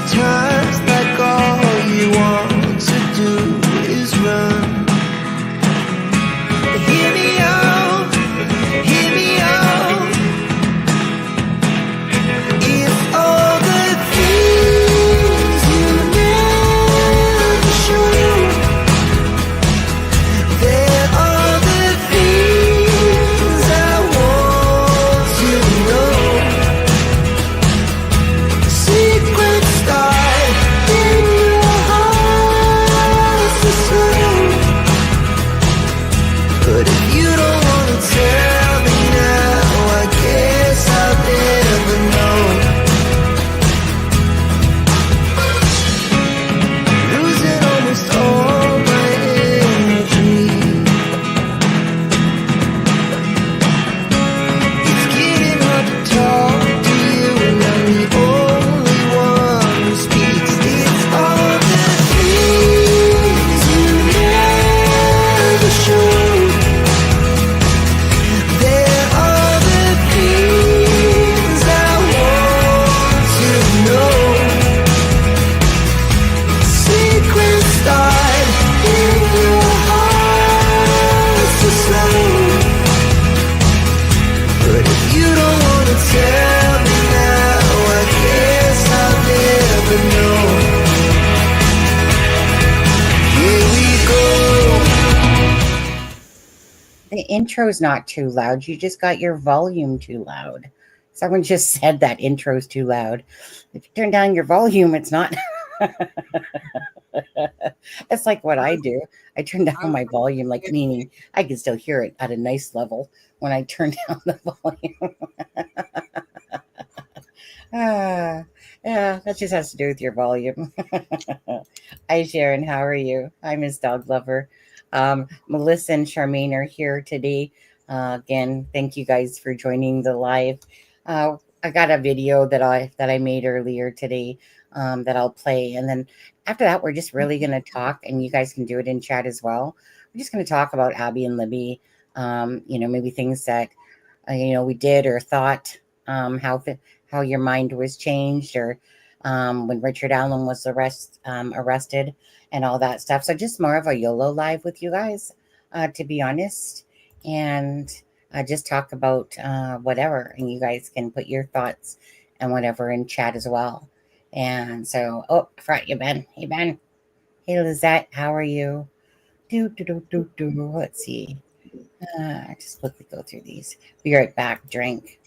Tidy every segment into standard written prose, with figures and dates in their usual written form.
Sometimes like all you want to do is run. Hear me out, hear me out. If all the things you never show, there are the things I want you to know. Secrets start in your heart to slow. But if you don't want to tell me now, I guess I'll never know. Losing almost all my energy. It's getting hard to talk to you, and I'm the only one who speaks. It's all the things you never show. There are the things I want to know. Secrets start in your heart to slow. But if you don't want to tell me now, I guess I'll never know. Here we go. The intro's not too loud. You just got your volume too loud. Someone just said that intro's too loud. If you turn down your volume, it's not. That's like what I do. I turn down my volume, like meaning I can still hear it at a nice level when I turn down the volume. Yeah, that just has to do with your volume. Hi, Sharon. How are you? Hi, Miss Dog Lover. Melissa and Charmaine are here today. Again, thank you guys for joining the live. I got a video that I made earlier today that I'll play, and then after that, we're just really going to talk, and you guys can do it in chat as well. We're just going to talk about Abby and Libby. Maybe things that we did or thought, how your mind was changed, or when Richard Allen was arrested and all that stuff. So just more of a YOLO live with you guys, to be honest, and just talk about whatever, and you guys can put your thoughts and whatever in chat as well. And so, I forgot you, Ben. Hey, Ben. Hey, Lizette. How are you? Let's see. Just quickly go through these. Be right back. Drink.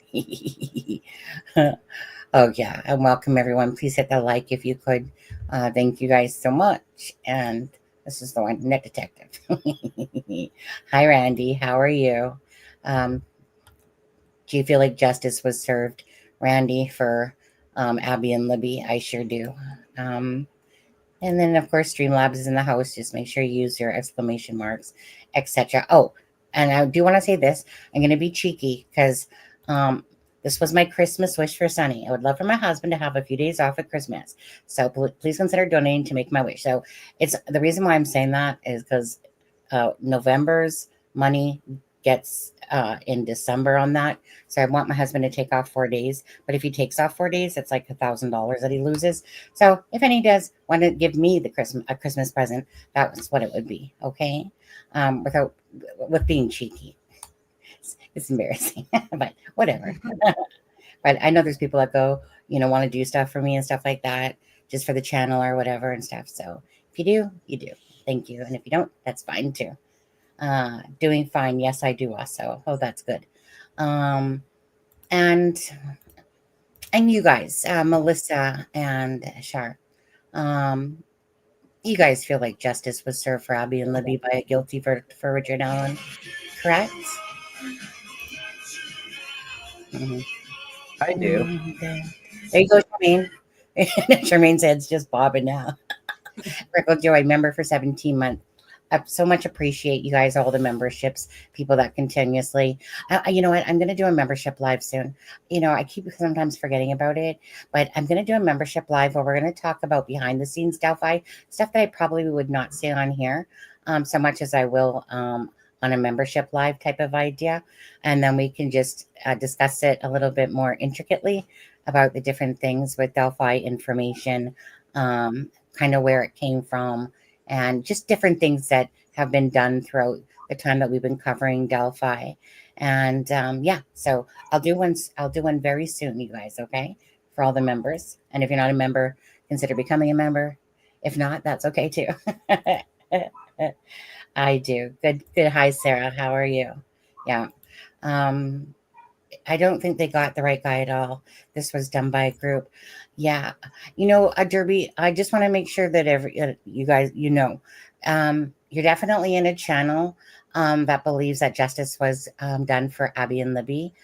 Oh, yeah. And welcome, everyone. Please hit the like if you could. Thank you guys so much. And this is the one, Net Detective. Hi, Randy. How are you? Do you feel like justice was served, Randy, for Abby and Libby? I sure do. And then, of course, Streamlabs is in the house. Just make sure you use your exclamation marks, etc. Oh, and I do want to say this. I'm going to be cheeky because this was my Christmas wish for Sunny. I would love for my husband to have a few days off at Christmas. So please consider donating to make my wish. So it's the reason why I'm saying that is because November's money gets in December on that. So I want my husband to take off 4 days. But if he takes off 4 days, it's like $1,000 that he loses. So if any does want to give me a Christmas present, that's what it would be. Okay. With being cheeky. It's embarrassing, but whatever. But I know there's people that go, want to do stuff for me and stuff like that, just for the channel or whatever and stuff. So if you do, you do. Thank you. And if you don't, that's fine too. Doing fine. Yes, I do also. Oh, that's good. And you guys, Melissa and Shar, you guys feel like justice was served for Abby and Libby by a guilty verdict for Richard Allen, correct? Mm-hmm. I do. Okay. There you go, Charmaine. Charmaine's head's just bobbing now. Rickle Joy, member for 17 months. I so much appreciate you guys, all the memberships, people that continuously. You know what? I'm going to do a membership live soon. I keep sometimes forgetting about it, but I'm going to do a membership live where we're going to talk about behind the scenes Delphi stuff that I probably would not say on here so much as I will on a membership live type of idea. And then we can just discuss it a little bit more intricately about the different things with Delphi information, kind of where it came from, and just different things that have been done throughout the time that we've been covering Delphi. And yeah, so I'll do one very soon, you guys, okay? For all the members. And if you're not a member, consider becoming a member. If not, that's okay too. I do. Good, good. Hi, Sarah. How are you? Yeah. Um, I don't think they got the right guy at all. This was done by a group. Yeah. Derby, I just want to make sure that you guys, you're definitely in a channel that believes that justice was done for Abby and Libby.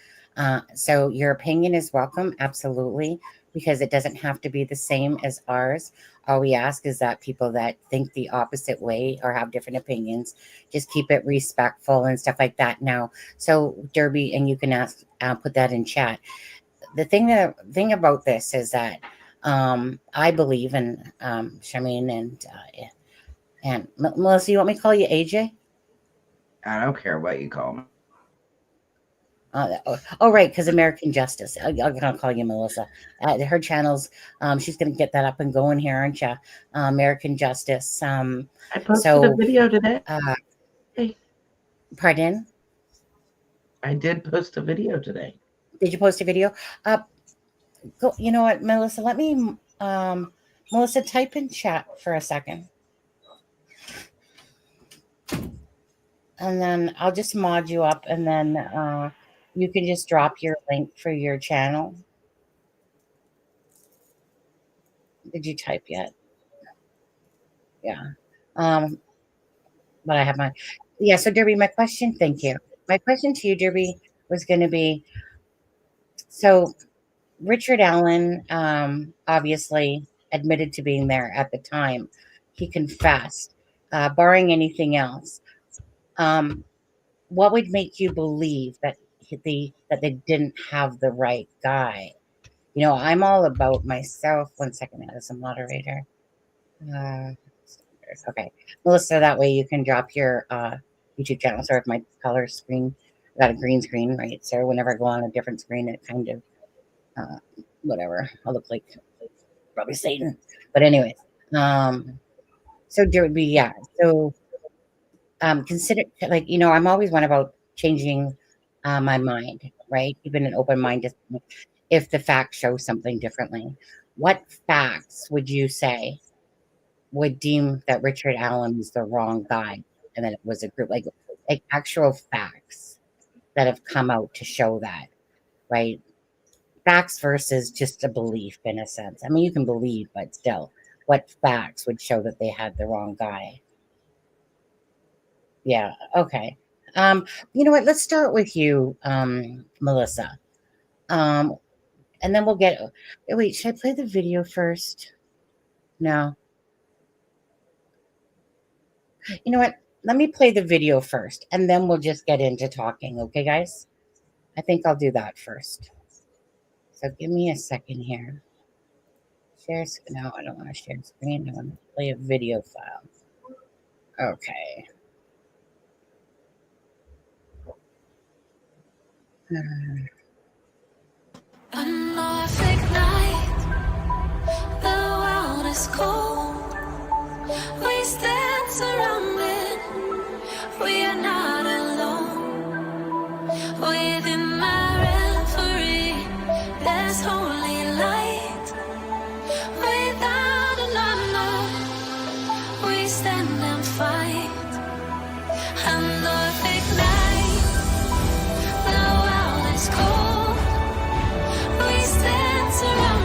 So your opinion is welcome, absolutely, because it doesn't have to be the same as ours. All we ask is that people that think the opposite way or have different opinions, just keep it respectful and stuff like that. Now, so Derby, and you can ask, put that in chat. The thing about this is that I believe in Shameen and Melissa. You want me to call you AJ? I don't care what you call me. Right, because American Justice. I'll call you Melissa. Her channels, she's going to get that up and going here, aren't you? American Justice. I posted a video today. Pardon? I did post a video today. Did you post a video? You know what, Melissa? Let me, Melissa, type in chat for a second. And then I'll just mod you up, and then you can just drop your link for your channel. Did you type yet? Yeah. But I have my, yeah. So Derby, my question, thank you. My question to you, Derby, was going to be, so Richard Allen obviously admitted to being there at the time. He confessed, barring anything else. What would make you believe that they didn't have the right guy? I'm all about myself. One second, as a moderator. Okay, Melissa, that way you can drop your YouTube channel. Sorry if my color screen, I got a green screen, right? So whenever I go on a different screen, it kind of whatever. I'll look like probably Satan. But anyways, so Derby, yeah. So consider, I'm always one about changing my mind, right? Keeping an open mind if the facts show something differently. What facts would you say would deem that Richard Allen was the wrong guy and that it was a group, like actual facts that have come out to show that, right? Facts versus just a belief, in a sense. I mean, you can believe, but still, what facts would show that they had the wrong guy? Yeah. Okay. You know what? Let's start with you, Melissa. And then we'll get. Wait, should I play the video first? No. You know what? Let me play the video first, and then we'll just get into talking. Okay, guys? I think I'll do that first. So give me a second here. Share. No, I don't want to share screen. I want to play a video file. Okay. A Norfolk night, the world is cold. We stand surrounded, we are not alone. Within my reverie, there's holy light. Without a number, we stand and fight. A Norfolk night, the world is cold. We stand surrounded.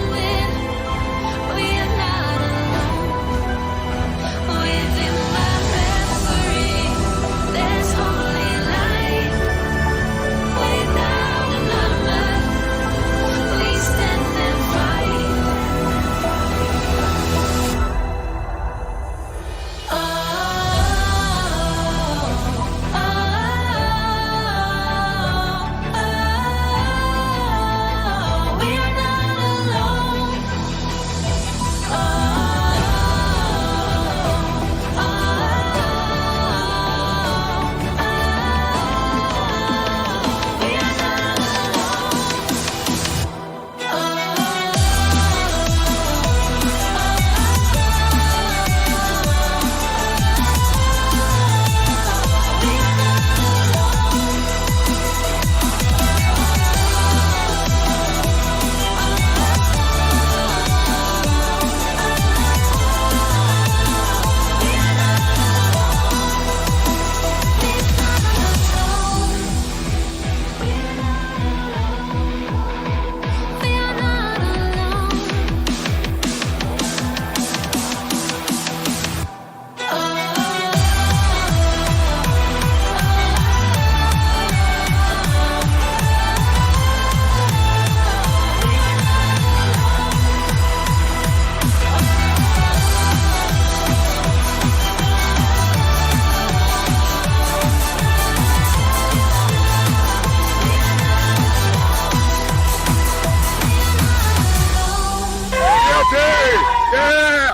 Yeah!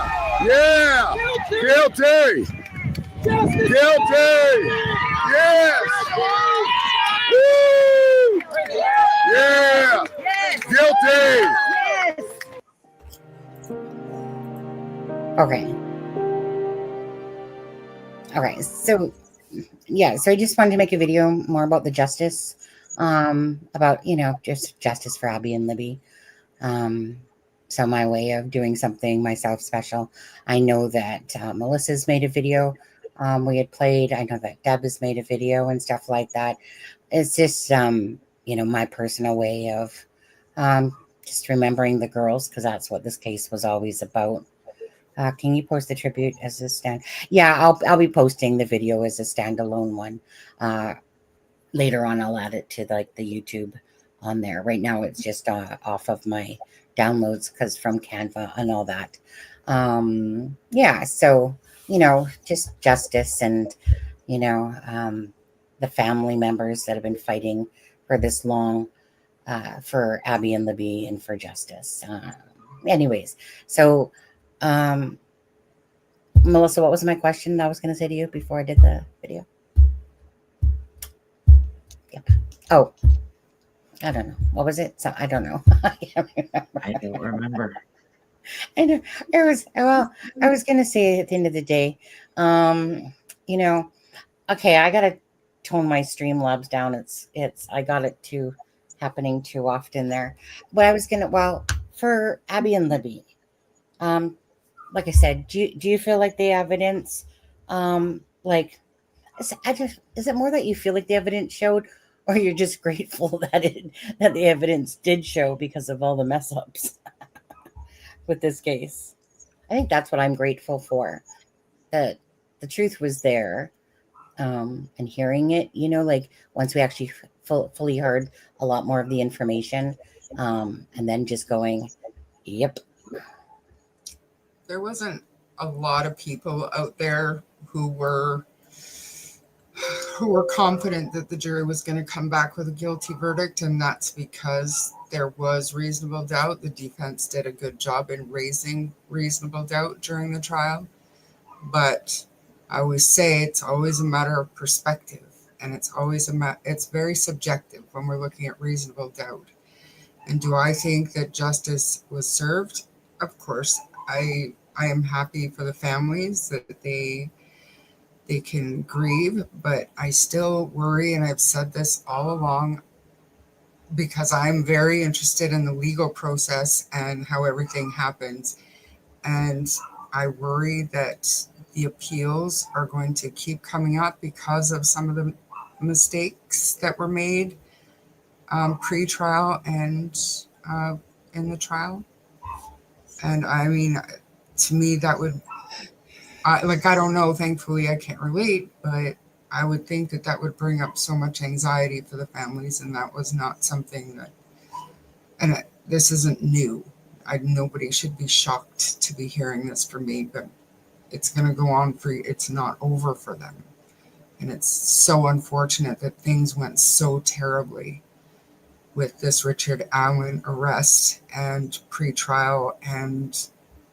Yeah! Guilty! Guilty! Yes! Woo! Yeah! Guilty! Okay. Okay. So, yeah. So I just wanted to make a video more about the justice, about, just justice for Abby and Libby. So my way of doing something myself special. I know that Melissa's made a video. We had played. I know that Deb has made a video and stuff like that. It's just, my personal way of just remembering the girls, because that's what this case was always about. Can you post the tribute as a stand? Yeah, I'll be posting the video as a standalone one. Later on, I'll add it to like the YouTube on there. Right now, it's just off of my downloads because from Canva and all that. Yeah, so just justice and the family members that have been fighting for this long, for Abby and Libby and for justice. Anyways, so Melissa, what was my question that I was going to say to you before I did the video? Yep. Oh, I don't know. What was it? So I don't know. I can't remember. I don't remember. I know it was, well, I was going to say at the end of the day, okay, I got to tone my Streamlabs down. I got it happening too often there. But I was going to, well, for Abby and Libby, like I said, do you feel like the evidence, like, is it more that you feel like the evidence showed, or you're just grateful that the evidence did show because of all the mess ups with this case? I think that's what I'm grateful for, that the truth was there, and hearing it, like once we actually fully heard a lot more of the information, and then just going, yep. There wasn't a lot of people out there who were confident that the jury was going to come back with a guilty verdict, and that's because there was reasonable doubt. The defense did a good job in raising reasonable doubt during the trial, but I always say it's always a matter of perspective, and it's always it's very subjective when we're looking at reasonable doubt. And do I think that justice was served? Of course. I am happy for the families that they can grieve, but I still worry, and I've said this all along, because I'm very interested in the legal process and how everything happens. And I worry that the appeals are going to keep coming up because of some of the mistakes that were made pre-trial and in the trial. And I mean, to me, that would, I don't know, thankfully I can't relate, but I would think that would bring up so much anxiety for the families, and that was not something that, and this isn't new. Nobody should be shocked to be hearing this from me, but it's going to go on it's not over for them. And it's so unfortunate that things went so terribly with this Richard Allen arrest and pre-trial and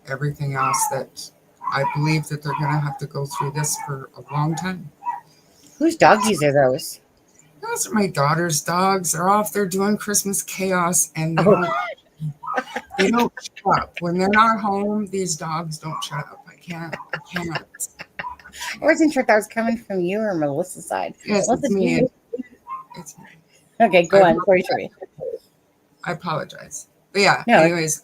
everything else, that I believe that they're going to have to go through this for a long time. Whose doggies are those? Those are my daughter's dogs. They're off there doing Christmas chaos, and they don't shut up. When they're not home, these dogs don't shut up. I can't. I wasn't sure if that was coming from you or Melissa's side. Yes, it's me. It's me. Okay, go on. Sorry. I apologize. But yeah, no, anyways,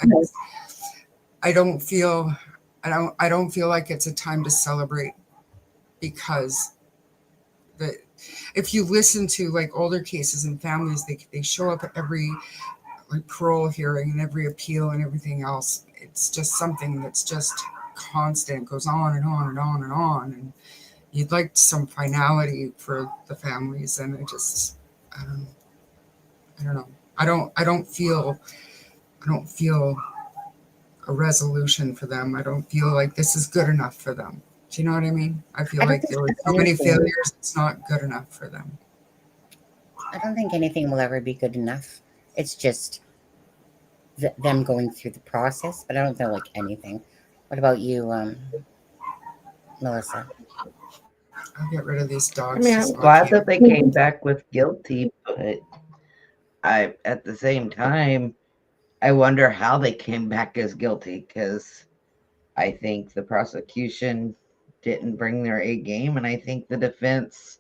I don't feel like it's a time to celebrate, because if you listen to like older cases and families, they show up at every like parole hearing and every appeal and everything else. It's just something that's just constant. It goes on and on and on and on. And you'd like some finality for the families. And I don't know. I don't feel a resolution for them. I don't feel like this is good enough for them. Do you know what I mean? I feel like there were so many failures. It's not good enough for them. I don't think anything will ever be good enough. It's just them going through the process, but I don't know like anything. What about you, Melissa? I'll get rid of these I dogs. mean, so I'm I glad can't- that they came back with guilty, but I, at the same time, I wonder how they came back as guilty, because I think the prosecution didn't bring their A game, and I think the defense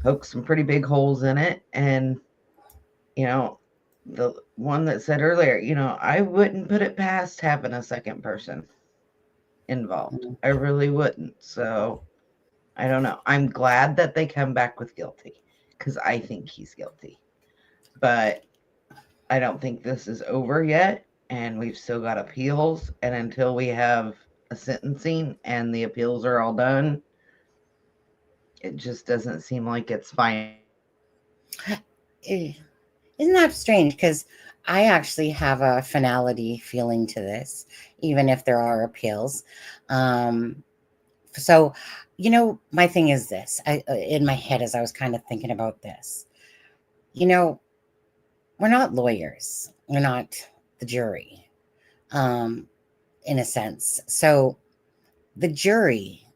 poked some pretty big holes in it. And, the one that said earlier, I wouldn't put it past having a second person involved. I really wouldn't. So I don't know. I'm glad that they come back with guilty, because I think he's guilty. But I don't think this is over yet, and we've still got appeals. And until we have a sentencing and the appeals are all done, it just doesn't seem like it's fine. Isn't that strange? Because I actually have a finality feeling to this, even if there are appeals. So, my thing is this. In my head, as I was kind of thinking about this, we're not lawyers. We're not the jury, in a sense. So the jury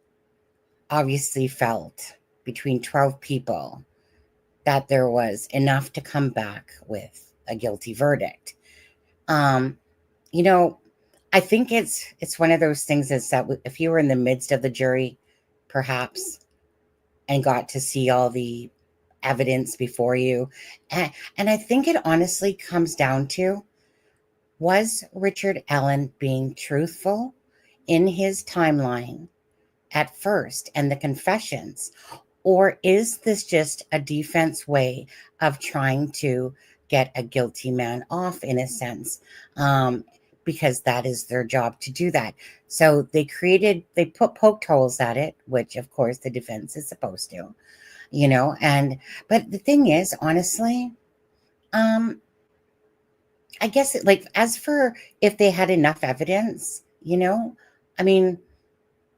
obviously felt between 12 people that there was enough to come back with a guilty verdict. Um, you know, I think it's one of those things is that if you were in the midst of the jury, perhaps, and got to see all the evidence before you, and I think it honestly comes down to, was Richard Allen being truthful in his timeline at first and the confessions? Or is this just a defense way of trying to get a guilty man off, in a sense? Because that is their job to do that. So they put poked holes at it, which of course the defense is supposed to, but the thing is, honestly, um, I guess as for if they had enough evidence, I mean,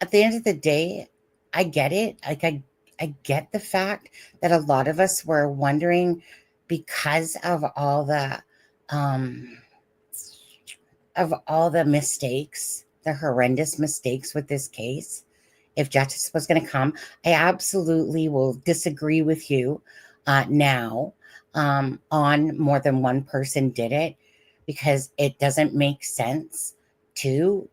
at the end of the day, I get it. I get the fact that a lot of us were wondering, because um of all the mistakes, the horrendous mistakes with this case, if justice was going to come. I absolutely will disagree with you now, on more than one person did it, because it doesn't make sense to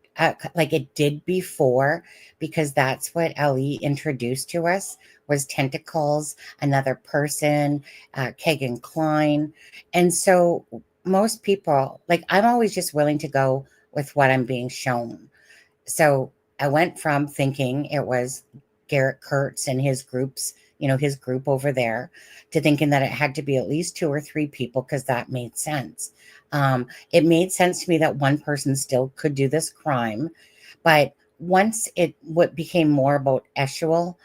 like it did before, because that's what Ellie introduced to us, was tentacles, another person, Kagan Klein. And so most people, like, I'm always just willing to go with what I'm being shown. So I went from thinking it was Garrett Kurtz and his his group over there, to thinking that it had to be at least two or three people, because that made sense. It made sense to me that one person still could do this crime. But once what became more about Eshel,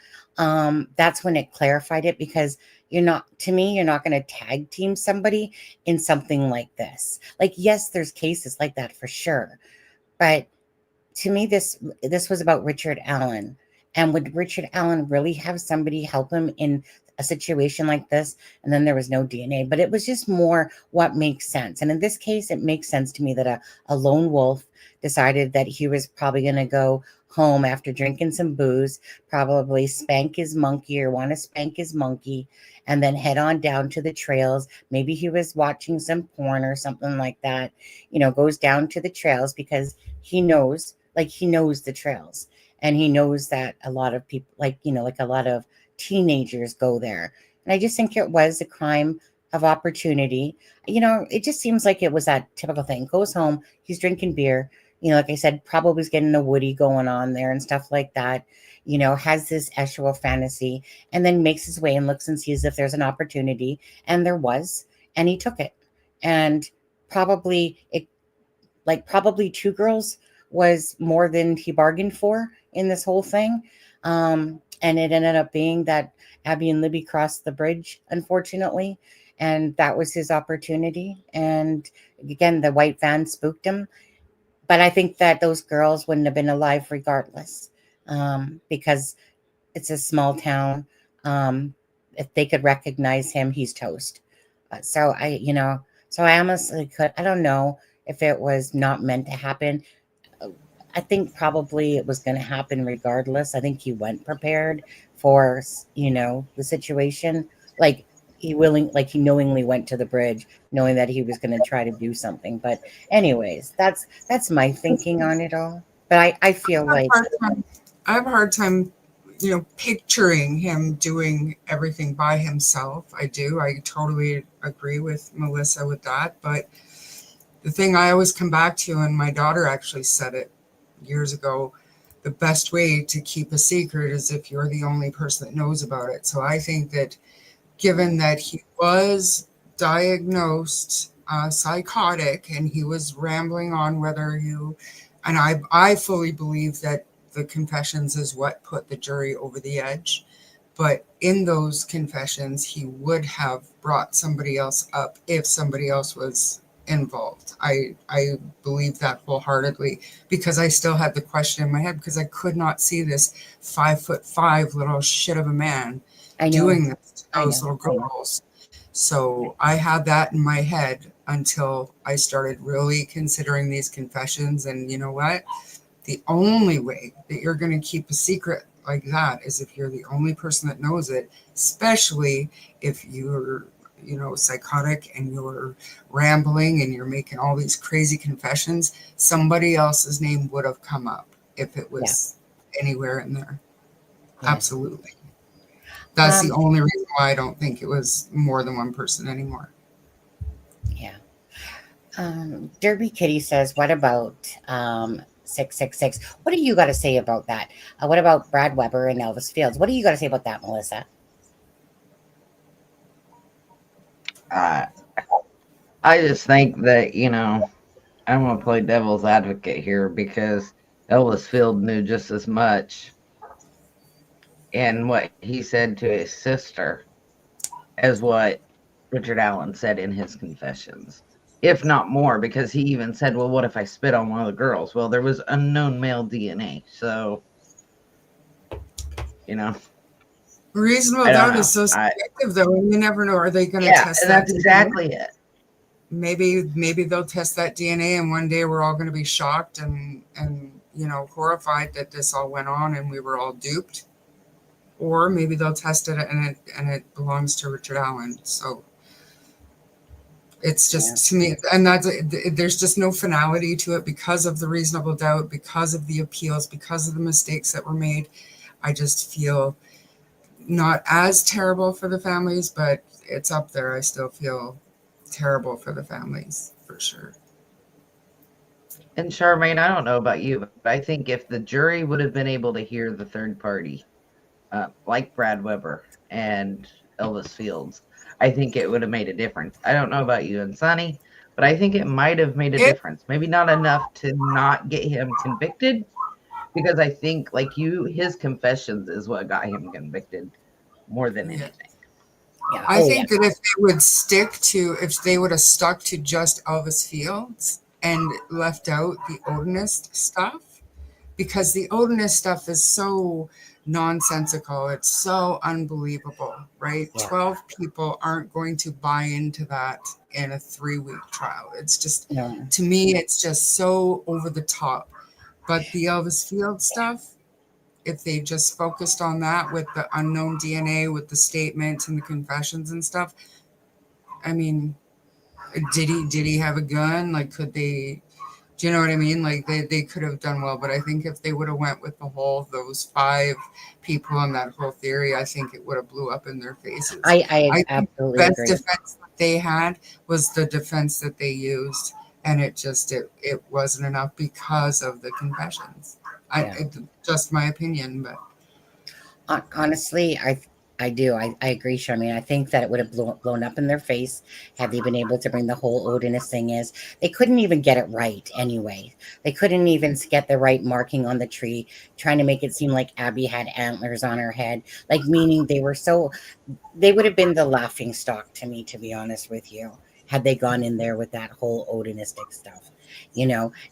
that's when it clarified it, because you're not going to tag team somebody in something like this. Like, yes, there's cases like that for sure. But to me, this was about Richard Allen. And would Richard Allen really have somebody help him in a situation like this? And then there was no DNA, but it was just more what makes sense. And in this case, it makes sense to me that a lone wolf decided that he was probably going to go home after drinking some booze, probably spank his monkey or want to spank his monkey, and then head on down to the trails. Maybe he was watching some porn or something like that, goes down to the trails because he knows the trails, and he knows that a lot of people, like a lot of teenagers go there. And I just think it was a crime of opportunity. It just seems like it was that typical thing. Goes home, he's drinking beer, like I said, probably was getting a Woody going on there and stuff like that, has this Eshel fantasy, and then makes his way and looks and sees if there's an opportunity, and there was, and he took it. And probably two girls was more than he bargained for in this whole thing. And it ended up being that Abby and Libby crossed the bridge, unfortunately. And that was his opportunity. And again, the white van spooked him. But I think that those girls wouldn't have been alive regardless, because it's a small town. If they could recognize him, he's toast. So I honestly I don't know if it was not meant to happen. I think probably it was going to happen regardless. I think he went prepared for, the situation. Like like he knowingly went to the bridge, knowing that he was going to try to do something. But anyways, that's my thinking on it all. But I feel like, I have a hard time, picturing him doing everything by himself. I do. I totally agree with Melissa with that. But the thing I always come back to, and my daughter actually said it years ago, the best way to keep a secret is if you're the only person that knows about it. So I think that given that he was diagnosed psychotic and he was rambling on and I fully believe that the confessions is what put the jury over the edge. But in those confessions, he would have brought somebody else up if somebody else was involved. I believe that wholeheartedly, because I still had the question in my head, because I could not see this 5'5" little shit of a man doing this to those little girls. So I had that in my head until I started really considering these confessions. And you know what? The only way that you're going to keep a secret like that is if you're the only person that knows it, especially if you're, psychotic and you're rambling and you're making all these crazy confessions. Somebody else's name would have come up if it was anywhere in there. Yeah. Absolutely. That's the only reason why I don't think it was more than one person anymore. Yeah. Derby Kitty says, what about 666? What do you got to say about that? What about Brad Weber and Elvis Fields? What do you got to say about that, Melissa? I just think that, I'm going to play devil's advocate here, because Elvis Field knew just as much in what he said to his sister as what Richard Allen said in his confessions, if not more, because he even said, well, what if I spit on one of the girls? Well, there was unknown male DNA. So, reasonable doubt is so subjective, though, and you never know. Are they going to test that? That's exactly it. Maybe they'll test that DNA, and one day we're all going to be shocked and horrified that this all went on and we were all duped. Or maybe they'll test it and it belongs to Richard Allen. So it's just, to me, and there's just no finality to it because of the reasonable doubt, because of the appeals, because of the mistakes that were made. I just feel not as terrible for the families, but it's up there. I still feel terrible for the families, for sure. And Charmaine, I don't know about you, but I think if the jury would have been able to hear the third party, like Brad Weber and Elvis Fields, I think it would have made a difference. I don't know about you and Sonny, but I think it might have made a difference. Maybe not enough to not get him convicted, because I think, like you, his confessions is what got him convicted more than anything. Yeah. I think that if they would have stuck to just Elvis Fields and left out the Odinist stuff, because the Odinist stuff is so nonsensical. It's so unbelievable, right? Yeah. 12 people aren't going to buy into that in a 3-week trial. It's just, to me, it's just so over the top. But the Elvis Fields stuff, if they just focused on that with the unknown DNA, with the statements and the confessions and stuff, I mean, did he have a gun? Like, could they, do you know what I mean? Like, they could have done well, but I think if they would have went with those 5 people and that whole theory, I think it would have blew up in their faces. I absolutely the best agree. defense that they had was the defense that they used, and it wasn't enough because of the confessions. Just my opinion, but honestly, I do. I agree, Charmaine. I think that it would have blown up in their face had they been able to bring the whole Odinist thing. Is they couldn't even get it right anyway. They couldn't even get the right marking on the tree, trying to make it seem like Abby had antlers on her head, like meaning they would have been the laughing stock to me, to be honest with you, had they gone in there with that whole Odinistic stuff.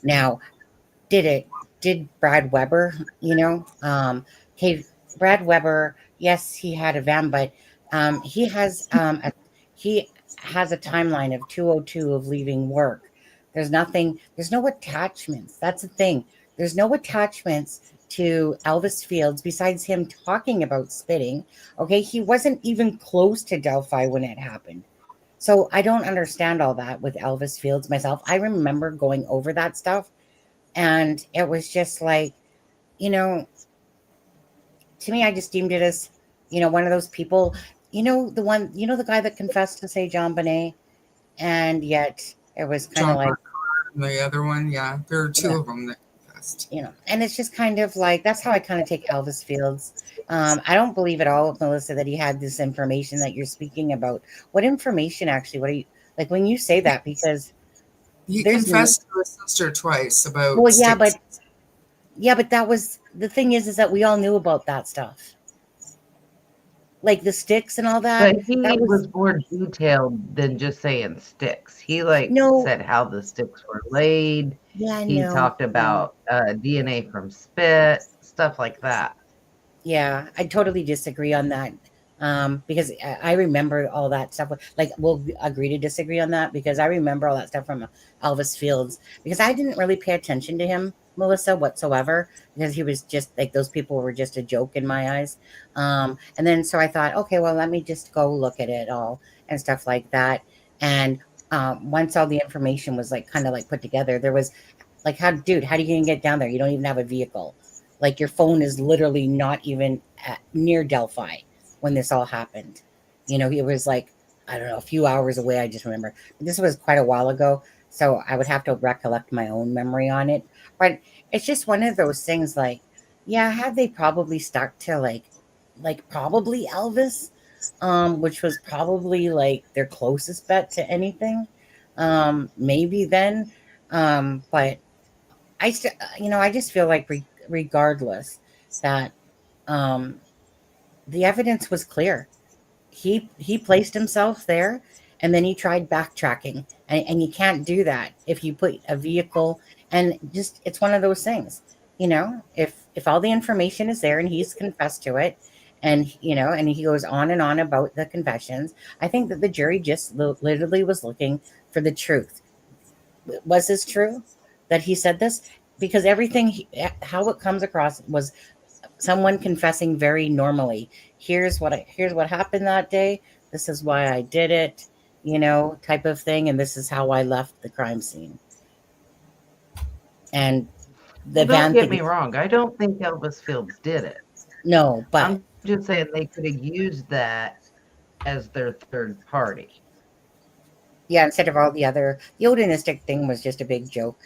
Now did Brad Weber, Brad Weber, yes, he had a van, but he has a timeline of 2:02 of leaving work There's nothing, there's no attachments. That's the thing. There's no attachments to Elvis Fields besides him talking about spitting. Okay, he wasn't even close to Delphi when it happened. So I don't understand all that with Elvis Fields myself. I remember going over that stuff, and it was just like, you know, to me, I just deemed it as, one of those people, the one, the guy that confessed to say John Bonet, and yet it was kind of John like, and the other one, yeah, there are two of them that confessed. and it's just kind of like, that's how I kind of take Elvis Fields. I don't believe at all, Melissa, that he had this information that you're speaking about. What information actually? What are you, like when you say that? Because He there's confessed to his sister twice about well, sticks. but that was the thing is that we all knew about that stuff, like the sticks and all that. But he That was more detailed than just saying sticks. He no, said how the sticks were laid. yeah, He no, talked about DNA from spit, stuff like that. yeah, I totally disagree on that. Because I remember all that stuff. Like, we'll agree to disagree on that because I remember all that stuff from Elvis Fields because I didn't really pay attention to him, Melissa, whatsoever, because he was just like, those people were just a joke in my eyes. And then so I thought, okay, well, let me just go look at it all and stuff like that. And once all the information was like kind of like put together, there was like, how do you even get down there? You don't even have a vehicle. Like, your phone is literally not even near Delphi when this all happened. It was like, I don't know, a few hours away. I just remember. But this was quite a while ago, so I would have to recollect my own memory on it. But it's just one of those things like, yeah, had they probably stuck to like probably Elvis, which was probably like their closest bet to anything, maybe then. But I just feel like regardless that the evidence was clear. He placed himself there, and then he tried backtracking, and you can't do that if you put a vehicle. And just, it's one of those things, if all the information is there and he's confessed to it, and and he goes on and on about the confessions, I think that the jury just literally was looking for the truth. Was this true that he said this? Because everything how it comes across was someone confessing very normally. Here's what happened that day. This is why I did it, type of thing, and this is how I left the crime scene. And the Don't van get me thing, wrong. I don't think Elvis Fields did it. no, but I'm just saying they could have used that as their third party. yeah, instead of all the odenistic thing was just a big joke,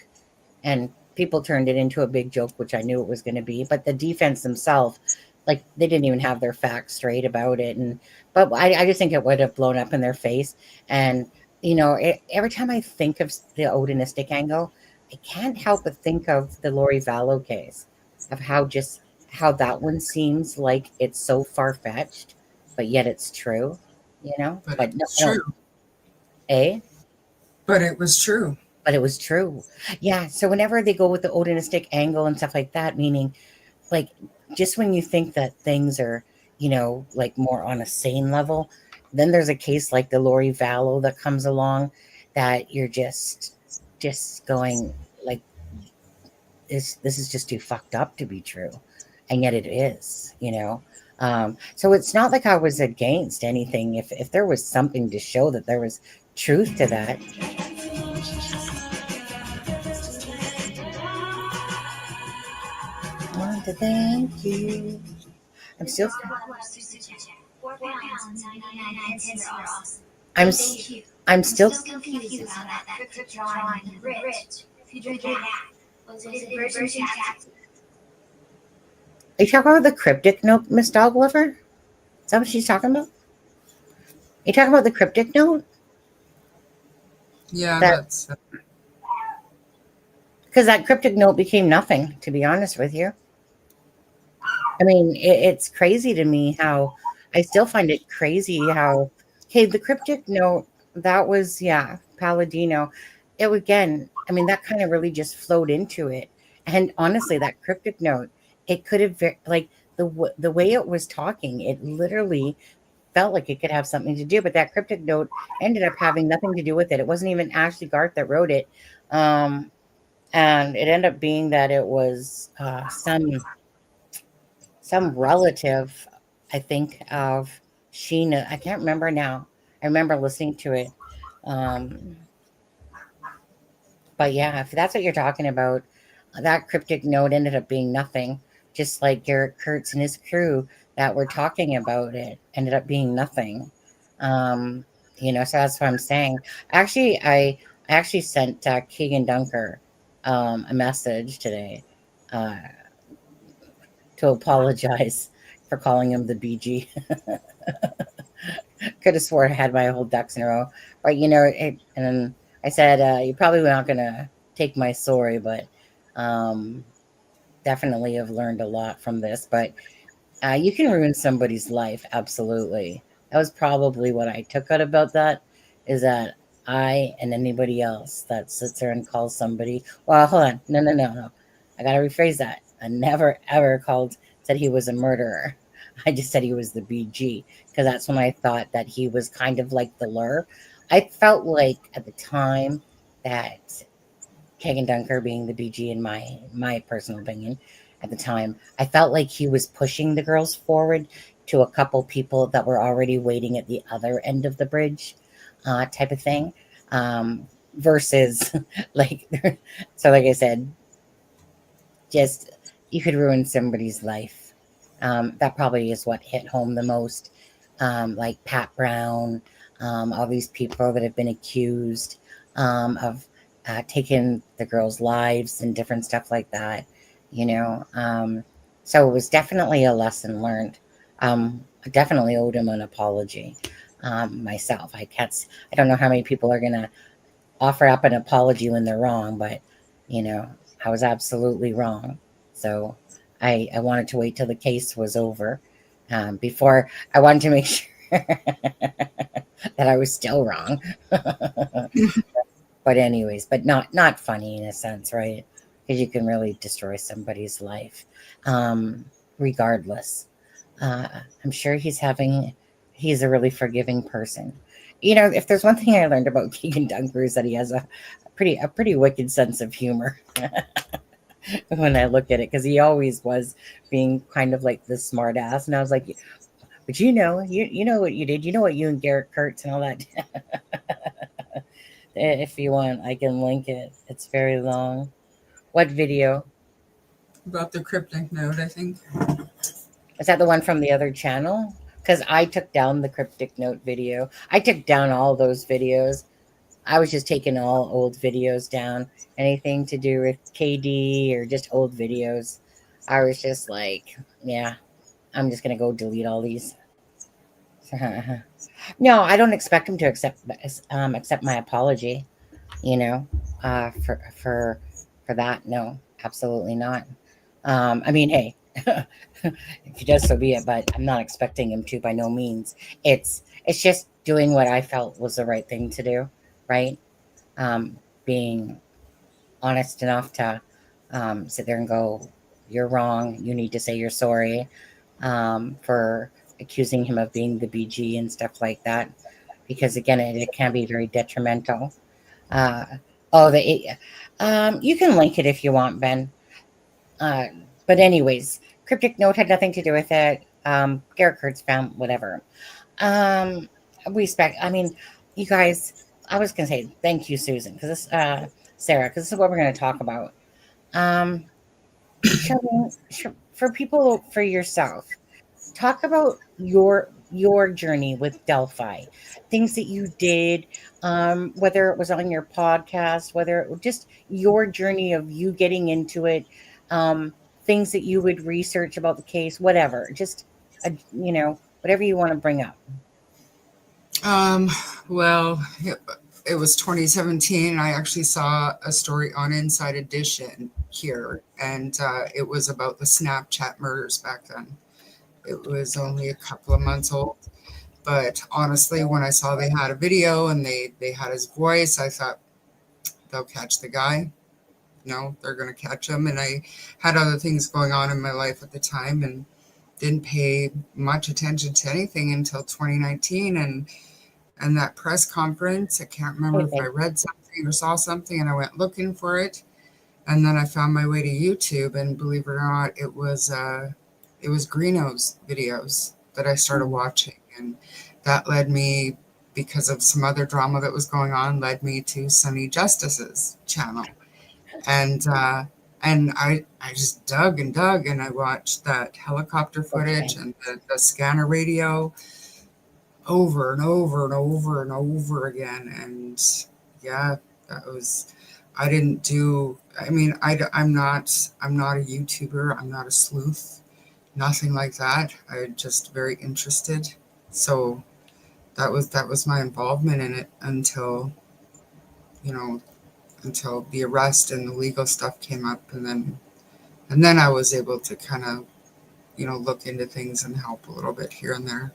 and people turned it into a big joke, which I knew it was going to be. But the defense themselves, like, they didn't even have their facts straight about it. But I just think it would have blown up in their face. And every time I think of the odenistic angle, I can't help but think of the Lori Vallow case, of how that one seems like it's so far-fetched, but yet it's true. But But it's no, true. eh? But it was true. But it was true. Yeah. So whenever they go with the odenistic angle and stuff like that, meaning, like, just when you think that things are, like more on a sane level, then there's a case like the Lori Vallow that comes along that you're just going like, this is just too fucked up to be true. And yet it is, so it's not like I was against anything. If there was something to show that there was truth to that. Want to thank you. I'm still. I'm. I'm still. confused about that cryptic drawing in the bridge. If you drink that, was it virgin tattoo? Are you talking about the cryptic note, Miss Dog Lover? Is that what she's talking about? Are you talking about the cryptic note? Yeah, That- that's Because that cryptic note became nothing, to be honest with you. I mean, it's crazy to me how I still find it crazy how, hey, the cryptic note, that was, yeah, Palladino. It again, I mean, that kind of really just flowed into it. And honestly, that cryptic note, it could have, like, the way it was talking, it literally felt like it could have something to do, but that cryptic note ended up having nothing to do with it. It wasn't even Ashley Garth that wrote it. Um, and it ended up being that it was some relative, I think, of Sheena. I can't remember now. I remember listening to it. Um, but yeah, if that's what you're talking about, that cryptic note ended up being nothing. Just like Garrett Kurtz and his crew that were talking about it ended up being nothing. Um, so that's what I'm saying. Actually, I actually sent Keegan Dunker a message today uh, to apologize for calling him the BG. Could have swore I had my whole ducks in a row, but and I said, "You're probably not gonna take my story, but um, definitely have learned a lot from this." But you can ruin somebody's life, absolutely. That was probably what I took out about that, is that I and anybody else that sits there and calls somebody. Well, hold on, no, no, no, no. I gotta rephrase that. I never ever said he was a murderer. I just said he was the BG because that's when I thought that he was kind of like the lure. I felt like at the time that Kagan Dunker being the BG in my personal opinion at the time, I felt like he was pushing the girls forward to a couple people that were already waiting at the other end of the bridge, type of thing. Versus like so like I said, just you could ruin somebody's life. That probably is what hit home the most. Like Pat Brown, all these people that have been accused of taking the girls' lives and different stuff like that. You know, so it was definitely a lesson learned. I definitely owed him an apology myself. I don't know how many people are gonna offer up an apology when they're wrong, but you know, I was absolutely wrong. So I wanted to wait till the case was over before I wanted to make sure that I was still wrong. But anyways, but not funny in a sense, right? Because you can really destroy somebody's life, um, regardless. Uh, I'm sure he's a really forgiving person. If there's one thing I learned about Keegan Dunker is that he has a pretty wicked sense of humor when I look at it, because he always was being kind of like this smart ass, and I was like, but you know what you did, you know what you and Garrett Kurtz and all that. If you want, I can link it. It's very long. What video? About the cryptic note, I think. Is that the one from the other channel? Because I took down the cryptic note video. I took down all those videos. I was just taking all old videos down. Anything to do with KD or just old videos. I was just like, yeah, I'm just gonna go delete all these. No, I don't expect him to accept my apology. You know, for that, no, absolutely not. I mean, hey, if he does, so be it. But I'm not expecting him to, by no means. It's just doing what I felt was the right thing to do, right? Being honest enough to sit there and go, "You're wrong. You need to say you're sorry," for accusing him of being the BG and stuff like that. Because again, it can be very detrimental. Uh, oh, you can link it if you want, Ben. Uh, but anyways, cryptic note had nothing to do with it. Garrett Kurtz found whatever. Um, respect. I mean, you guys. I was gonna say thank you, Susan, because Sarah, because this is what we're gonna talk about. Um, for people, for yourself, talk about your journey with Delphi, things that you did, whether it was on your podcast, whether it was just your journey of you getting into it, um, things that you would research about the case, whatever, just whatever you want to bring up. Um, well, it was 2017. I actually saw a story on Inside Edition here, and it was about the Snapchat murders back then. It was only a couple of months old, but honestly, when I saw they had a video and they had his voice, I thought they'll catch the guy. No, they're going to catch him. And I had other things going on in my life at the time and didn't pay much attention to anything until 2019 and that press conference. I can't remember if I read something something or saw something and I went looking for it. And then I found my way to YouTube, and believe it or not, it was Greeno's videos that I started watching, and that led me, because of some other drama that was going on, led me to Sunny Justice's channel, and I just dug and dug, and I watched that helicopter footage and the scanner radio over and over and over and over again, and yeah, that was. I didn't do. I mean, I'm not. I'm not a YouTuber. I'm not a sleuth. Nothing like that. I'm just very interested. So that was my involvement in it until, you know, until the arrest and the legal stuff came up, and then I was able to kind of, look into things and help a little bit here and there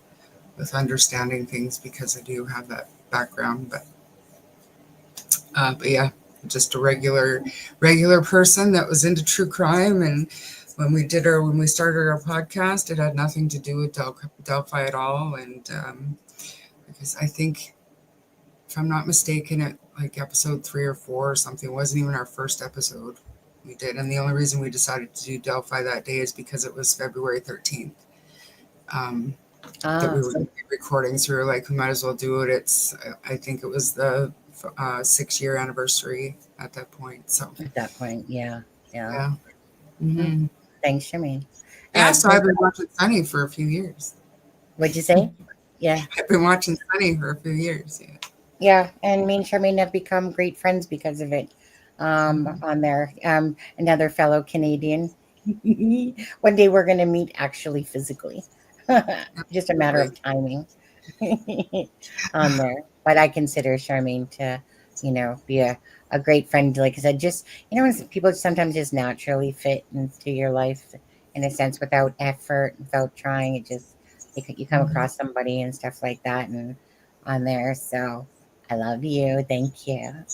with understanding things, because I do have that background. But yeah, just a regular person that was into true crime. And when we started our podcast, it had nothing to do with Delphi at all. And because I think, if I'm not mistaken, it like episode 3 or 4 or something, wasn't even our first episode we did. And the only reason we decided to do Delphi that day is because it was February 13th. That we were going to be recording, so we were like, we might as well do it. I think it was the 6-year anniversary at that point. So At that point, yeah. Mm-hmm. Thanks, Charmaine. Yeah, so I've been watching Sunny for a few years. What'd you say? Yeah. I've been watching Sunny for a few years. Yeah. Yeah, and me and Charmaine have become great friends because of it. On there, another fellow Canadian. One day we're going to meet actually physically. Just a matter of timing on there. But I consider Charmaine to, be a great friend. Like I said, just, when people sometimes just naturally fit into your life in a sense without effort, without trying. It just, you come across somebody and stuff like that and on there. So I love you. Thank you.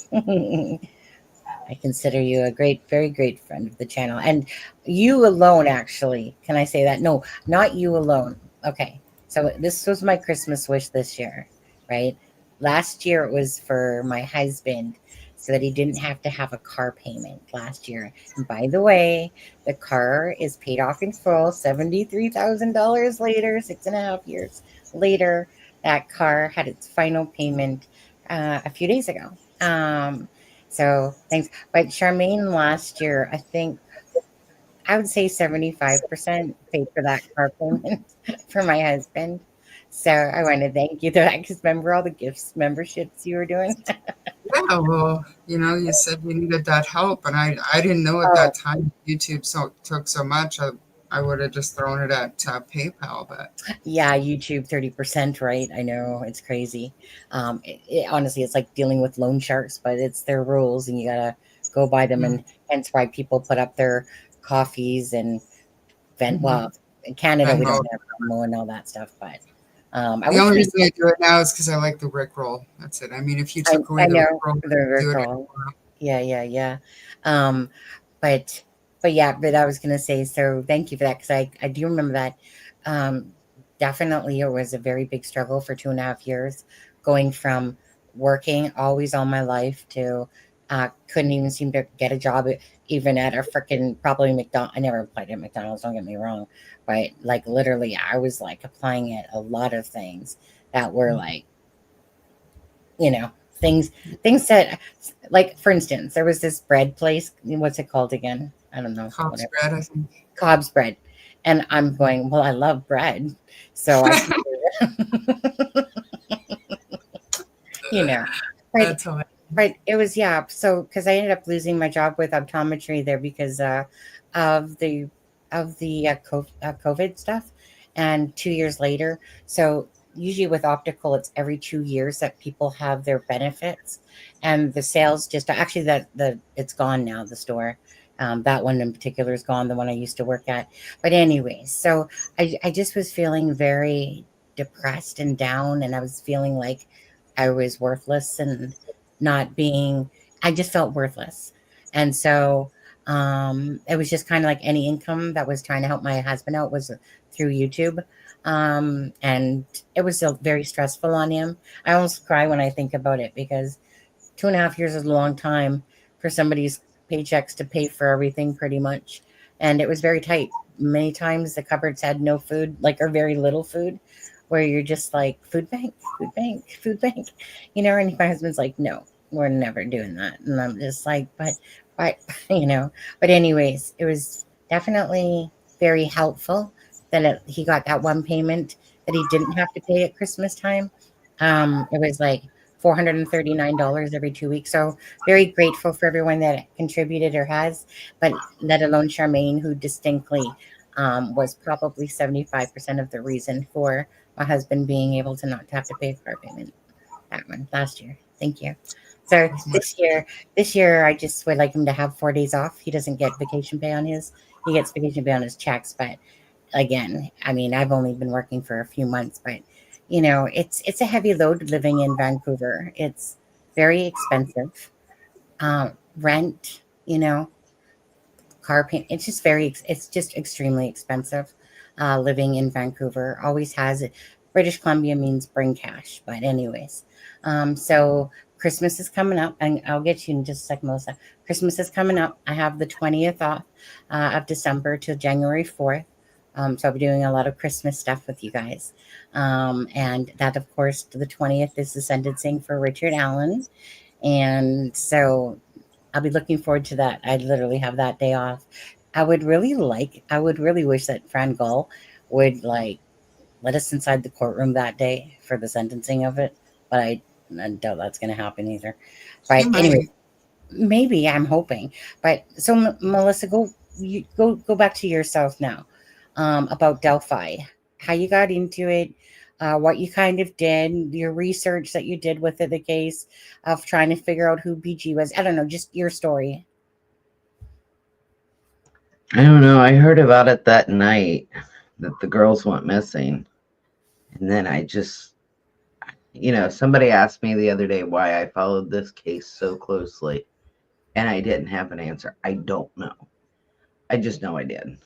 I consider you a very great friend of the channel. And you alone, actually. Can I say that? No, not you alone. Okay. So this was my Christmas wish this year, right? Last year it was for my husband so that he didn't have to have a car payment last year. And by the way, the car is paid off in full, $73,000 later, 6.5 years later. That car had its final payment a few days ago. So thanks. But Charmaine last year, I think I would say 75% paid for that car payment for my husband. So I want to thank you for that, because remember all the gifts memberships you were doing? Yeah, well, you said you needed that help, and I didn't know at that time YouTube took so much. I would have just thrown it at PayPal, but Yeah, YouTube 30%, right? I know, it's crazy. Honestly, it's like dealing with loan sharks, but it's their rules, and you gotta go by them. And hence why people put up their coffees and vent. Well, in Canada we don't have Venmo and all that stuff, but the only reason I do it now is because I like the Rickroll. That's it. I mean, if you took away the Rickroll, the Rickroll. Yeah. But yeah, but I was gonna say, so thank you for that, because I do remember that. Definitely, it was a very big struggle for 2.5 years, going from working always all my life to couldn't even seem to get a job, even at a freaking probably McDonald's. I never applied at McDonald's, don't get me wrong, but like literally, I was like applying at a lot of things that were like, things that, like, for instance, there was this bread place. What's it called again? I don't know. Cobb's bread, I think. Cobb's bread. And I'm going, well, I love bread. So I Right. It was, yeah. So, because I ended up losing my job with optometry there because of the COVID stuff, and 2 years later. So usually with optical, it's every 2 years that people have their benefits, and the sales just actually it's gone now. The store, that one in particular is gone. The one I used to work at. But anyways, so I just was feeling very depressed and down, and I was feeling like I was worthless and I just felt worthless. And so it was just kind of like any income that was trying to help my husband out was through YouTube. And it was very stressful on him. I almost cry when I think about it, because 2.5 years is a long time for somebody's paychecks to pay for everything pretty much. And it was very tight. Many times the cupboards had no food, like, or very little food, where you're just like, food bank, food bank, food bank, and my husband's like, no, we're never doing that. And I'm just like, but, but anyways, it was definitely very helpful that he got that one payment that he didn't have to pay at Christmas time. It was like $439 every 2 weeks. So very grateful for everyone that contributed or has, but let alone Charmaine, who distinctly was probably 75% of the reason for my husband being able to not have to pay for our payment that one last year. Thank you. So this year, I just would like him to have 4 days off. He doesn't get vacation pay on his. He gets vacation pay on his checks, but again, I mean, I've only been working for a few months, but it's a heavy load living in Vancouver. It's very expensive. Rent, car payment. It's just extremely expensive. Living in Vancouver always has it. British Columbia means bring cash, but anyways, so Christmas is coming up, and I'll get you in just a second, Melissa. Christmas is coming up. I have the 20th off of December to January 4th. So I'll be doing a lot of Christmas stuff with you guys. And that, of course, the 20th is the sentencing for Richard Allen. And so I'll be looking forward to that. I literally have that day off. I would really wish that Fran Gull would let us inside the courtroom that day for the sentencing of it. But I doubt that's going to happen either. But anyway, maybe, I'm hoping. But so Melissa, go back to yourself now. About Delphi, how you got into it, what you kind of did, your research that you did with it, the case of trying to figure out who BG was. I don't know, just your story. I don't know. I heard about it that night that the girls went missing. And then I just, somebody asked me the other day why I followed this case so closely. And I didn't have an answer. I don't know. I just know I did.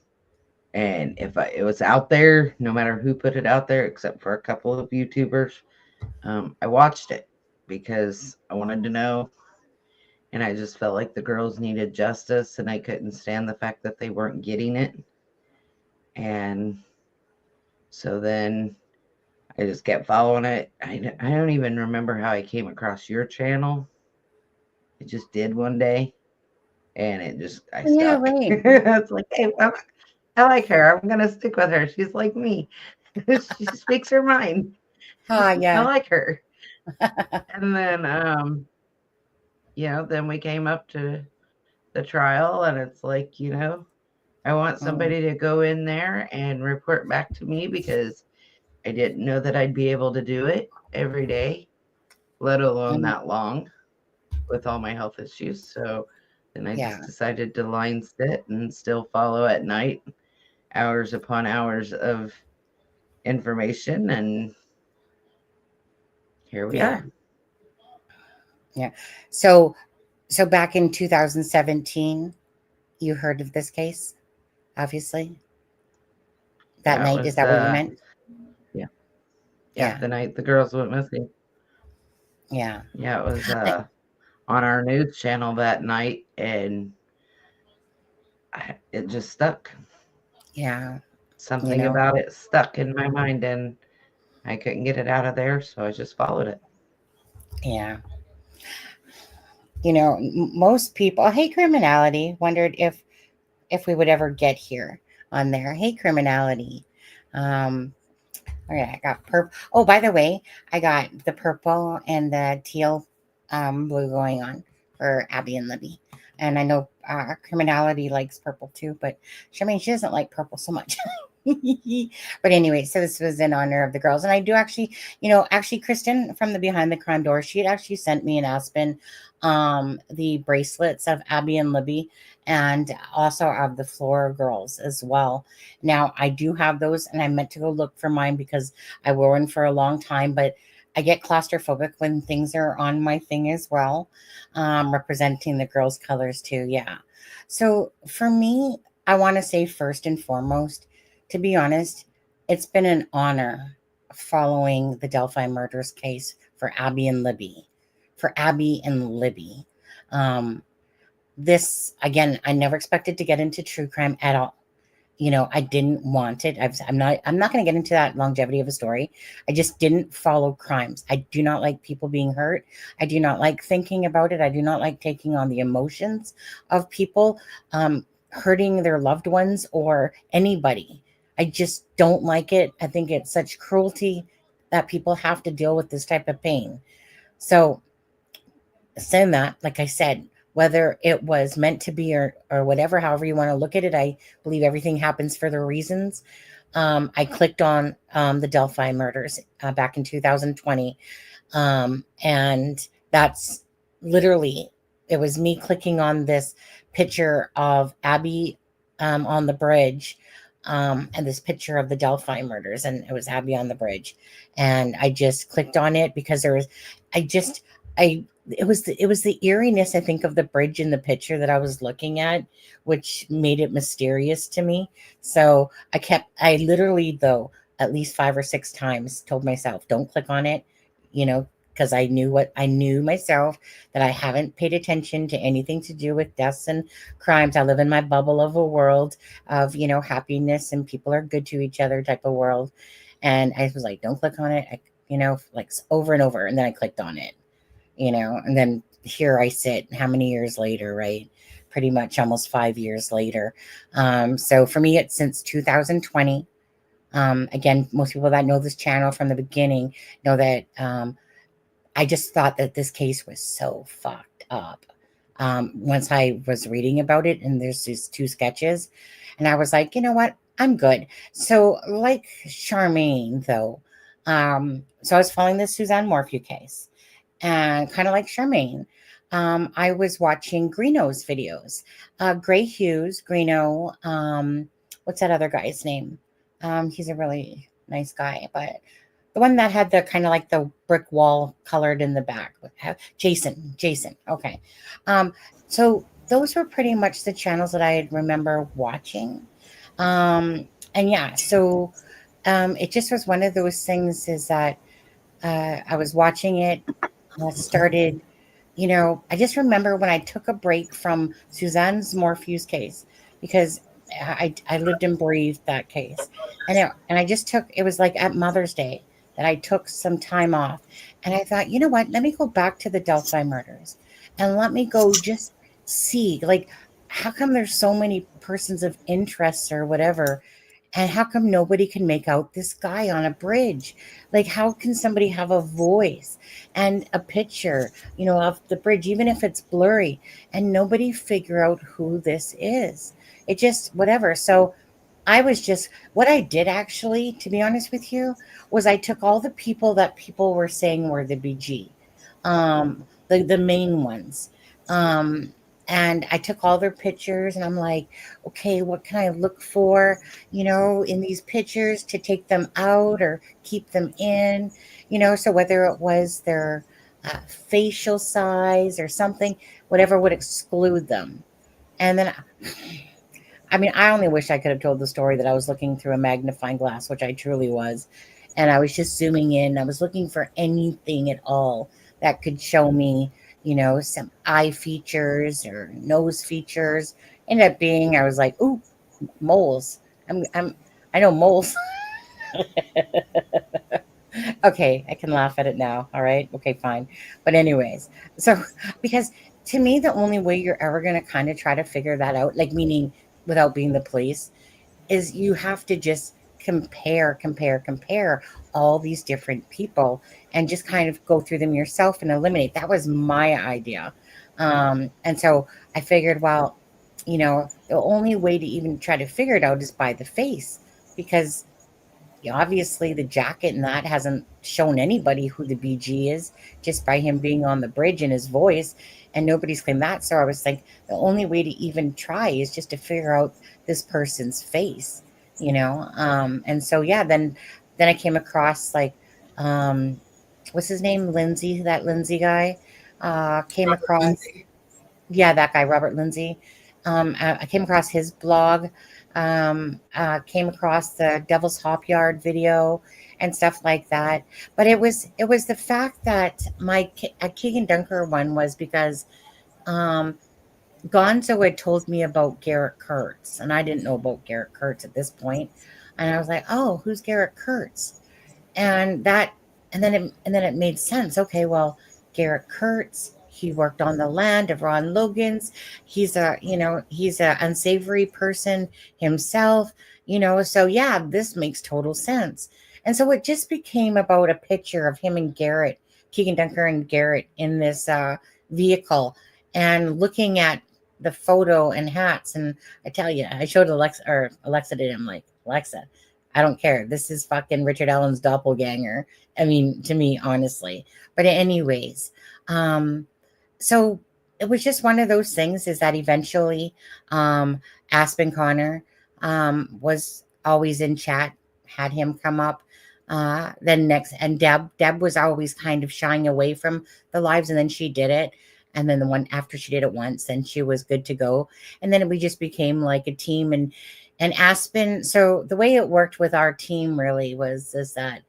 And if it was out there, no matter who put it out there, except for a couple of YouTubers, I watched it because I wanted to know. And I just felt like the girls needed justice, and I couldn't stand the fact that they weren't getting it. And so then I just kept following it. I don't even remember how I came across your channel. It just did one day. And I stuck. Yeah, right. It's like, hey, I like her. I'm going to stick with her. She's like me. She speaks her mind. Yeah. I like her. And then, then we came up to the trial, and it's like, I want somebody to go in there and report back to me because I didn't know that I'd be able to do it every day, let alone that long with all my health issues. So then I just decided to line sit and still follow at night, hours upon hours of information, and here we are. Yeah. So back in 2017, you heard of this case, obviously. That night, is that what you meant? Yeah, the night the girls went missing. Yeah. Yeah, it was on our news channel that night, and it just stuck. Yeah. Something about it stuck in my mind, and I couldn't get it out of there, so I just followed it. Yeah. Most people, Hate Criminality, wondered if we would ever get here on there. Hate Criminality. Okay, I got purple. Oh, by the way, I got the purple and the teal blue going on for Abby and Libby. And I know Criminality likes purple too, but she doesn't like purple so much. But anyway, so this was in honor of the girls. And I do actually, Kristen from the Behind the Crime Door, she had actually sent me an Aspen the bracelets of Abby and Libby, and also of the Flora girls as well. Now, I do have those, and I meant to go look for mine because I wore one for a long time, but I get claustrophobic when things are on my thing as well, representing the girls' colors too. Yeah. So for me, I want to say first and foremost, to be honest, it's been an honor following the Delphi murders case for Abby and Libby for Abby and Libby. This, again, I never expected to get into true crime at all. I didn't want it. I'm not going to get into that longevity of a story. I just didn't follow crimes. I do not like people being hurt. I do not like thinking about it. I do not like taking on the emotions of people hurting their loved ones or anybody. I just don't like it. I think it's such cruelty that people have to deal with this type of pain. So saying that, like I said, whether it was meant to be or whatever, however you want to look at it, I believe everything happens for the reasons. I clicked on the Delphi murders back in 2020. And that's literally, it was me clicking on this picture of Abby on the bridge and this picture of the Delphi murders. And it was Abby on the bridge. And I just clicked on it because it was the eeriness, I think, of the bridge in the picture that I was looking at, which made it mysterious to me. So I literally, though, at least 5 or 6 times told myself, don't click on it, because I knew myself, that I haven't paid attention to anything to do with deaths and crimes. I live in my bubble of a world of, happiness and people are good to each other type of world. And I was like, don't click on it, like over and over. And then I clicked on it. And then here I sit, how many years later, right? Pretty much almost 5 years later. So for me, it's since 2020. Again, most people that know this channel from the beginning know that I just thought that this case was so fucked up. Once I was reading about it, and there's these 2 sketches, and I was like, you know what? I'm good. So like Charmaine, though, so I was following the Suzanne Morphew case. And kind of like Charmaine, I was watching Greeno's videos. Gray Hughes, Greeno, what's that other guy's name? He's a really nice guy, but the one that had the kind of like the brick wall colored in the back. Jason. Okay. So those were pretty much the channels that I remember watching. And yeah, so it just was one of those things is that I was watching it. Started, I just remember when I took a break from Suzanne's Morphew's case, because I lived and breathed that case. And I just it was like at Mother's Day that I took some time off. And I thought, you know what, let me go back to the Delphi murders and let me go just see, like, how come there's so many persons of interest or whatever? And how come nobody can make out this guy on a bridge? Like, how can somebody have a voice and a picture, of the bridge, even if it's blurry, and nobody figure out who this is? It just, whatever. So what I did actually, to be honest with you, was I took all the people that people were saying were the BG, the main ones. And I took all their pictures and I'm like, okay, what can I look for, in these pictures to take them out or keep them in, so whether it was their facial size or something, whatever would exclude them. And then, I only wish I could have told the story that I was looking through a magnifying glass, which I truly was. And I was just zooming in. I was looking for anything at all that could show me, some eye features or nose features. Ended up being, I was like, ooh, moles. I know moles. Okay, I can laugh at it now. All right. Okay, fine. But anyways, so because to me, the only way you're ever going to kind of try to figure that out, like meaning without being the police, is you have to just compare all these different people and just kind of go through them yourself and eliminate. That was my idea. And so I figured, well, the only way to even try to figure it out is by the face, because obviously the jacket and that hasn't shown anybody who the BG is, just by him being on the bridge and his voice, and nobody's claimed that. So I was like, the only way to even try is just to figure out this person's face, and so yeah, then I came across like what's his name, that Lindsay guy, came across, yeah, that guy, Robert Lindsay. I came across his blog, came across the Devil's Hop Yard video and stuff like that. But it was the fact that my Keegan Dunker one was because um, Gonzo had told me about Garrett Kurtz, and I didn't know about Garrett Kurtz at this point. And I was like, "Oh, who's Garrett Kurtz?" And that, and then it made sense. Okay, well, Garrett Kurtz, he worked on the land of Ron Logan's. He's a unsavory person himself. So yeah, this makes total sense. And so it just became about a picture of him and Garrett, Keegan Dunker and Garrett in this vehicle, and looking at the photo and hats. And I tell you, I showed Alexa did. I'm like, Alexa, I don't care. This is fucking Richard Allen's doppelganger. I mean, to me, honestly. But anyways, so it was just one of those things is that eventually Aspen Connor was always in chat, had him come up. Then next, and Deb was always kind of shying away from the lives, and then she did it. And then the one after she did it once, then she was good to go. And then we just became like a team. And Aspen, so the way it worked with our team really is that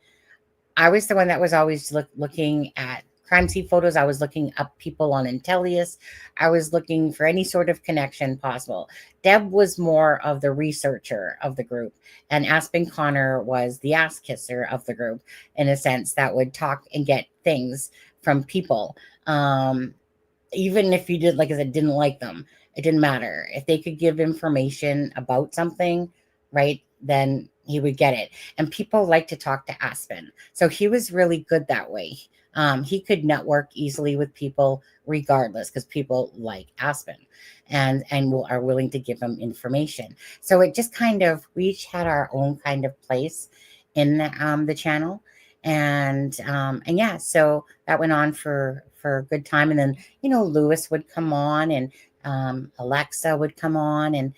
I was the one that was always looking at crime scene photos. I was looking up people on Intellius. I was looking for any sort of connection possible. Deb was more of the researcher of the group, and Aspen Connor was the ass kisser of the group, in a sense, that would talk and get things from people. Even if you did, like I said, didn't like them, it didn't matter. If they could give information about something, right, then he would get it. And people like to talk to Aspen. So he was really good that way. He could network easily with people regardless, because people like Aspen and are willing to give him information. So it just kind of, we each had our own kind of place in the channel. And yeah, so that went on for a good time. And then, Lewis would come on, and Alexa would come on, and,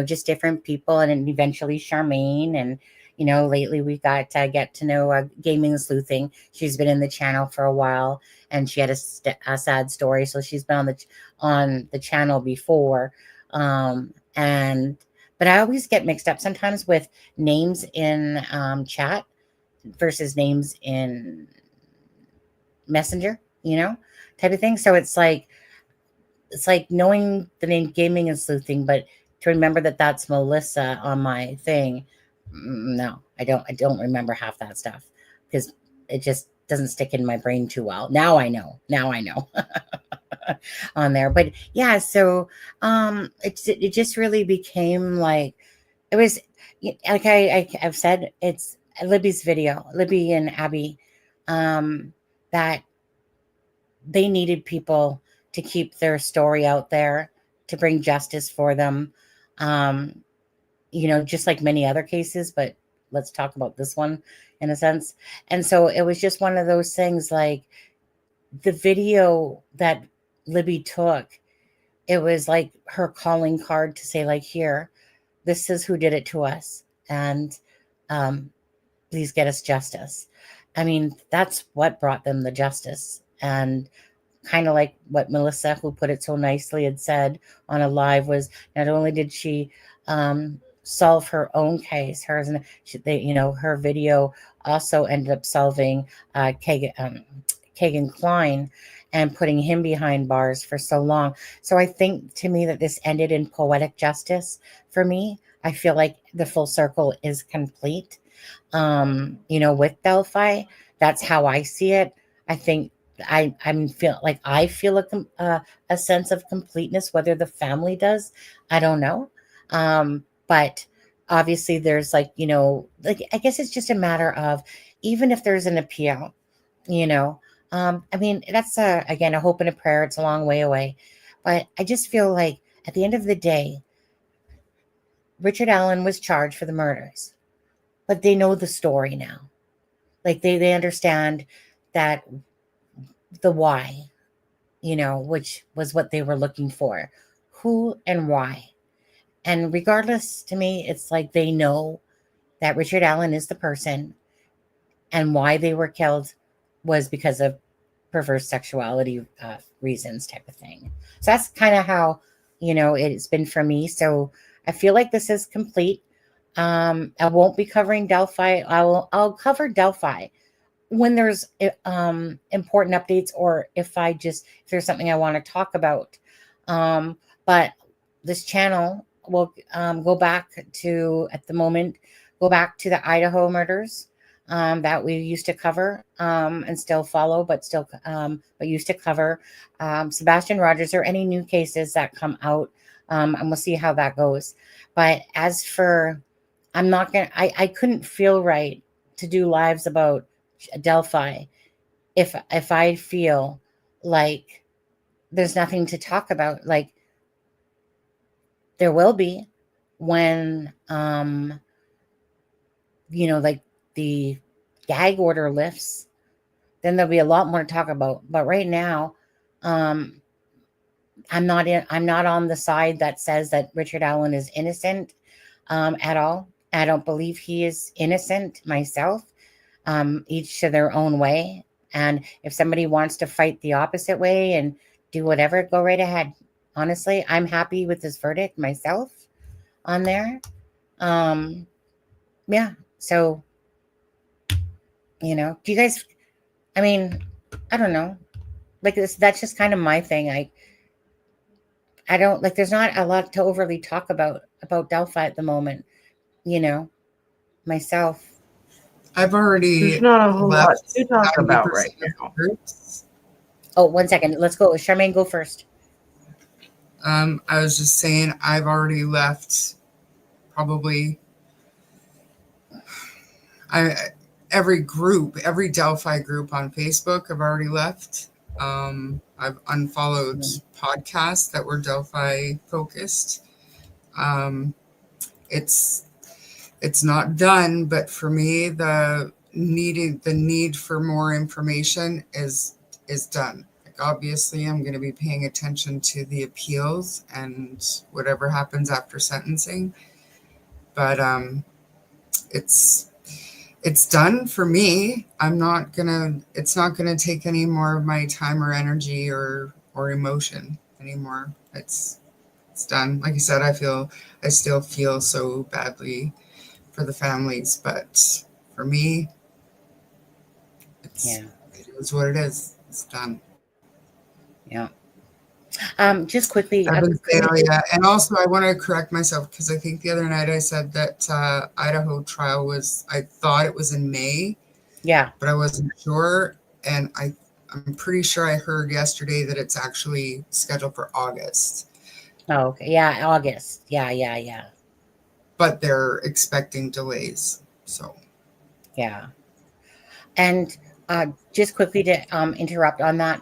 just different people. And then eventually Charmaine. And, lately we got to get to know Gaming and Sleuthing. She's been in the channel for a while, and she had a sad story. So she's been on the channel before. But I always get mixed up sometimes with names in chat versus names in Messenger, type of thing. So it's like knowing the name Gaming and Sleuthing, but to remember that that's Melissa on my thing. No, I don't remember half that stuff, because it just doesn't stick in my brain too well. Now I know on there. But yeah, so it just really became like, it was like I've said, it's Libby's video, Libby and Abby, that they needed people to keep their story out there, to bring justice for them. Just like many other cases, but let's talk about this one in a sense. And so it was just one of those things, like the video that Libby took, it was like her calling card to say, like, here, this is who did it to us. And please get us justice. I mean, that's what brought them the justice. And kind of like what Melissa, who put it so nicely, had said on a live, was not only did she solve her own case, hers, and her video also ended up solving Kagan Klein and putting him behind bars for so long. So I think, to me, that this ended in poetic justice for me. I feel like the full circle is complete. With Delphi, that's how I see it. I think I feel a sense of completeness. Whether the family does, I don't know. But obviously there's I guess it's just a matter of, even if there's an appeal, I mean, that's again, a hope and a prayer. It's a long way away. But I just feel like at the end of the day, Richard Allen was charged for the murders, but they know the story now. Like they understand that the why, which was what they were looking for, who and why. And regardless, to me, it's like they know that Richard Allen is the person, and why they were killed was because of perverse sexuality reasons, type of thing. So that's kind of how, it's been for me. So I feel like this is complete. I won't be covering Delphi. I'll cover Delphi when there's important updates, or if there's something I want to talk about. But this channel will go back to, at the moment, go back to the Idaho murders that we used to cover and still follow, but used to cover Sebastian Rogers, or any new cases that come out, and we'll see how that goes. But as for, I'm not gonna, I couldn't feel right to do lives about Delphi if I feel like there's nothing to talk about. Like, there will be when like the gag order lifts, then there'll be a lot more to talk about. But right now, I'm not on the side that says that Richard Allen is innocent at all. I don't believe he is innocent myself. Each to their own way. And if somebody wants to fight the opposite way and do whatever, go right ahead. Honestly, I'm happy with this verdict myself on there. Yeah. So, do you guys, I mean, I don't know. Like this, that's just kind of my thing. I don't like, there's not a lot to overly talk about Delphi at the moment, myself. I've already There's not a whole lot left to talk about 90% right of now. groups. Oh, 1 second. Let's go. Charmaine, go first. I was just saying, I've already left probably every Delphi group on Facebook I've already left. I've unfollowed podcasts that were Delphi focused. It's not done, but for me, the need for more information is done. Like, obviously, I'm going to be paying attention to the appeals and whatever happens after sentencing. But it's done for me. It's not gonna take any more of my time or energy or emotion anymore. It's done. Like I said, I still feel so badly for the families, but for me, it is what it is. It's done. Yeah. Just quickly. And also I want to correct myself, because I think the other night I said that Idaho trial I thought it was in May. Yeah. But I wasn't sure. And I'm pretty sure I heard yesterday that it's actually scheduled for August. Oh, okay. Yeah, August. Yeah. But they're expecting delays. So. Yeah. And just quickly to interrupt on that.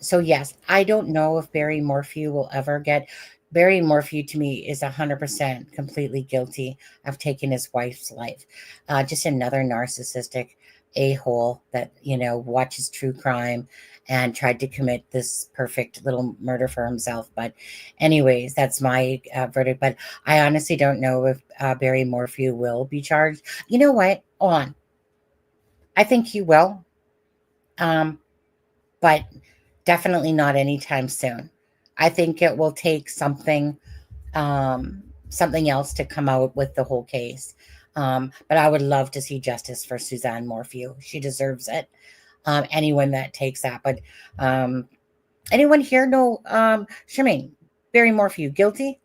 So yes, I don't know if Barry Morphew will ever get. Barry Morphew to me is 100% completely guilty of taking his wife's life. Just another narcissistic a-hole that, watches true crime and tried to commit this perfect little murder for himself. But anyways, that's my verdict. But I honestly don't know if Barry Morphew will be charged. You know what? Hold on. I think he will. But definitely not anytime soon. I think it will take something else to come out with the whole case. But I would love to see justice for Suzanne Morphew. She deserves it. Anyone that takes that. But anyone here know Charmaine, Barry Morphew, guilty?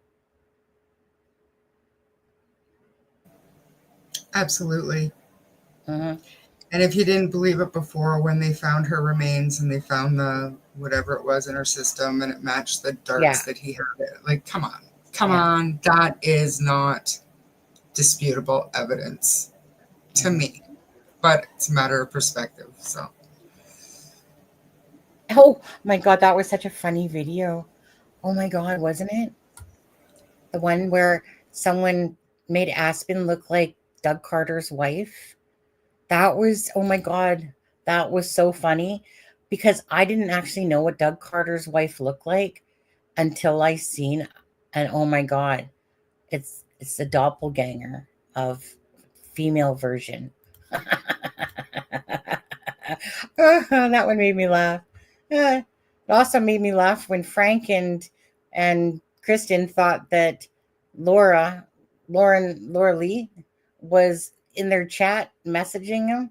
Absolutely. Mm-hmm. And if you didn't believe it before, when they found her remains and they found the whatever it was in her system and it matched the darts that he had, like, come on, that is not disputable evidence to me. But it's a matter of perspective. So. Oh my God, that was such a funny video. Oh my God, wasn't it? The one where someone made Aspen look like Doug Carter's wife. That was, oh my God, that was so funny, because I didn't actually know what Doug Carter's wife looked like until I seen, and oh my God, it's the doppelganger of female version. That one made me laugh. It also made me laugh when Frank and Kristen thought that Laura Laura Lee was in their chat messaging him,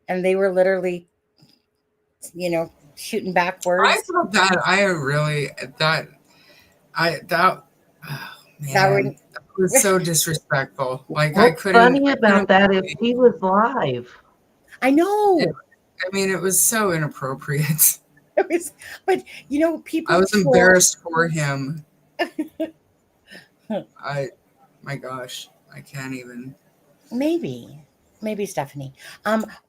and they were literally, shooting back I words thought that I really that I that oh, that were. man, that was so disrespectful. Like What's funny I about couldn't that is believe he was live. I it. know. I mean, it was so inappropriate. It was, but I people was troll. embarrassed for him. I, my gosh, I can't even. Maybe Stephanie.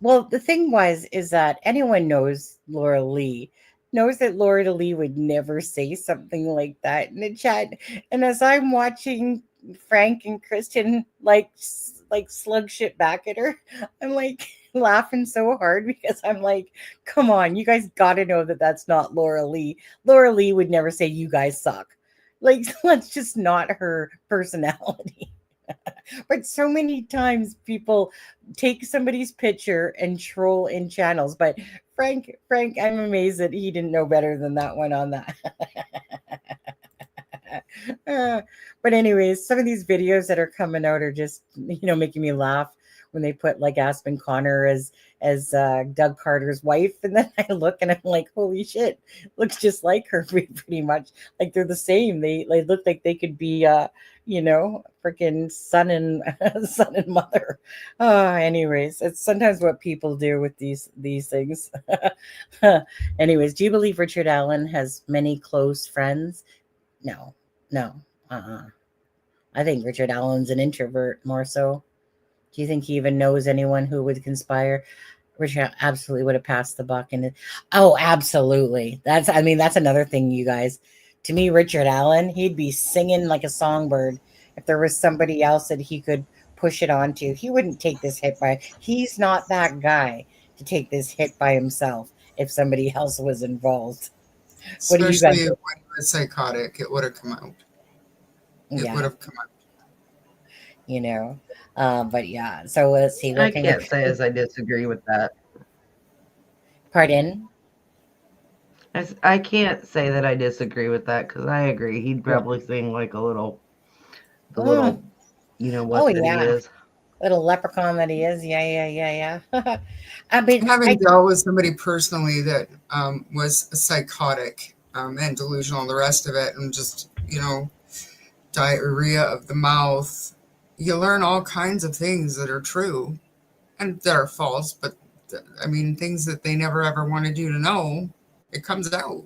Well, the thing is that anyone knows Laura Lee knows that Laura Lee would never say something like that in the chat. And as I'm watching Frank and Kristen like slug shit back at her, I'm like laughing so hard because I'm like, come on, you guys got to know that that's not Laura Lee. Laura Lee would never say you guys suck. Like that's just not her personality. But so many times people take somebody's picture and troll in channels. But Frank, I'm amazed that he didn't know better than that one on that. Uh, but anyways, some of these videos that are coming out are just making me laugh when they put like Aspen Connor as Doug Carter's wife, and then I look and I'm like, holy shit, looks just like her pretty much. Like they're the same. They look like they could be freaking son and son and mother. Anyways, it's sometimes what people do with these things. Anyways, do you believe Richard Allen has many close friends? No, no. I think Richard Allen's an introvert more so. Do you think he even knows anyone who would conspire? Richard absolutely would have passed the buck. And oh, absolutely. That's another thing, you guys. To me, Richard Allen, he'd be singing like a songbird if there was somebody else that he could push it onto. He wouldn't take this hit by. He's not that guy to take this hit by himself if somebody else was involved. What do you guys Especially think? when he was psychotic, it would have come out. It would Yeah, have come out. you know. But yeah, so let's see. I Working with can't say as I disagree with that. pardon. I can't say that I disagree with that because I agree. He'd Yeah. probably sing like the Oh, little, oh what that he yeah, is. little leprechaun that he is. Yeah. I mean, Having dealt with somebody personally that was psychotic and delusional and the rest of it, and just, diarrhea of the mouth, you learn all kinds of things that are true and that are false, but I mean, things that they never ever wanted you to know, it comes out.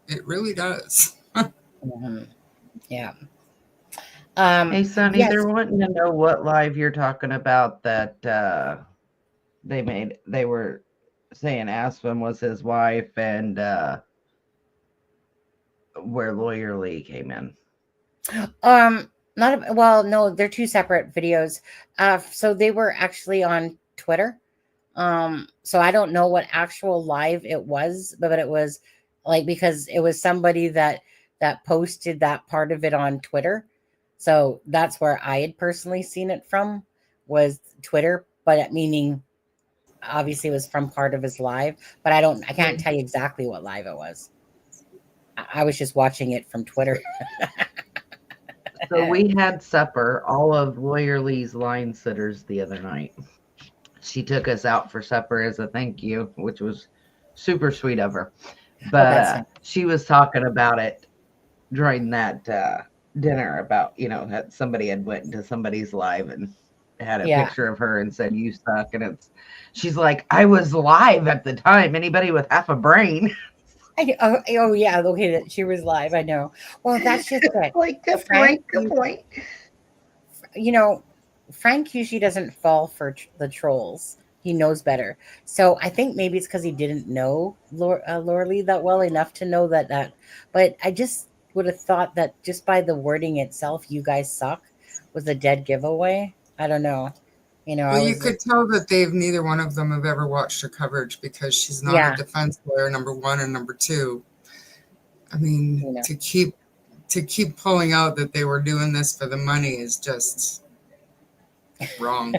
It really does. mhm, yeah. Hey, Sonny, Yes. they're wanting to know what live you're talking about that they were saying Aspen was his wife and where Lawyer Lee came in. Not well. No, they're two separate videos. So they were actually on Twitter. So I don't know what actual live it was, but it was like because it was somebody that posted that part of it on Twitter. So that's where I had personally seen it from was Twitter, but meaning obviously it was from part of his live, but I can't tell you exactly what live it was. I was just watching it from Twitter. So we had supper, all of Lawyer Lee's line sitters the other night. She took us out for supper as a thank you, which was super sweet of her. But That's nice. she was talking about it during that dinner about, that somebody had went into somebody's live and had a Yeah. picture of her and said, "You suck." And she's like, "I was live at the time. Anybody with half a brain." Oh yeah, okay, that she was live. I know. Well, that's just it. Like, good Frank, point. Good point. you know, Frank usually doesn't fall for the trolls. He knows better. So I think maybe it's because he didn't know Laura Lee that well enough to know that. But I just would have thought that just by the wording itself, "you guys suck" was a dead giveaway. I don't know. I Well, you was could tell that neither one of them have ever watched her coverage because she's not a yeah, defense lawyer, number one, and number two. I mean, you know. to keep pulling out that they were doing this for the money is just wrong.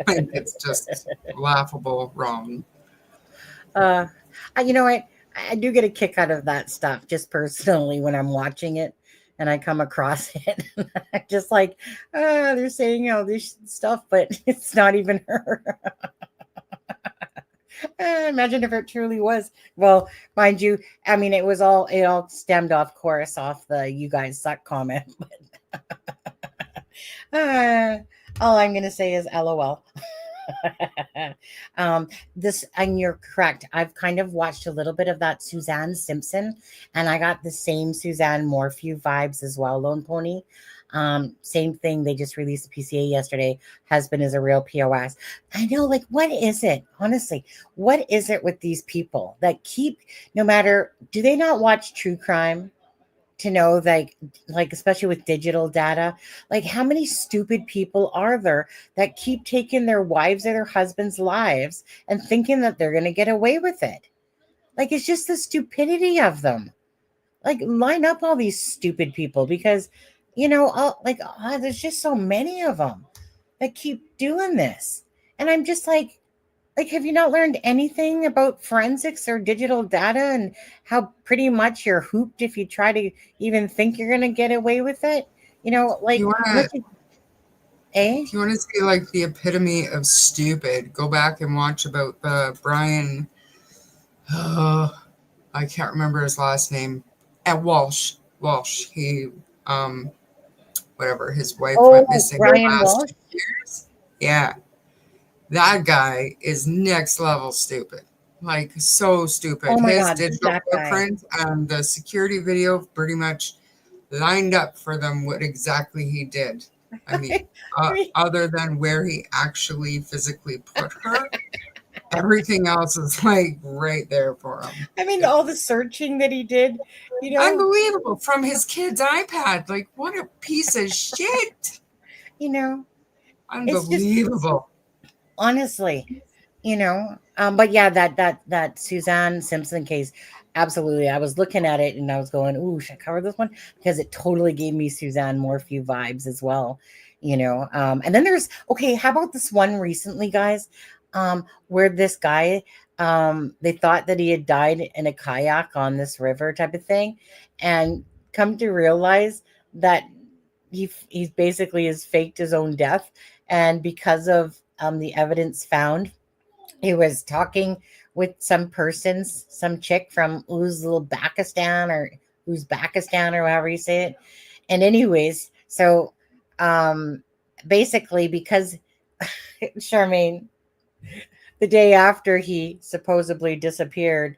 It's just laughable wrong. You know what? I do get a kick out of that stuff just personally when I'm watching it and I come across it. Just like, they're saying all this stuff, but it's not even her. Imagine if it truly was. Well, mind you, I mean, it all stemmed off course off the "you guys suck" comment. Uh, all I'm gonna say is LOL. This, and you're correct. I've kind of watched a little bit of that Suzanne Simpson, and I got the same Suzanne Morphew vibes as well. Lone Pony, same thing. They just released a PCA yesterday. Husband is a real POS. I know, like, what is it? Honestly, what is it with these people that keep, no matter, do they not watch true crime? To know, like especially with digital data, like how many stupid people are there that keep taking their wives or their husbands' lives and thinking that they're going to get away with it? Like, it's just the stupidity of them. Like, line up all these stupid people, because there's just so many of them that keep doing this. And I'm just like, have you not learned anything about forensics or digital data, and how pretty much you're hooped if you try to even think you're going to get away with it? Like, You wanna, eh? if you want to see like the epitome of stupid, go back and watch about the Brian. I can't remember his last name. At Walsh. Walsh. He, whatever. His wife went Oh, missing the Brian last Walsh. 2 years. Yeah, that guy is next level stupid. Like, so stupid. Oh my His God, digital that guy. footprint and the security video pretty much lined up for them what exactly he did. I mean, other than where he actually physically put her, everything else is like right there for him. I mean, all the searching that he did, Unbelievable. From his kid's iPad. Like, what a piece of shit. it's just, Unbelievable. honestly, but yeah, that Suzanne Simpson case, absolutely. I was looking at it and I was going, ooh, should I cover this one? Because it totally gave me Suzanne Morphew vibes as well. And then there's, okay, how about this one recently, guys? Where this guy, they thought that he had died in a kayak on this river type of thing, and come to realize that he's basically has faked his own death. And because of the evidence found, he was talking with some chick from Uzbekistan or however you say it. And anyways, so basically, because Charmaine, the day after he supposedly disappeared,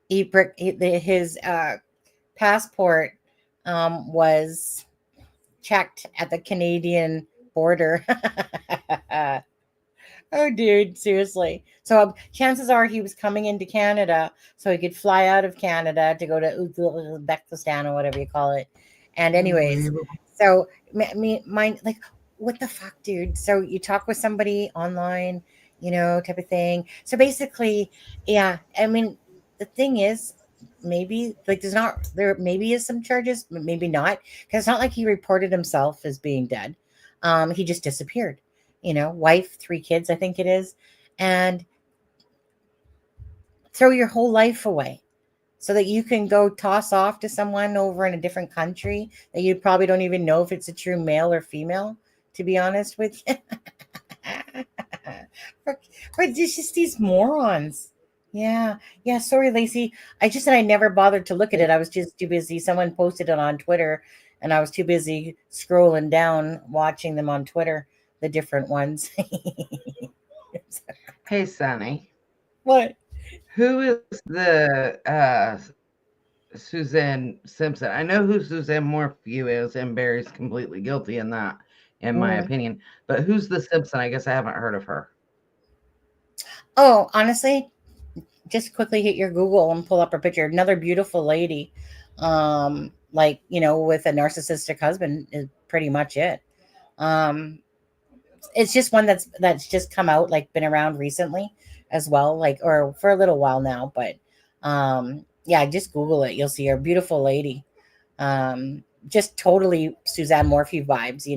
his passport was checked at the Canadian border. Oh, dude, seriously. So chances are he was coming into Canada so he could fly out of Canada to go to Uzbekistan or whatever you call it. And anyways, so like, what the fuck, dude? So you talk with somebody online, type of thing. So basically, yeah, I mean, the thing is, maybe like there maybe is some charges, but maybe not, because it's not like he reported himself as being dead. He just disappeared. Wife, 3 kids, I think it is, and throw your whole life away so that you can go toss off to someone over in a different country that you probably don't even know if it's a true male or female, to be honest with you. But it's just these morons. Yeah. Sorry, Lacey. I just said I never bothered to look at it. I was just too busy. Someone posted it on Twitter, and I was too busy scrolling down, watching them on Twitter, the different ones. Hey, Sonny. What? Who is the Suzanne Simpson? I know who Suzanne Morphew is, and Barry's completely guilty in that, in my opinion. But who's the Simpson? I guess I haven't heard of her. Oh, honestly, just quickly hit your Google and pull up her picture. Another beautiful lady, with a narcissistic husband is pretty much it. It's just one that's just come out, like been around recently as well, like, or for a little while now. But yeah, just Google it. You'll see her, beautiful lady. Just totally Suzanne Morphew vibes,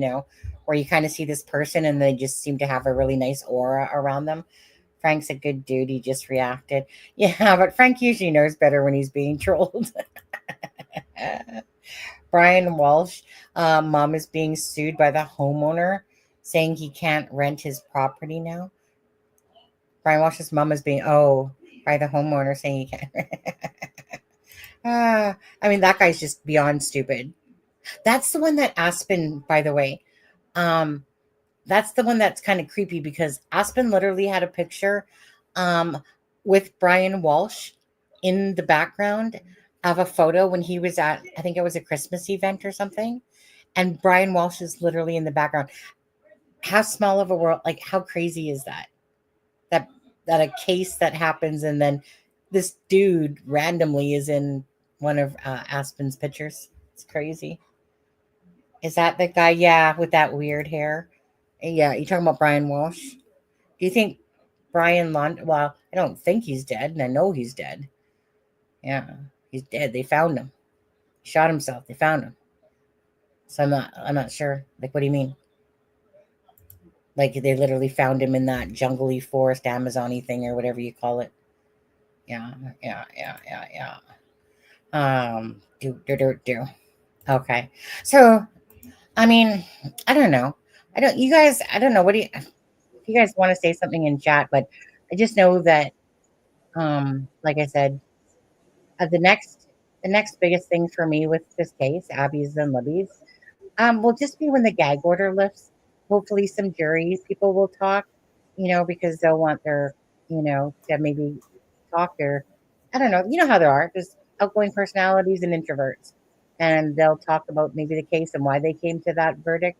where you kind of see this person and they just seem to have a really nice aura around them. Frank's a good dude. He just reacted. Yeah, but Frank usually knows better when he's being trolled. Brian Walsh, mom is being sued by the homeowner, saying he can't rent his property now. Brian Walsh's mom is being by the homeowner saying he can't. I mean, that guy's just beyond stupid. That's the one that Aspen, by the way. Um, that's the one that's kind of creepy because Aspen literally had a picture um, with Brian Walsh in the background of a photo when he was at, I think it was a Christmas event or something. And Brian Walsh is literally in the background. How small of a world, like how crazy is that? That that a case that happens and then this dude randomly is in one of Aspen's pictures. It's crazy. Is that the guy? Yeah, with that weird hair. Yeah, you talking about Brian Walsh? Do you think Brian Lund? Well, I don't think he's dead, and I know he's dead. Yeah, he's dead. They found him. He shot himself. They found him. So I'm not sure. Like, what do you mean? Like they literally found him in that jungly forest, Amazon-y thing or whatever you call it. Yeah, yeah. Do. Okay. So, I mean, I don't know. You guys, I don't know. If you guys want to say something in chat, but I just know that, like I said, the next biggest thing for me with this case, Abby's and Libby's, will just be when the gag order lifts. Hopefully some juries, people will talk, because they'll want their, to maybe talk or, I don't know, you know how there are. There's outgoing personalities and introverts. And they'll talk about maybe the case and why they came to that verdict.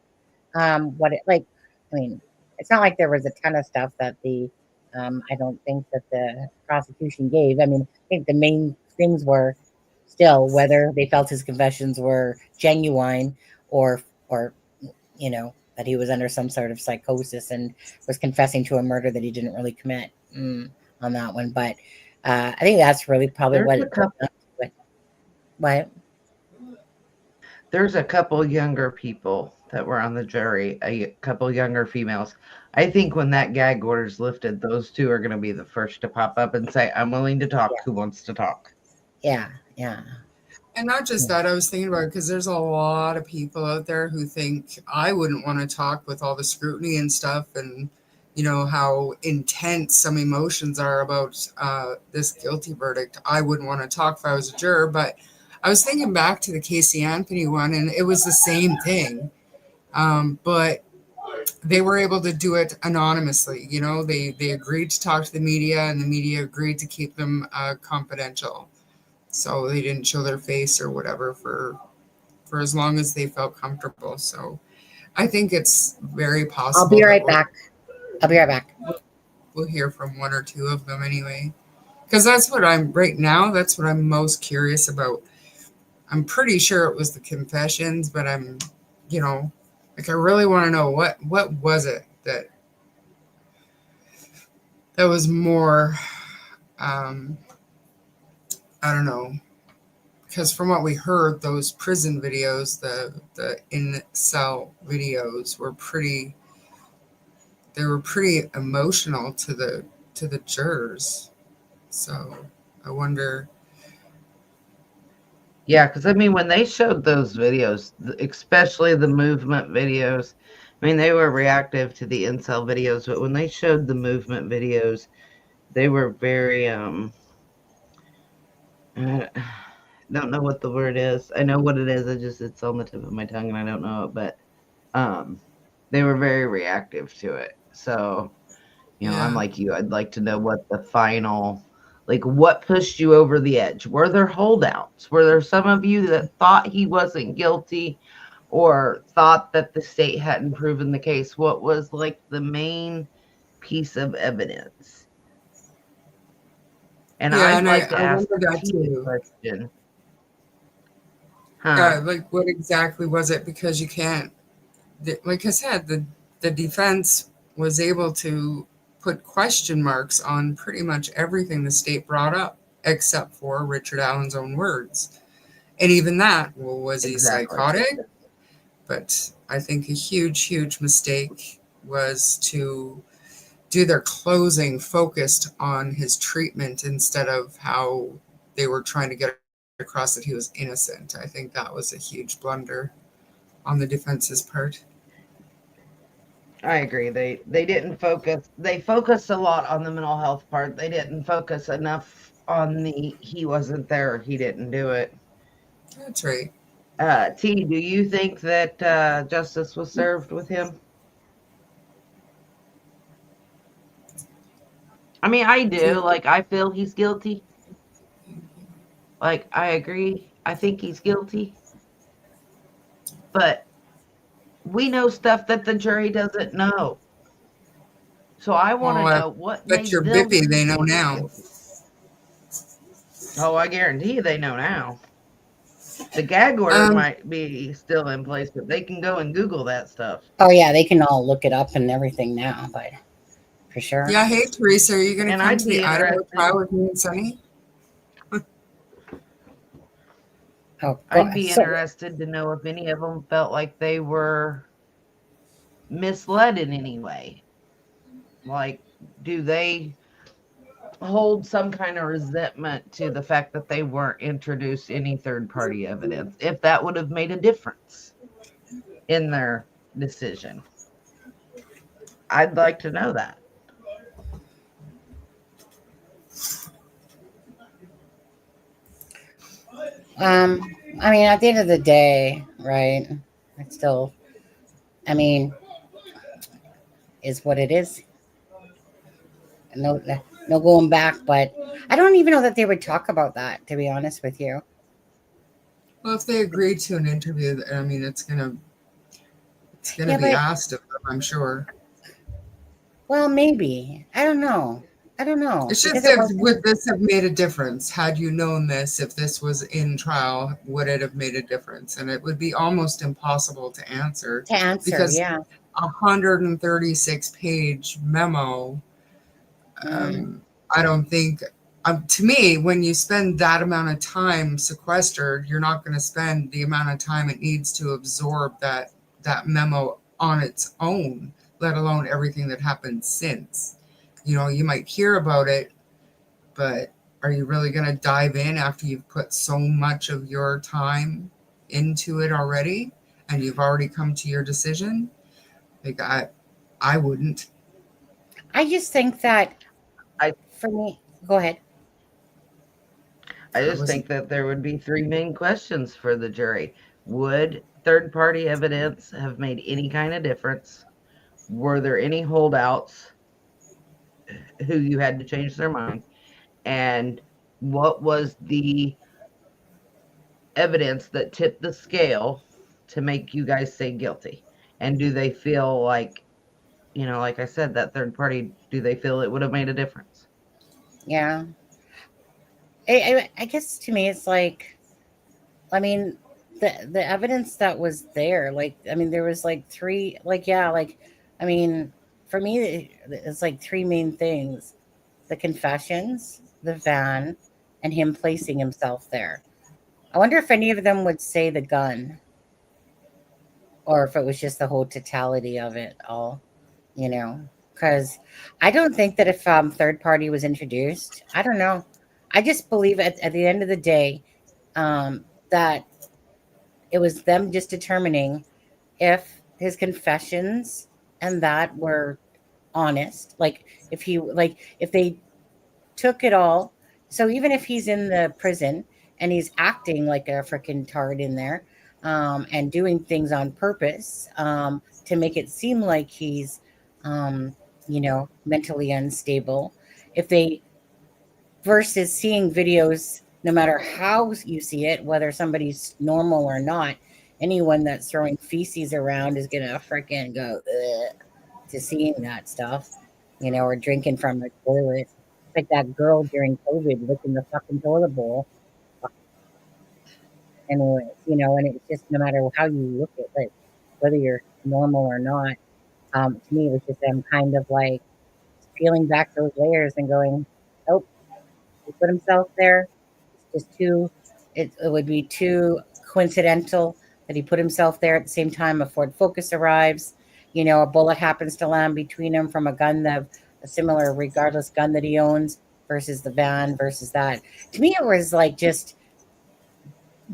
I mean, it's not like there was a ton of stuff that I don't think that the prosecution gave. I mean, I think the main things were still whether they felt his confessions were genuine or that he was under some sort of psychosis and was confessing to a murder that he didn't really commit on that one. But I think that's really probably There's what a it took. What? There's a couple younger people that were on the jury, a couple younger females. I think when that gag order's lifted, those two are going to be the first to pop up and say, I'm willing to talk. Yeah. Who wants to talk? Yeah. And not just that, I was thinking about it because there's a lot of people out there who think I wouldn't want to talk with all the scrutiny and stuff, and how intense some emotions are about this guilty verdict. I wouldn't want to talk if I was a juror, but I was thinking back to the Casey Anthony one, and it was the same thing. But they were able to do it anonymously. They agreed to talk to the media, and the media agreed to keep them confidential. So they didn't show their face or whatever for as long as they felt comfortable. So I think it's very possible. I'll be right back. We'll hear from one or two of them anyway. Because that's what that's what I'm most curious about. I'm pretty sure it was the confessions, but I'm, I really want to know what was it that was more, I don't know, because from what we heard, those prison videos, the in-cell videos were pretty emotional to the jurors. So I wonder. Yeah, because I mean, when they showed those videos, especially the movement videos, I mean, they were reactive to the incel videos, but when they showed the movement videos, they were very I don't know what the word is. I know what it is. It's on the tip of my tongue and I don't know it, but they were very reactive to it. So, I'm like you. I'd like to know what the final, like, what pushed you over the edge? Were there holdouts? Were there some of you that thought he wasn't guilty or thought that the state hadn't proven the case? What was like the main piece of evidence? And I'd like to ask that question. Like, what exactly was it? Because you can't, like I said, the defense was able to put question marks on pretty much everything the state brought up, except for Richard Allen's own words. And even that, well, was he psychotic? But I think a huge mistake was to do their closing focused on his treatment instead of how they were trying to get across that he was innocent. I think that was a huge blunder on the defense's part. I agree. They didn't focus. They focused a lot on the mental health part. They didn't focus enough on the he wasn't there, he didn't do it. That's right. T, do you think that justice was served with him? I mean, I do. Like, I feel he's guilty. Like, I agree. I think he's guilty. But we know stuff that the jury doesn't know. So I want to know what But made you're them Bippy, they know think he's now. guilty. Oh, I guarantee you they know now. The gag order might be still in place, but they can go and Google that stuff. Oh yeah, they can all look it up and everything now, but for sure. Yeah, hey Teresa, are you going to And come I'd to be the Idaho interested. trial with me and Sunny? Oh, I'd be interested to know if any of them felt like they were misled in any way. Like, do they hold some kind of resentment to the fact that they weren't introduced any third-party evidence, if that would have made a difference in their decision? I'd like to know that. I mean, at the end of the day, right? It's still, I mean, is what it is. No going back, but I don't even know that they would talk about that, to be honest with you. Well, if they agreed to an interview, I mean, it's gonna Yeah, be asked of them, I'm sure. Well, maybe. I don't know. It's just Because if would this have made a difference? Had you known this, if this was in trial, would it have made a difference? And it would be almost impossible to answer. Because yeah. 136-page memo, I don't think, to me, when you spend that amount of time sequestered, you're not going to spend the amount of time it needs to absorb that memo on its own, let alone everything that happened since. You know, you might hear about it, but are you really going to dive in after you've put so much of your time into it already and you've already come to your decision? Like, I wouldn't. I just think that for me, go ahead. I just think that there would be three main questions for the jury. Would third-party evidence have made any kind of difference? Were there any holdouts who you had to change their mind? And what was the evidence that tipped the scale to make you guys say guilty? And do they feel like, you know, like I said, that third party, do they feel it would have made a difference? Yeah. I guess to me, it's like, I mean, the evidence that was there, like, I mean, there was like three, like, yeah, like, I mean, for me, it's like three main things: the confessions, the van, and him placing himself there. I wonder if any of them would say the gun, or if it was just the whole totality of it all, you know? Because I don't think that if third party was introduced, I don't know. I just believe at the end of the day that it was them just determining if his confessions and that were honest. Like if they took it all. So even if he's in the prison and he's acting like a freaking tard in there and doing things on purpose to make it seem like he's, mentally unstable, if they versus seeing videos, no matter how you see it, whether somebody's normal or not, anyone that's throwing feces around is gonna freaking go to seeing that stuff, or drinking from the toilet. Like that girl during COVID licking the fucking toilet bowl. Anyways, and it's just no matter how you look at it, whether you're normal or not, to me it was just them kind of like peeling back those layers and going, oh, he put himself there. It's just it would be too coincidental that he put himself there at the same time a Ford Focus arrives. A bullet happens to land between him from a gun that a similar regardless gun that he owns versus the van versus that. To me, it was like just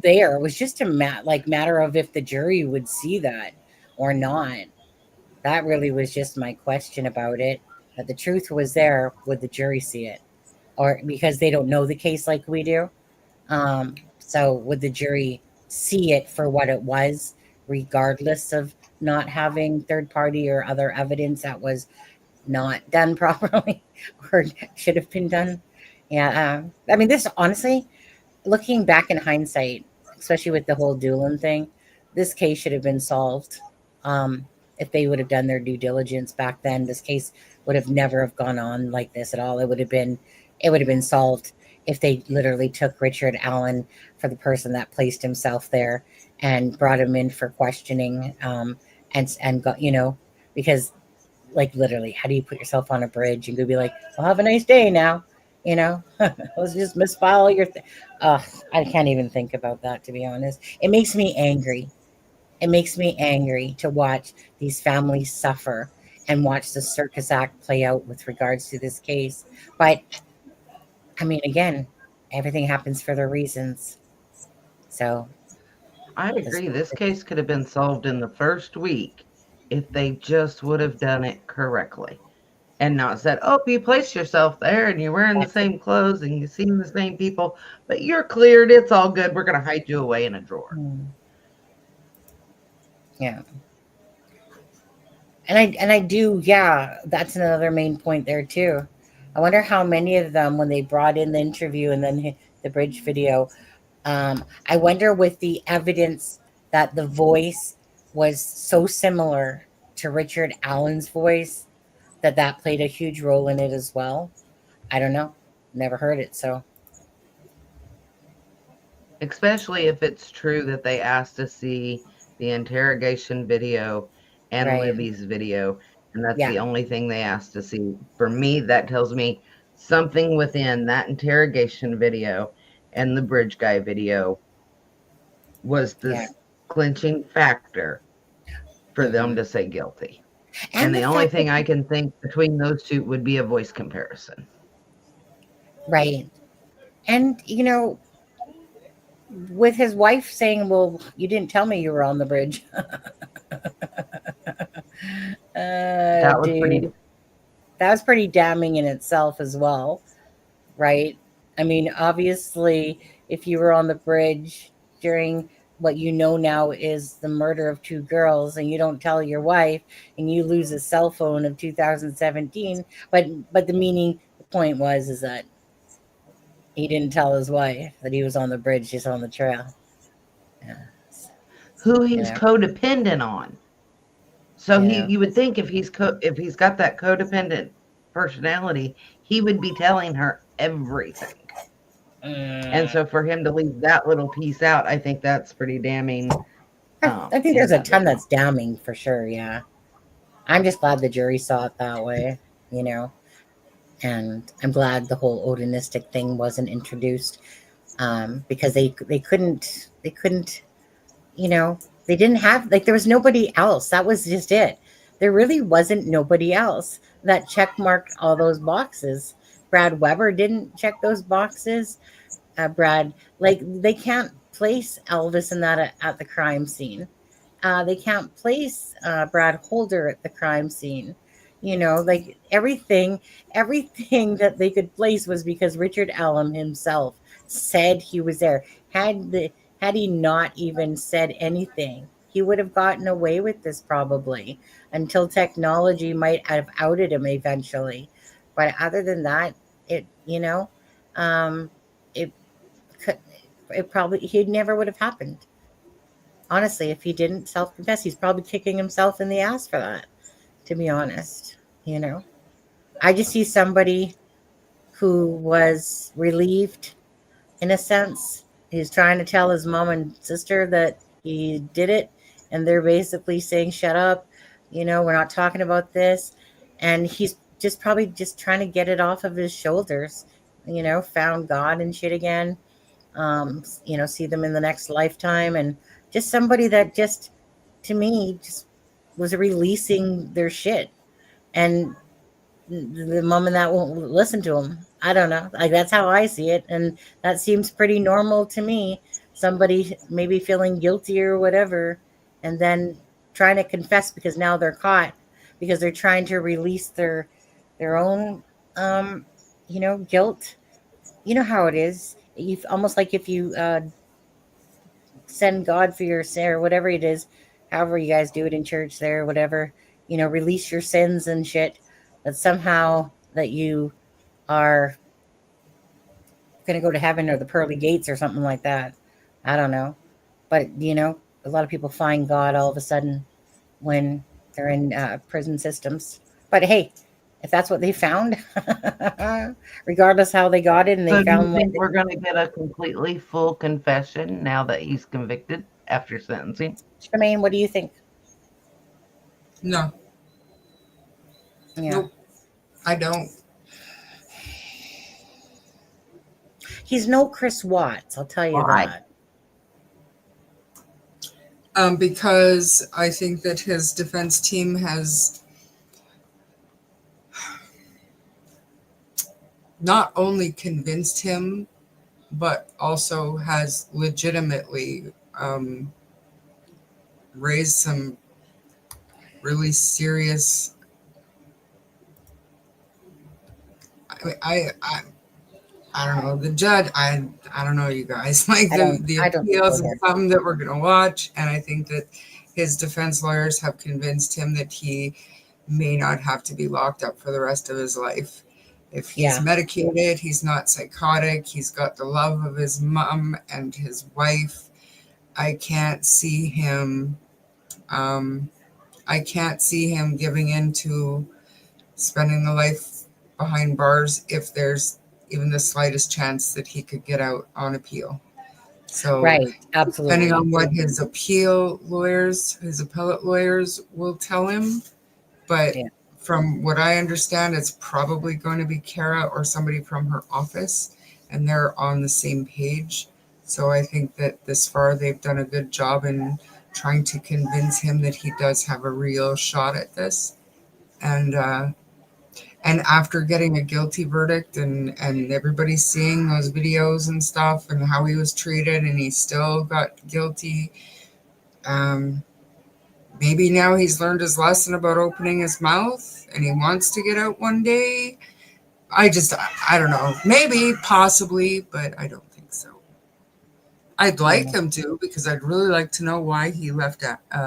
there. It was just a matter of if the jury would see that or not. That really was just my question about it. That the truth was there, would the jury see it? Or because they don't know the case like we do. So would the jury see it for what it was, regardless of not having third party or other evidence that was not done properly or should have been done? Yeah. I mean, this honestly, looking back in hindsight, especially with the whole Doolin thing, this case should have been solved. Um, if they would have done their due diligence back then, this case would have never have gone on like this at all. It would have been solved if they literally took Richard Allen for the person that placed himself there and brought him in for questioning, and got, because like literally, how do you put yourself on a bridge and go be like, well, have a nice day now, let's just misfile your I can't even think about that, to be honest. It makes me angry. It makes me angry to watch these families suffer and watch the circus act play out with regards to this case. But I mean, again, everything happens for their reasons. So I agree. This case could have been solved in the first week if they just would have done it correctly and not said, oh, you placed yourself there and you're wearing the same clothes and you've seen the same people, but you're cleared. It's all good. We're going to hide you away in a drawer. Yeah. And I do, yeah, that's another main point there too. I wonder how many of them, when they brought in the interview and then the bridge video, I wonder with the evidence that the voice was so similar to Richard Allen's voice, that played a huge role in it as well. I don't know. Never heard it, so. Especially if it's true that they asked to see the interrogation video and Right. Libby's video, and that's Yeah. the only thing they asked to see. For me, that tells me something within that interrogation video and the bridge guy video was the clinching factor for them to say guilty. And the only thing I can think between those two would be a voice comparison. Right. And, with his wife saying, well, you didn't tell me you were on the bridge. That was dude, that was pretty damning in itself as well. Right. I mean, obviously, if you were on the bridge during what you know now is the murder of two girls and you don't tell your wife and you lose a cell phone of 2017, but the point is that he didn't tell his wife that he was on the bridge, just on the trail. Yeah. Who he's codependent on. So you would think if he's got that codependent personality, he would be telling her everything. And so for him to leave that little piece out, I think that's pretty damning. I think there's a ton that's damning for sure. Yeah. I'm just glad the jury saw it that way, and I'm glad the whole Odinistic thing wasn't introduced, because they couldn't, they didn't have, there was nobody else. That was just it. There really wasn't nobody else that check marked all those boxes. Brad Weber didn't check those boxes. They can't place Elvis and that at the crime scene. They can't place Brad Holder at the crime scene. Everything that they could place was because Richard Allen himself said he was there. Had he not even said anything, he would have gotten away with this probably until technology might have outed him eventually. But other than that, it probably, he never would have happened. Honestly, if he didn't self-confess, he's probably kicking himself in the ass for that, to be honest. I just see somebody who was relieved, in a sense. He's trying to tell his mom and sister that he did it, and they're basically saying, shut up, we're not talking about this. And he's just probably just trying to get it off of his shoulders, found God and shit again, see them in the next lifetime. And just somebody that just, to me, just was releasing their shit. And the mom and that won't listen to him. I don't know. That's how I see it. And that seems pretty normal to me. somebody maybe feeling guilty or whatever, and then trying to confess because now they're caught because they're trying to release their own guilt. You know how it is. You almost like if you send God for your sin or whatever it is, however you guys do it in church there, whatever, release your sins and shit, that somehow that you are going to go to heaven or the pearly gates or something like that. I don't know. But, a lot of people find God all of a sudden when they're in prison systems. But hey, if that's what they found, regardless how they got it, and So they do you found what think we're going to get a completely full confession now that he's convicted after sentencing? Jermaine, what do you think? No, Yeah. nope, I don't. He's no Chris Watts, I'll tell you Why? that. Because I think that his defense team has not only convinced him, but also has legitimately raised some really serious. I don't know, the judge. I don't know, you guys. Like the I don't appeals go and there. some that we're gonna watch, and I think that his defense lawyers have convinced him that he may not have to be locked up for the rest of his life. If he's Yeah. medicated, he's not psychotic, he's got the love of his mom and his wife. I can't see him giving in to spending the life behind bars if there's even the slightest chance that he could get out on appeal. So Right, depending absolutely. on what his appellate lawyers will tell him, but Yeah. from what I understand, it's probably going to be Kara or somebody from her office, and they're on the same page. So I think that this far they've done a good job in trying to convince him that he does have a real shot at this. And after getting a guilty verdict and everybody seeing those videos and stuff and how he was treated and he still got guilty, maybe now he's learned his lesson about opening his mouth and he wants to get out one day. I don't know. Maybe, possibly, but I don't think so. I'd like him to, because I'd really like to know why he left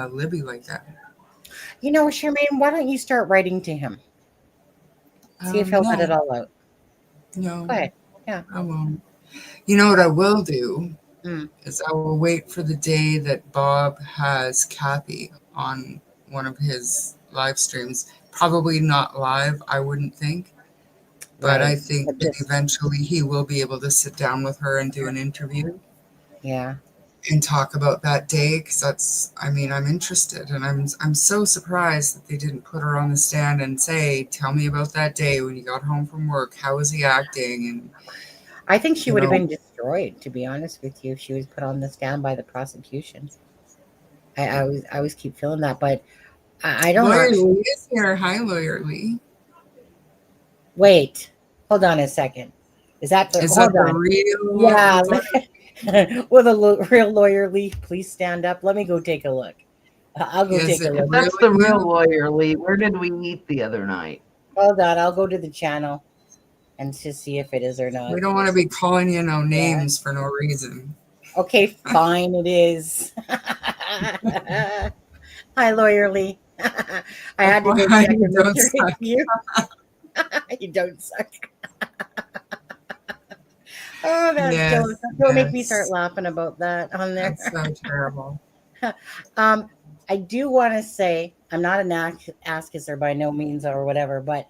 Libby like that. Charmaine, why don't you start writing to him? See if he'll let it all out. No, Go ahead. Yeah. I won't. You know what I will do Mm. is I will wait for the day that Bob has Kathy on one of his live streams. Probably not live, I wouldn't think. But I Right. think But that just, eventually he will be able to sit down with her and do an interview yeah. and talk about that day, because I'm interested, and I'm so surprised that they didn't put her on the stand and say, tell me about that day when you got home from work. How was he acting? And I think she you would have know, been destroyed, to be honest with you, if she was put on the stand by the prosecution. I always keep feeling that, but I don't Lawyer actually. Lee is here. Hi, Lawyer Lee. Wait, hold on a second. Is that the? Is that Hold the on. real Yeah. lawyer? Will the real Lawyer Lee please stand up? Let me go take a look. I'll go Is take a it look. If that's the really real you? lawyer, Lee, where did we eat the other night? Hold on. I'll go to the channel and to see if it is or not. We don't want to be calling you no Yeah. names for no reason. Okay, fine. It is. Hi, Lawyer Lee. I had to go Why check you and make don't sure it's suck. you. You don't suck. Oh, that's Yes, so. Don't make me start yes. laughing about that on there. That's so terrible. I do want to say I'm not an asker by no means or whatever, but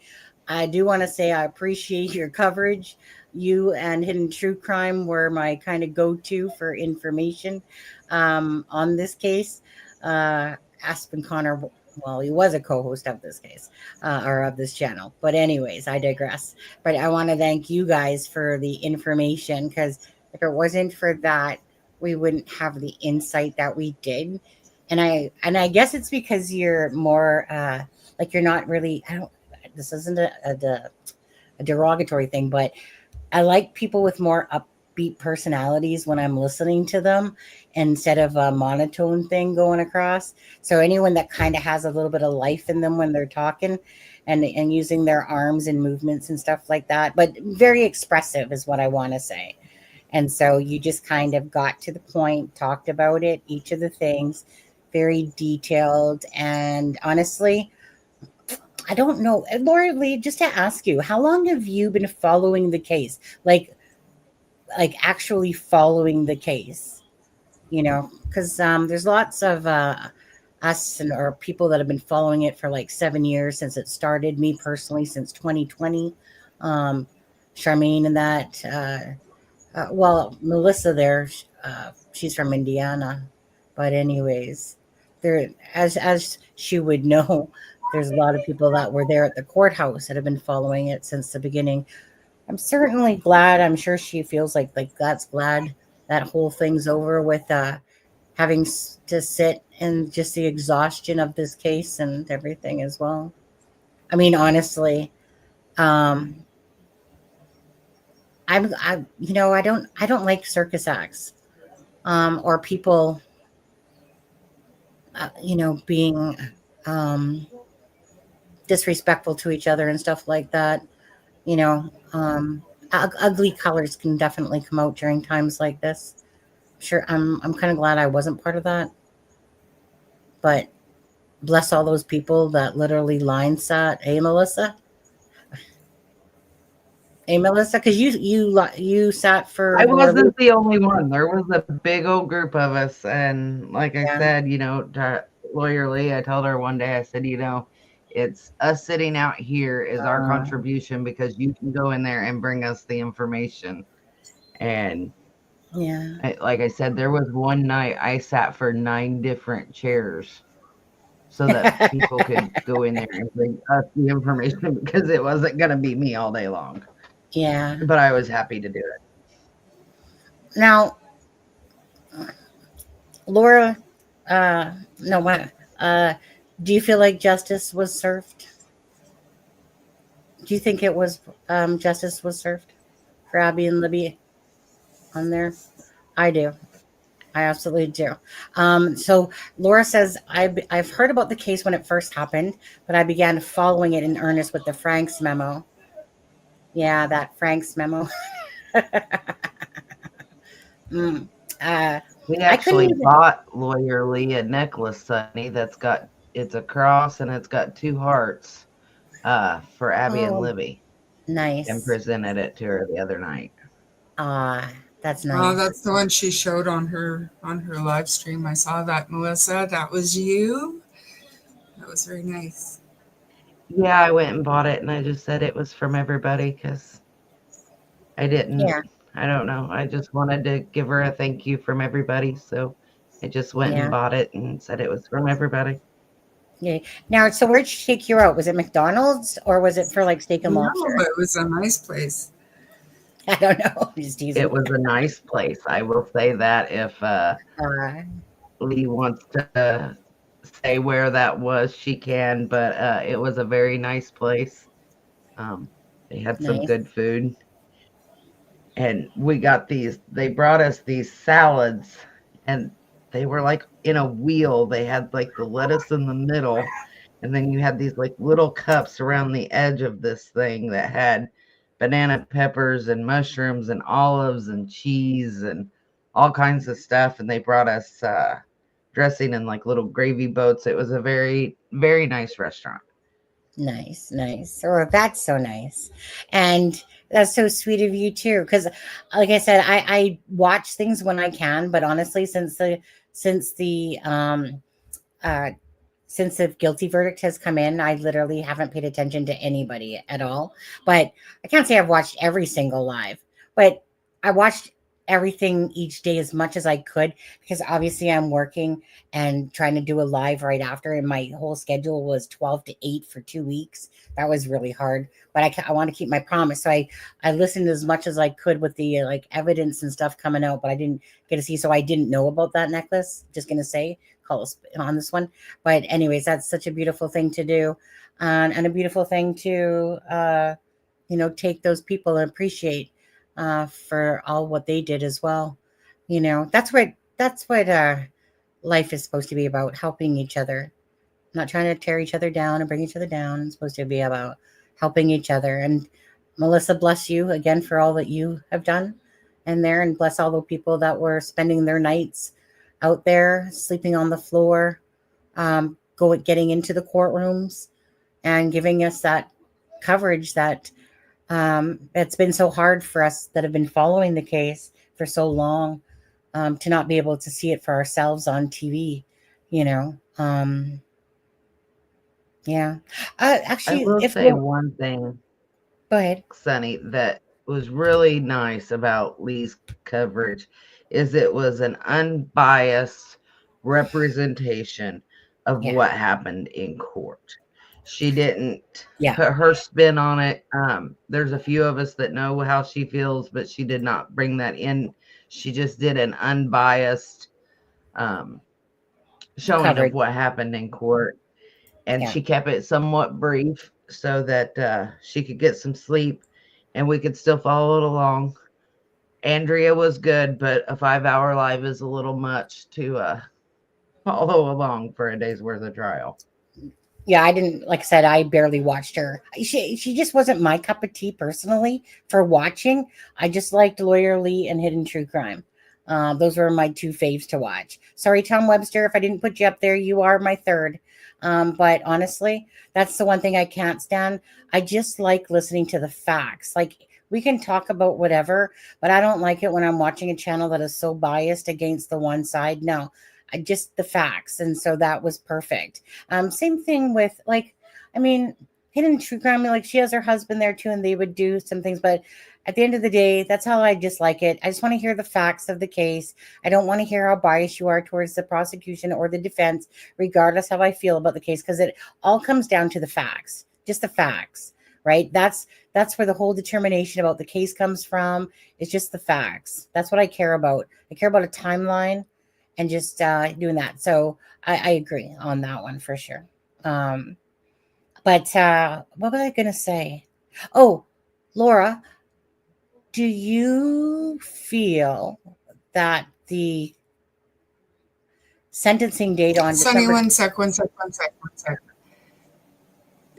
I do want to say I appreciate your coverage. You and Hidden True Crime were my kind of go-to for information on this case. Aspen Connor, well, he was a co-host of this case or of this channel. But anyways, I digress. But I want to thank you guys for the information, because if it wasn't for that, we wouldn't have the insight that we did. And I guess it's because you're more like you're not really. I don't. This isn't a derogatory thing, but I like people with more upbeat personalities when I'm listening to them instead of a monotone thing going across. So anyone that kind of has a little bit of life in them when they're talking and using their arms and movements and stuff like that, but very expressive is what I want to say. And so you just kind of got to the point, talked about it, each of the things, very detailed. And honestly, I don't know, Laura Lee, just to ask you, how long have you been following the case? Like actually following the case, because there's lots of us or people that have been following it for like 7 years since it started. Me personally, since 2020. Charmaine and that. Well, Melissa there, she's from Indiana, but anyways, there as she would know, there's a lot of people that were there at the courthouse that have been following it since the beginning. I'm certainly glad. I'm sure she feels like that's glad that whole thing's over with having to sit and just the exhaustion of this case and everything as well. I mean, honestly, um, I don't like circus acts or people, being um, disrespectful to each other and stuff like that. You know, ugly colors can definitely come out during times like this. Sure, I'm kind of glad I wasn't part of that, but bless all those people that literally line sat. Hey, Melissa. Hey, Melissa, because you sat for I Laura Lee. wasn't the only one. There was a big old group of us. And like I Yeah. said, to Lawyer Lee, I told her one day, I said, it's us sitting out here is our contribution because you can go in there and bring us the information. And Yeah. like I said, there was one night I sat for 9 different chairs so that people could go in there and bring us the information because it wasn't going to be me all day long. Yeah. But I was happy to do it. Now, Laura, no, what? Do you feel like justice was served? Do you think it was justice was served for Abby and Libby on there? I do. I absolutely do. So Laura says, I've heard about the case when it first happened, but I began following it in earnest with the Franks memo. Yeah, that Franks memo. Mm, We I couldn't actually even. bought Lawyer Lee a necklace, Sonny, it's a cross and it's got 2 hearts for Abby and Oh, Libby, and nice. presented it to her the other night. That's Oh, nice. that's the one she showed on her live stream. I saw that, Melissa. That was you. That was very nice. Yeah, I went and bought it and I just said it was from everybody because I Yeah, don't know. I just wanted to give her a thank you from everybody. So I just went and yeah, bought it and said it was from everybody. yeah. Now, so where'd she take you out? Was it McDonald's or was it for like steak and No, lobster? but it was a nice place. I don't know. I'm just teasing. It was a nice place. I will say that if Uh, Lee wants to say where that was, she can, but it was a very nice place. They had some nice, good food. And they brought us these salads, and they were like in a wheel. They had like the lettuce in the middle, and then you had these like little cups around the edge of this thing that had banana peppers and mushrooms and olives and cheese and all kinds of stuff. And they brought us dressing in like little gravy boats. It was a very, very nice restaurant. nice. Oh, that's so nice, and that's so sweet of you too. Because, like I said, I watch things when I can, but honestly, since the uh since the guilty verdict has come in, I literally haven't paid attention to anybody at all. But I can't say I've watched every single live, but I watched everything each day as much as I could because obviously I'm working and trying to do a live right after, and my whole schedule was 12 to 8 for 2 weeks. That was really hard, but I want to keep my promise. So I listened as much as I could with the like evidence and stuff coming out, but I didn't get to see. So I didn't know about that necklace. Just gonna say, call us on this one. But anyways, that's such a beautiful thing to do, and a beautiful thing to take those people and appreciate. for all what they did as well. You know, that's what life is supposed to be about, helping each other, not trying to tear each other down and bring each other down. It's supposed to be about helping each other. And Melissa, bless you again for all that you have done in there, and bless all the people that were spending their nights out there, sleeping on the floor, getting into the courtrooms and giving us that coverage that it's been so hard for us that have been following the case for so long, to not be able to see it for ourselves on TV, you know. Yeah. I Actually, will if say go one thing, ahead. Sonny, that was really nice about Lee's coverage is it was an unbiased representation of Yeah. what happened in court. She didn't Yeah. put her spin on it. There's a few of us that know how she feels, but she did not bring that in. She just did an unbiased showing of Coverage. what happened in court. And Yeah. she kept it somewhat brief so that she could get some sleep and we could still follow it along. Andrea was good, but a 5-hour live is a little much to follow along for a day's worth of trial. Yeah, I didn't, like I said, I barely watched her. She just wasn't my cup of tea personally for watching. I just liked Lawyer Lee and Hidden True Crime. Those were my two faves to watch. Sorry, Tom Webster, if I didn't put you up there, you are my third. But honestly, that's the one thing I can't stand. I just like listening to the facts. Like, we can talk about whatever, but I don't like it when I'm watching a channel that is so biased against the one side. No, just the facts. And so that was perfect. Same thing with, like, I mean, Hidden True Crime, like, she has her husband there too, and they would do some things, but at the end of the day, that's how I dislike it. I just want to hear the facts of the case. I don't want to hear how biased you are towards the prosecution or the defense, regardless how I feel about the case, because it all comes down to the facts, just the facts, right? That's where the whole determination about the case comes from. It's just the facts. That's what I care about. I care about a timeline and just doing that. So I agree on that one for sure. But what was I going to say? Oh, Laura, do you feel that the sentencing date on Sunny, December... one sec.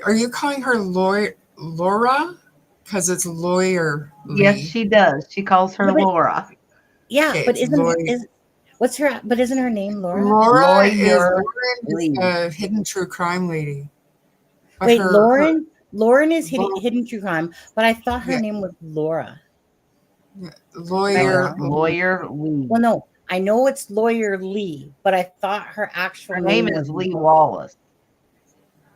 Are you calling her Laura? Because it's Lawyer Lee. Yes, she does. She calls her Yeah, but, Laura. yeah, Okay, but it's Lawyer. isn't her name Laura? Laura is Lawyer Lee. a Hidden True Crime lady. But Wait, Lauren is Laura- hidden True Crime, but I thought her Yeah. name was Laura. Lawyer. Lawyer Lee. Well, no, I know it's Lawyer Lee, but I thought her actual Her name was is Lee Wallace.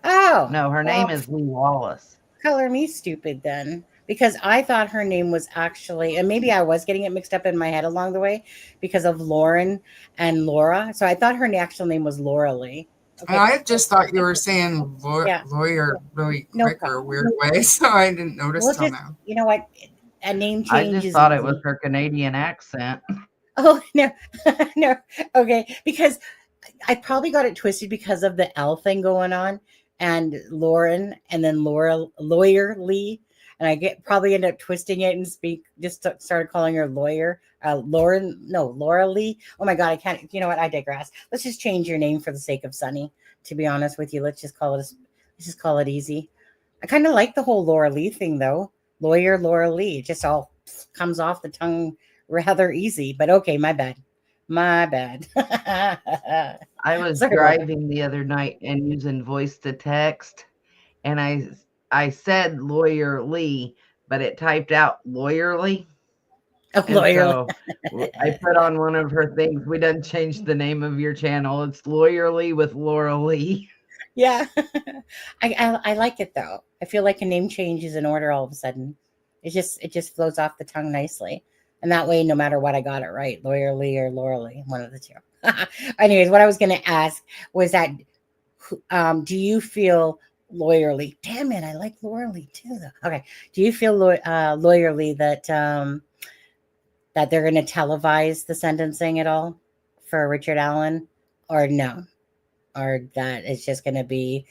Oh, No, her well, name is Lee Wallace. color me stupid then, because I thought her name was actually, and maybe I was getting it mixed up in my head along the way because of Lauren and Laura. So I thought her actual name was Laura Lee. Okay. I just thought you were saying Yeah. lawyer really No quick or a problem. weird way, so I didn't notice Well, till just, now. you know what? A name I change just is thought it easy. was her Canadian accent. Oh, no, no. Okay. Because I probably got it twisted because of the L thing going on and Lauren and then Lawyer Lee. And I probably end up twisting it and started calling her Laura Lee. Oh my God. I can't, you know what? I digress. Let's just change your name for the sake of Sunny, to be honest with you. Let's just call it easy. I kind of like the whole Laura Lee thing though. Lawyer Laura Lee. It just all comes off the tongue rather easy, but okay. My bad. I was Sorry. driving the other night and using voice to text, and I said Lawyer Lee, but it typed out Lawyer Lee. Oh, And Lawyer so I put on one of her things. We done changed the name of your channel. It's Lawyer Lee with Laura Lee. Yeah. I like it though. I feel like a name change is in order all of a sudden. It just flows off the tongue nicely. And that way, no matter what, I got it right. Lawyer Lee or Laura Lee, one of the two. Anyways, what I was going to ask was that, do you feel Lawyer Lee? Damn it, I like Laura Lee too, though. Okay. Do you feel Lawyer Lee that that they're going to televise the sentencing at all for Richard Allen, or no? Or that it's just going to be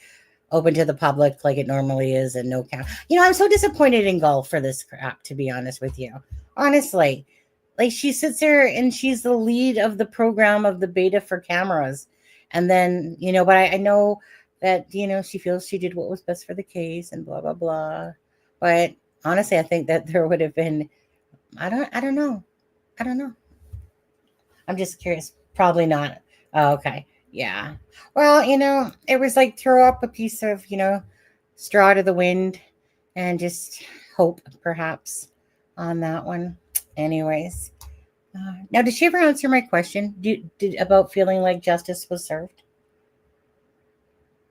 open to the public like it normally is and no count? You know, I'm so disappointed in golf for this crap, to be honest with you. Honestly, like she sits there and she's the lead of the program of the beta for cameras. And then, but I know that, she feels she did what was best for the case and blah, blah, blah. But honestly, I think that there would have been, I don't know. I don't know. I'm just curious. Probably not. Oh, okay. Yeah. Well, it was like throw up a piece of, straw to the wind and just hope perhaps on that one. Anyways. Now, did she ever answer my question about feeling like justice was served?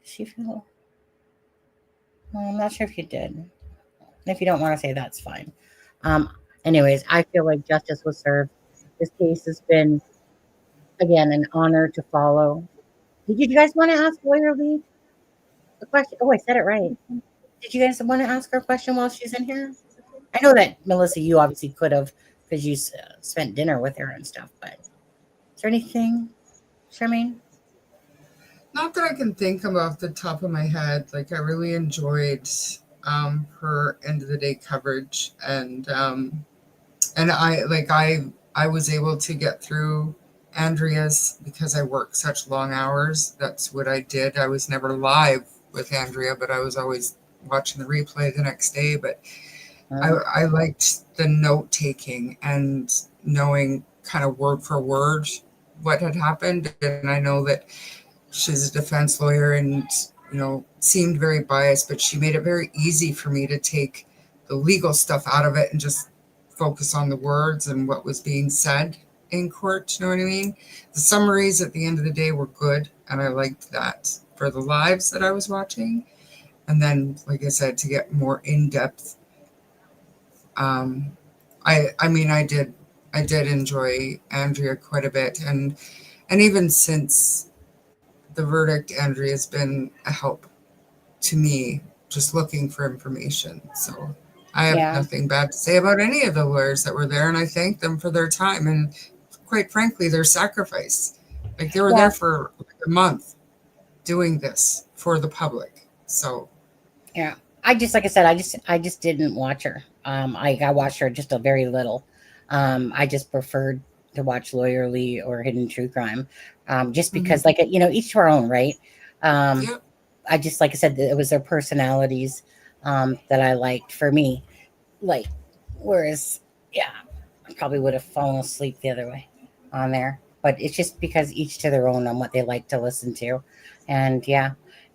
Did she feel? Well, I'm not sure if you did. If you don't want to say, that's fine. Um, Anyways, I feel like justice was served. This case has been, again, an honor to follow. Did you guys want to ask Lawyer Lee a question? Oh, I said it right. Did you guys want to ask her a question while she's in here? I know that, Melissa, you obviously could have because you spent dinner with her and stuff, but is there anything, Charmaine? Not that I can think of off the top of my head. Like, I really enjoyed her end of the day coverage, and I was able to get through Andrea's because I work such long hours. That's what I did. I was never live with Andrea, but I was always watching the replay the next day. But I liked the note taking and knowing kind of word for word what had happened. And I know that she's a defense lawyer and, seemed very biased, but she made it very easy for me to take the legal stuff out of it and just focus on the words and what was being said in court. You know what I mean? The summaries at the end of the day were good, and I liked that for the lives that I was watching. And then, like I said, to get more in depth, I did enjoy Andrea quite a bit, and even since the verdict, Andrea's been a help to me, just looking for information. So I have nothing bad to say about any of the lawyers that were there, and I thank them for their time and, quite frankly, their sacrifice. Like, they were there for a month doing this for the public. So yeah, I just, like I said, I just didn't watch her. I watched her just a very little. I just preferred to watch Lawyer Lee or Hidden True Crime, just because, like, each to our own, right? I just, like I said, it was their personalities that I liked for me. Like, whereas, I probably would have fallen asleep the other way on there. But it's just because each to their own on what they like to listen to. And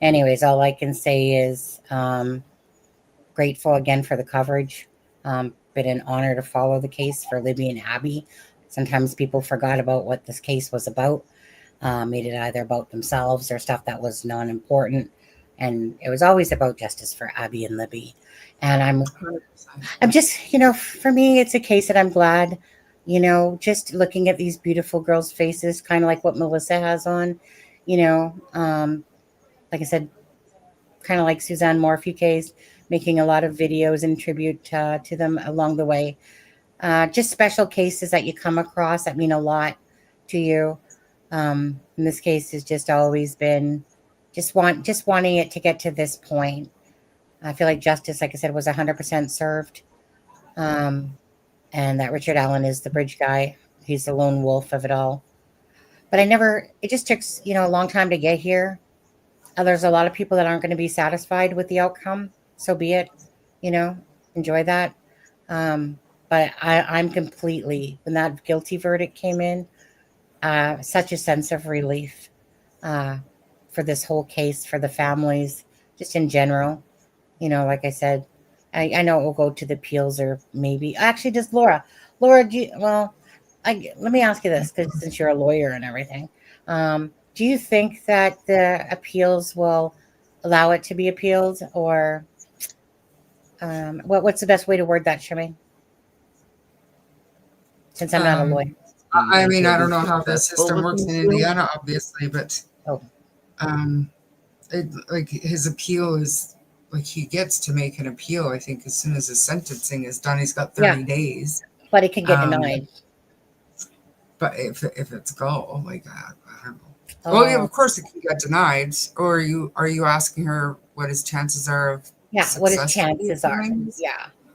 anyways, all I can say is grateful again for the coverage. Been an honor to follow the case for Libby and Abby. Sometimes people forgot about what this case was about, made it either about themselves or stuff that was non-important. And it was always about justice for Abby and Libby. And I'm just, for me, it's a case that I'm glad, just looking at these beautiful girls' faces, kind of like what Melissa has on, like I said, kind of like Suzanne Morphy case, making a lot of videos in tribute to them along the way. Just special cases that you come across that mean a lot to you. In this case has just always been just wanting it to get to this point. I feel like justice, like I said, was 100% served. And that Richard Allen is the bridge guy. He's the lone wolf of it all. But it just took, a long time to get here. There's a lot of people that aren't going to be satisfied with the outcome. So be it, enjoy that. But I'm completely, when that guilty verdict came in, such a sense of relief for this whole case, for the families, just in general. Like I said, I know it will go to the appeals or maybe, actually, does Laura, let me ask you this, because since you're a lawyer and everything, do you think that the appeals will allow it to be appealed, or what's the best way to word that, Charmaine? Since I'm not a lawyer. I mean, I don't know how the system works in Indiana, obviously, but his appeal is, like, he gets to make an appeal, I think, as soon as his sentencing is done. He's got 30 days. But it can get denied. But if it's go, like, I don't know. Well, yeah, of course it can get denied. Or are you asking her what his chances are of what his chances are?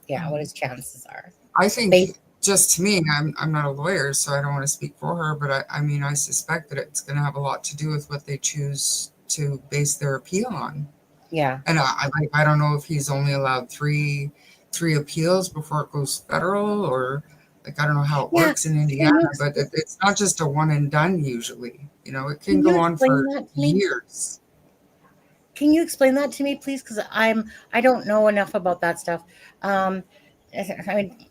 Yeah, what his chances are. I think just to me, I'm not a lawyer, so I don't want to speak for her, but I mean, I suspect that it's going to have a lot to do with what they choose to base their appeal on. Yeah. And I don't know if he's only allowed three appeals before it goes federal, or like I don't know how it Yeah. works in Indiana, but it's not just a one and done usually. You know, it can go on for years. Can you explain that to me, please? Because I don't know enough about that stuff. I mean,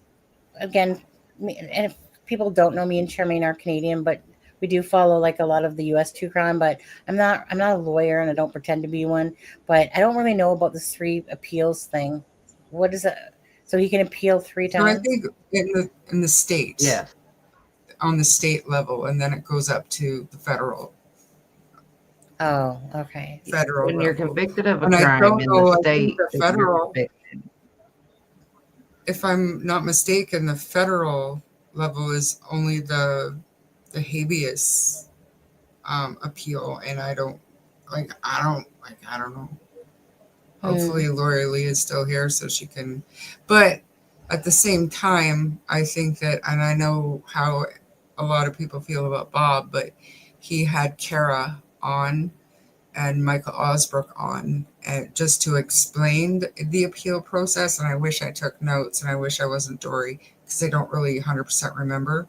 again, and if people don't know, me and Charmaine are Canadian, but we do follow like a lot of the U.S. true crime. But I'm not a lawyer, and I don't pretend to be one. But I don't really know about this 3 appeals thing. What is it? So he can appeal 3 So I times? think in the state, Yes. on the state level, and then it goes up to the federal Oh, okay. When you're level. convicted of a And I crime don't in know, the I think state the that you're federal, convicted, if I'm not mistaken, the federal level is only the habeas appeal, and I don't know. Hopefully, Lori Lee is still here so she can. But at the same time, I think that, and I know how a lot of people feel about Bob, but he had Kara on and Michael Osbrook on, and just to explain the appeal process. And I wish I took notes, and I wish I wasn't Dory, because I don't really 100% remember.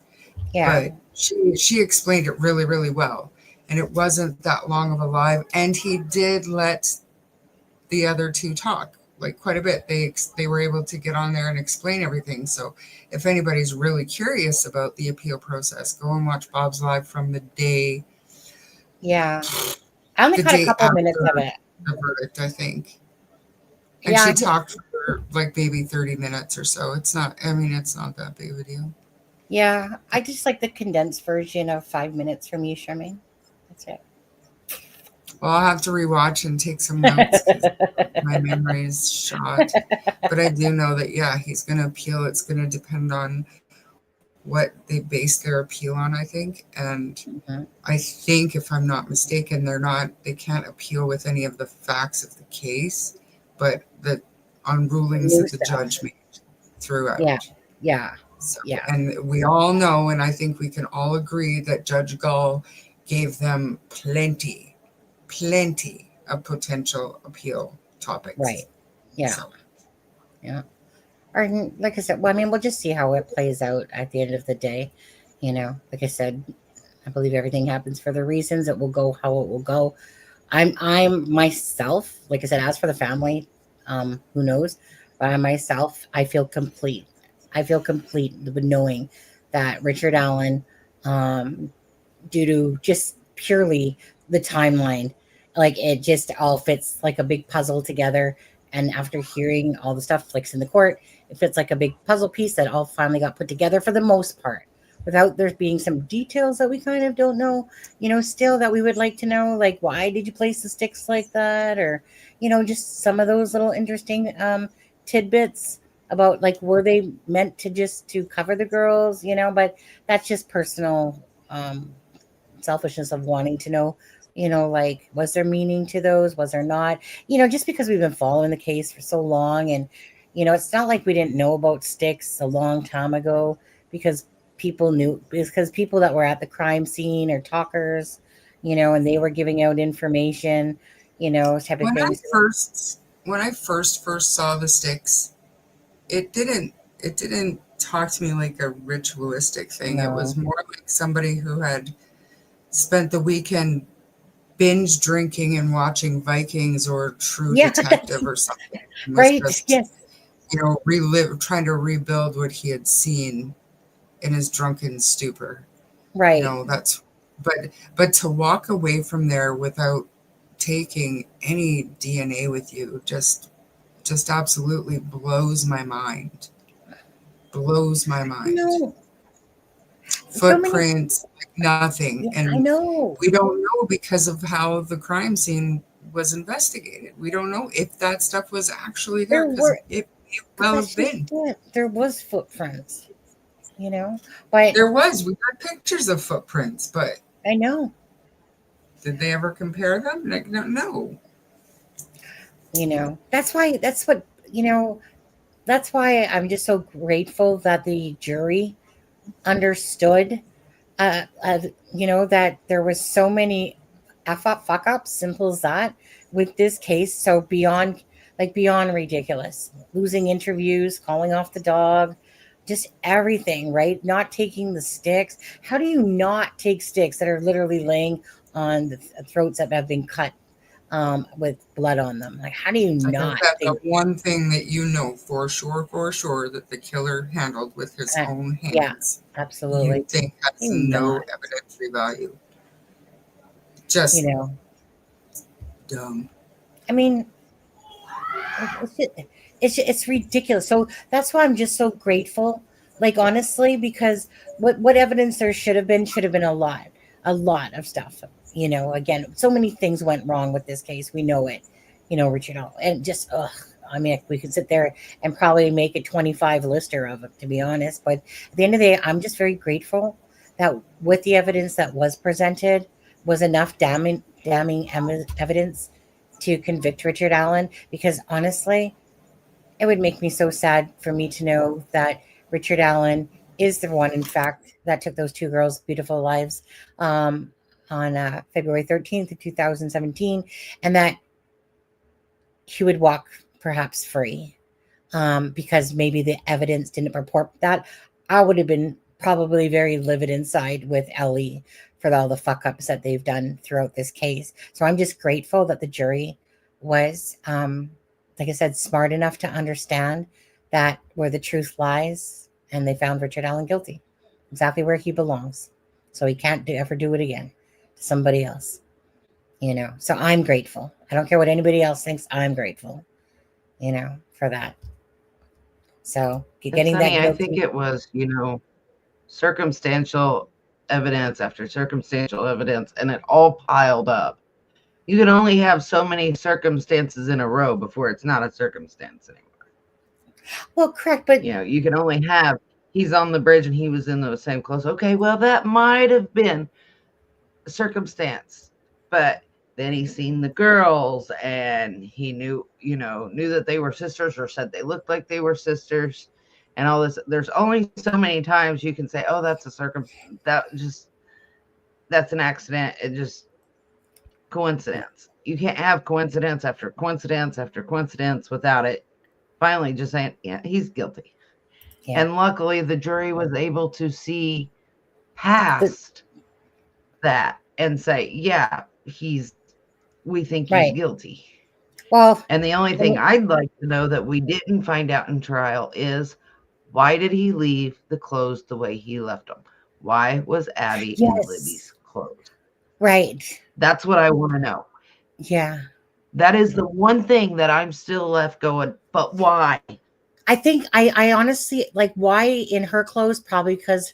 Yeah. But she explained it really, really well. And it wasn't that long of a live. And he did let the other 2 talk like quite a bit. They were able to get on there and explain everything. So if anybody's really curious about the appeal process, go and watch Bob's live from the day Yeah. I only caught a couple after minutes of it. the verdict, I think. And Yeah. she talked for like maybe 30 minutes or so. It's not that big of a deal. Yeah. I just like the condensed version of 5 minutes from you, Charmaine. That's it. Well, I'll have to rewatch and take some notes because my memory is shot. But I do know that, yeah, he's going to appeal. It's going to depend on what they base their appeal on, I think. And I think, if I'm not mistaken, they can't appeal with any of the facts of the case, but on rulings that the judge made throughout. Yeah. Yeah. So, Yeah. and we all know, and I think we can all agree, that Judge Gull gave them plenty of potential appeal topics. Right. Yeah. So. Yeah. Or like I said, well, I mean, we'll just see how it plays out at the end of the day. You know, like I said, I believe everything happens for the reasons. It will go how it will go. I'm myself, like I said, as for the family, who knows? But I myself, I feel complete. I feel complete with knowing that Richard Allen, due to just purely the timeline, like it just all fits like a big puzzle together. And after hearing all the stuff like in the court, it fits like a big puzzle piece that all finally got put together for the most part, without there being some details that we kind of don't know, still that we would like to know, like why did you place the sticks like that, or just some of those little interesting tidbits about like were they meant to cover the girls, but that's just personal selfishness of wanting to know, like was there meaning to those, was there not, just because we've been following the case for so long. And it's not like we didn't know about sticks a long time ago, because people knew, because people that were at the crime scene or talkers, and they were giving out information, type of things. When I first saw the sticks, it didn't talk to me like a ritualistic thing. No. It was more like somebody who had spent the weekend binge drinking and watching Vikings or True Detective or something. Right. Just, yes. Trying to rebuild what he had seen in his drunken stupor. Right. But to walk away from there without taking any DNA with you just absolutely blows my mind. No. Footprints, nothing. Yeah, and I know. We don't know because of how the crime scene was investigated. We don't know if that stuff was actually there. It well have been. There was footprints, but there was. We got pictures of footprints, but I know. Did they ever compare them? No. That's what that's why I'm just so grateful that the jury understood, that there was so many f up fuck ups, simple as that, with this case. So beyond ridiculous, losing interviews, calling off the dog, just everything, right? Not taking the sticks. How do you not take sticks that are literally laying on the throats that have been cut, with blood on them? Like, how do you I think not that the think? one thing that you know for sure, that the killer handled with his uh, own yeah, hands. You absolutely. think has You no not, evidentiary value. you Just know. dumb. I mean, it's ridiculous. So that's why I'm just so grateful. Like, honestly, because what evidence there should have been a lot of stuff. Again, so many things went wrong with this case. We know it. Richard, and just ugh. I mean, we could sit there and probably make a 25 lister of it, to be honest. But at the end of the day, I'm just very grateful that with the evidence that was presented was enough damning evidence to convict Richard Allen, because honestly, it would make me so sad for me to know that Richard Allen is the one, in fact, that took those two girls' beautiful lives, on February 13th of 2017, and that he would walk perhaps free, because maybe the evidence didn't purport that. I would have been probably very livid inside with Ellie for all the fuck ups that they've done throughout this case. So I'm just grateful that the jury was, like I said, smart enough to understand that where the truth lies, and they found Richard Allen guilty, exactly where he belongs. So he can't ever do it again to somebody else. So I'm grateful. I don't care what anybody else thinks. I'm grateful, for that. So It's getting funny. that I think guilty. it was, circumstantial evidence after circumstantial evidence, and it all piled up. You can only have so many circumstances in a row before it's not a circumstance anymore. Well, correct, but You can only have he's on the bridge and he was in the same clothes. Okay, well, that might have been a circumstance, but then he seen the girls and he knew that they were sisters, or said they looked like they were sisters, and all this. There's only so many times you can say, oh, that's a that's an accident. It just coincidence. You can't have coincidence after coincidence after coincidence without it finally just saying, yeah, he's guilty. yeah, And luckily, the jury was able to see the, past that and say, yeah, we think he's right. guilty. Well, And the only let thing me, I'd like to know that we didn't find out in trial is, why did he leave the clothes the way he left them? Why was Abby in yes, Libby's clothes? right, That's what I want to know. yeah. That is the one thing that I'm still left going, but why? I think I honestly, like, why in her clothes? Probably because,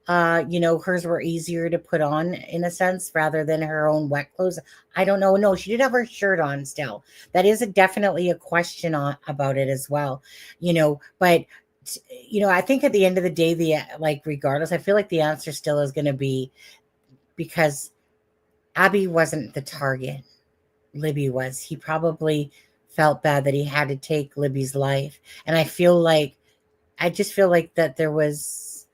hers were easier to put on in a sense rather than her own wet clothes. I don't know. No, she did have her shirt on still. That is definitely a question about it as well. But I think at the end of the day, like, regardless, I feel like the answer still is going to be because Abby wasn't the target. Libby was. He probably felt bad that he had to take Libby's life. And I just feel like that there was,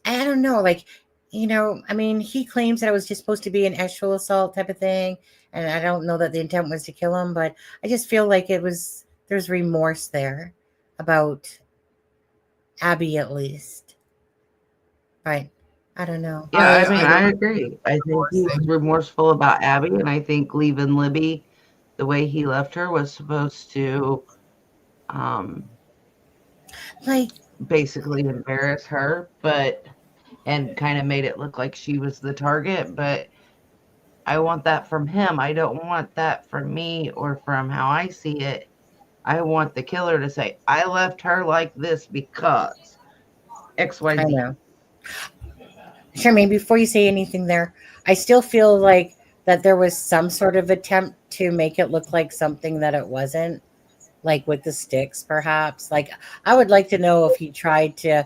I don't know, like, I mean, he claims that it was just supposed to be an sexual assault type of thing. And I don't know that the intent was to kill him, but I just feel like there's remorse there about Abby at least. But I don't know. Yeah, I mean, I I don't agree. I think he's know. remorseful about Abby, and I think leaving Libby the way he left her was supposed to um, Like, basically embarrass her, and kind of made it look like she was the target. But I want that from him. I don't want that from me or from how I see it. I want the killer to say, I left her like this because I XYZ. know. Charmaine, before you say anything there, I still feel like that there was some sort of attempt to make it look like something that it wasn't, like with the sticks, perhaps. Like, I would like to know if he tried to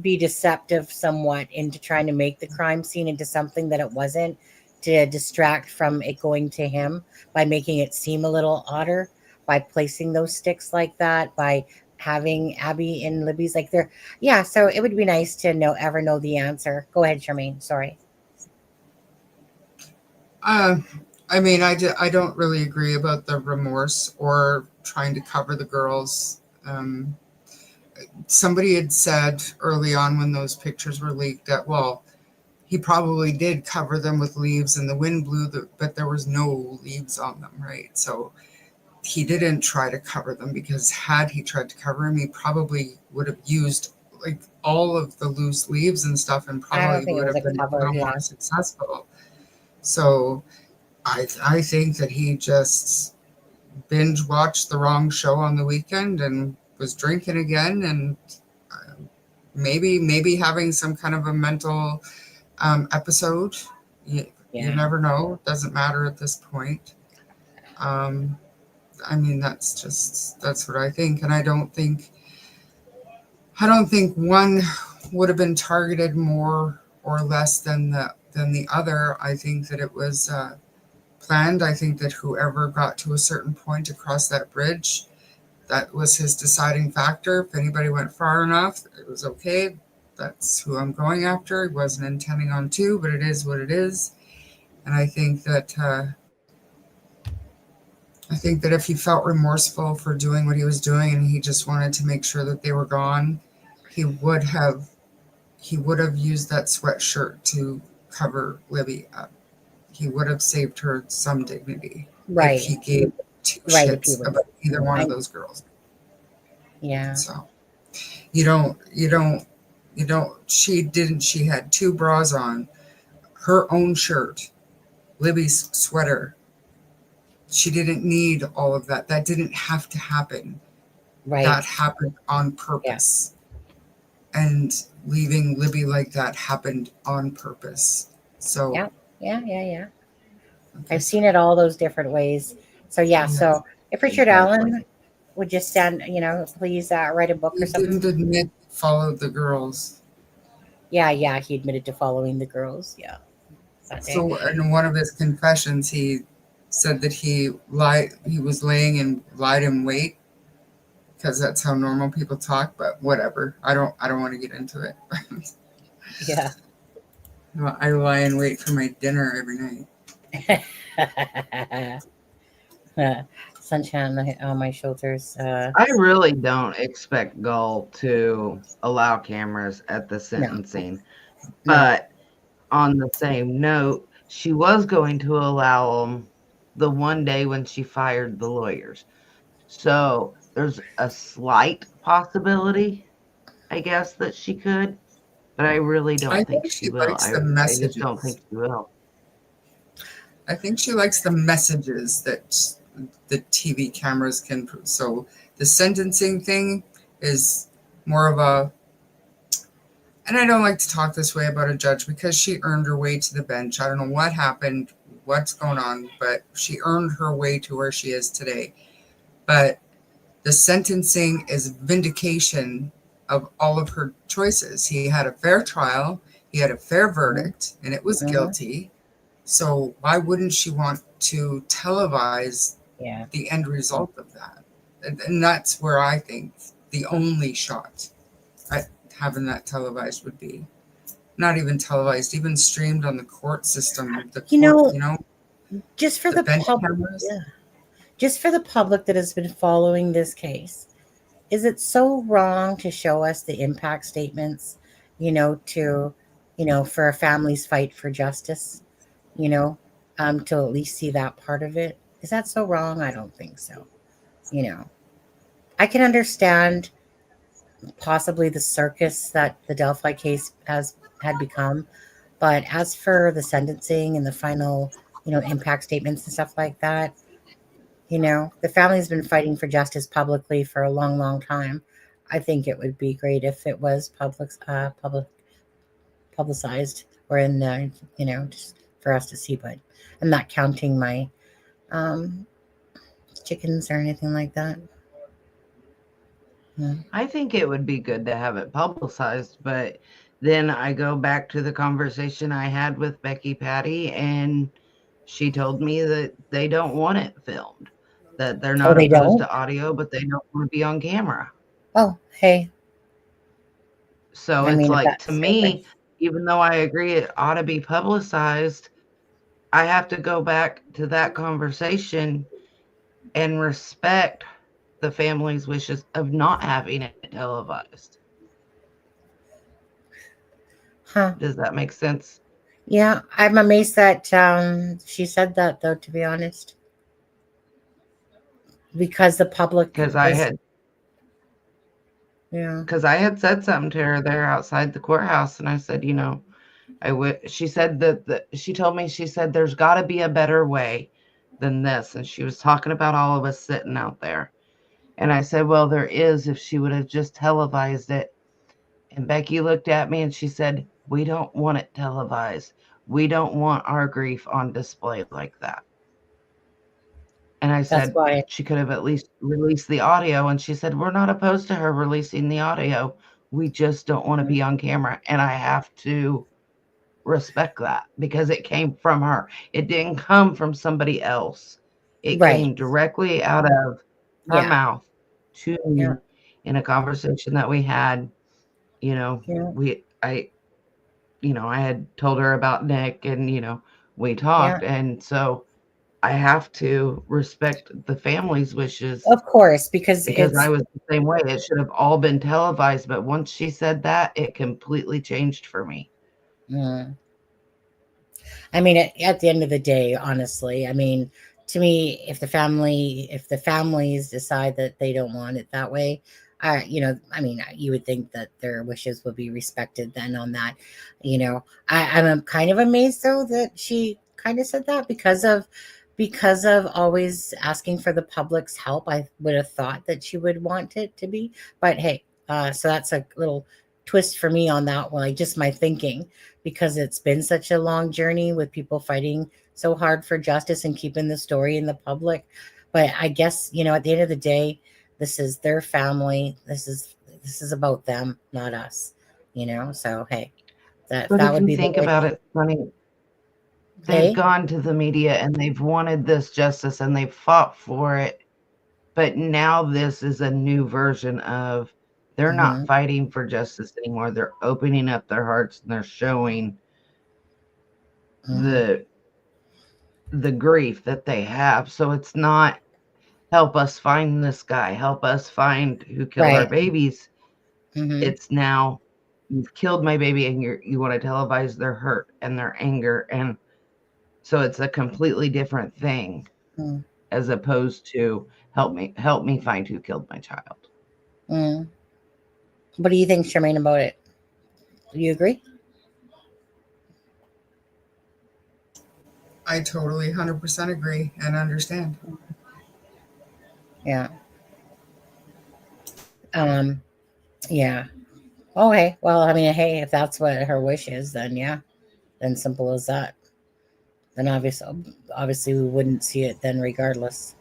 be deceptive somewhat into trying to make the crime scene into something that it wasn't, to distract from it going to him by making it seem a little odder, by placing those sticks like that, by having Abby and Libby's like there. Yeah, so it would be nice to know the answer. Go ahead, Charmaine. Sorry. I mean, I don't really agree about the remorse or trying to cover the girls. Somebody had said early on when those pictures were leaked that, well, he probably did cover them with leaves and the wind blew, but there was no leaves on them, right? So he didn't try to cover them, because had he tried to cover them, he probably would have used like all of the loose leaves and stuff, and I don't probably think it would was have a been a cover. little Yeah. more successful. So I think that he just binge watched the wrong show on the weekend and was drinking again, and maybe having some kind of a mental episode. You Yeah. never know. Doesn't matter at this point. I mean, that's what I think, and I don't think one would have been targeted more or less than the other. I think that it was planned. I think that whoever got to a certain point across that bridge, that was his deciding factor. If anybody went far enough, it was okay. That's who I'm going after. He wasn't intending on two, but it is what it is. And I think that if he felt remorseful for doing what he was doing and he just wanted to make sure that they were gone, he would have used that sweatshirt to cover Libby up. He would have saved her some dignity if he Right. gave two Right. If you shits would. about either one of I, those girls. yeah. So you don't. She had two bras on, her own shirt, Libby's sweater. She didn't need all of that. That didn't have to happen. Right. That happened on Yeah. purpose. And leaving Libby like that happened on purpose. So Yeah. Yeah. Yeah. Yeah. okay. I've seen it all those different ways. So yeah. Yes, So if Richard Exactly. Allen would just stand, please write a book he or something. didn't admit he followed the girls. Yeah. Yeah. He admitted to following the girls. Yeah. Okay. So in one of his confessions, he said that he was laying and lied in wait, because that's how normal people talk. But whatever, I don't want to get into it. Yeah. I lie in wait for my dinner every night. Sunshine on my shoulders. I really don't expect Gull to allow cameras at the sentencing. No. But on the same note, she was going to allow them the one day when she fired the lawyers. So there's a slight possibility, I guess, that she could. But I really don't I think think she she will. likes the I just messages. don't think she will. I think she likes the messages that the TV cameras can. So the sentencing thing is more of a. And I don't like to talk this way about a judge, because she earned her way to the bench. I don't know what happened, what's going on, but she earned her way to where she is today. But the sentencing is vindication of all of her choices. He had a fair trial, he had a fair verdict, and it was Mhm. guilty. So why wouldn't she want to televise Yeah. the end result of that? And that's where I think the only shot at having that televised would be. Not even televised, even streamed on the court system. Just for the the bench public. cameras. Yeah. Just for the public that has been following this case, is it so wrong to show us the impact statements, for a family's fight for justice, to at least see that part of it? Is that so wrong? I don't think so. I can understand possibly the circus that the Delphi case had become, but as for the sentencing and the final, impact statements and stuff like that, the family's been fighting for justice publicly for a long, long time. I think it would be great if it was publicized, or in the, just for us to see. But I'm not counting my chickens or anything like that. I think it would be good to have it publicized, but then I go back to the conversation I had with Becky Patty, and she told me that they don't want it filmed, that they're not they opposed don't? to audio, but they don't want to be on camera. Oh, hey. So I it's mean, if like, to that's your me, wish. even though I agree it ought to be publicized, I have to go back to that conversation and respect the family's wishes of not having it televised. Huh. Does that make sense? Yeah, I'm amazed that she said that, though, to be honest, because the public Because I was, had yeah, because I had said something to her there outside the courthouse, and I said, I would. She said that she told me, she said there's got to be a better way than this, and she was talking about all of us sitting out there, and I said, well, there is, if she would have just televised it. And Becky looked at me and she said, we don't want it televised. We don't want our grief on display like that. And I that's said, why. she could have at least released the audio. And she said, we're not opposed to her releasing the audio. We just don't want to be on camera. And I have to respect that because it came from her. It didn't come from somebody else. It Right. came directly out of her Yeah. mouth to Yeah. me in a conversation that we had. You know, Yeah. I had told her about Nick, and, we Yeah. talked. And so I have to respect the family's wishes Of course, because because I it's, was the same way. It should have all been televised. But once she said that, it completely changed for me. mm, I mean, at the end of the day, honestly, I mean, to me, if the families decide that they don't want it that way, I mean, you would think that their wishes would be respected then on that. I'm kind of amazed though that she kind of said that because of always asking for the public's help. I would have thought that she would want it to be, but hey, so that's a little twist for me on that one, like just my thinking, because it's been such a long journey with people fighting so hard for justice and keeping the story in the public. But I guess, at the end of the day, this is their family. This is about them, not us. So hey, that But that if would you be the think way. about it, Sonny, they've Hey. gone to the media and they've wanted this justice and they've fought for it. But now this is a new version of, they're not Mm-hmm. fighting for justice anymore. They're opening up their hearts and they're showing Mm-hmm. the grief that they have. So it's not, help us find this guy, help us find who killed our Right. babies. Mm-hmm. It's now, you've killed my baby, and you want to televise their hurt and their anger. And so it's a completely different thing, Mm-hmm. as opposed to help me find who killed my child. Mm-hmm. What do you think, Charmaine, about it? Do you agree? I totally 100% agree and understand. Yeah. Um, yeah. Okay. Well, I mean, hey, if that's what her wish is, then yeah, then simple as that. Then obviously we wouldn't see it then regardless.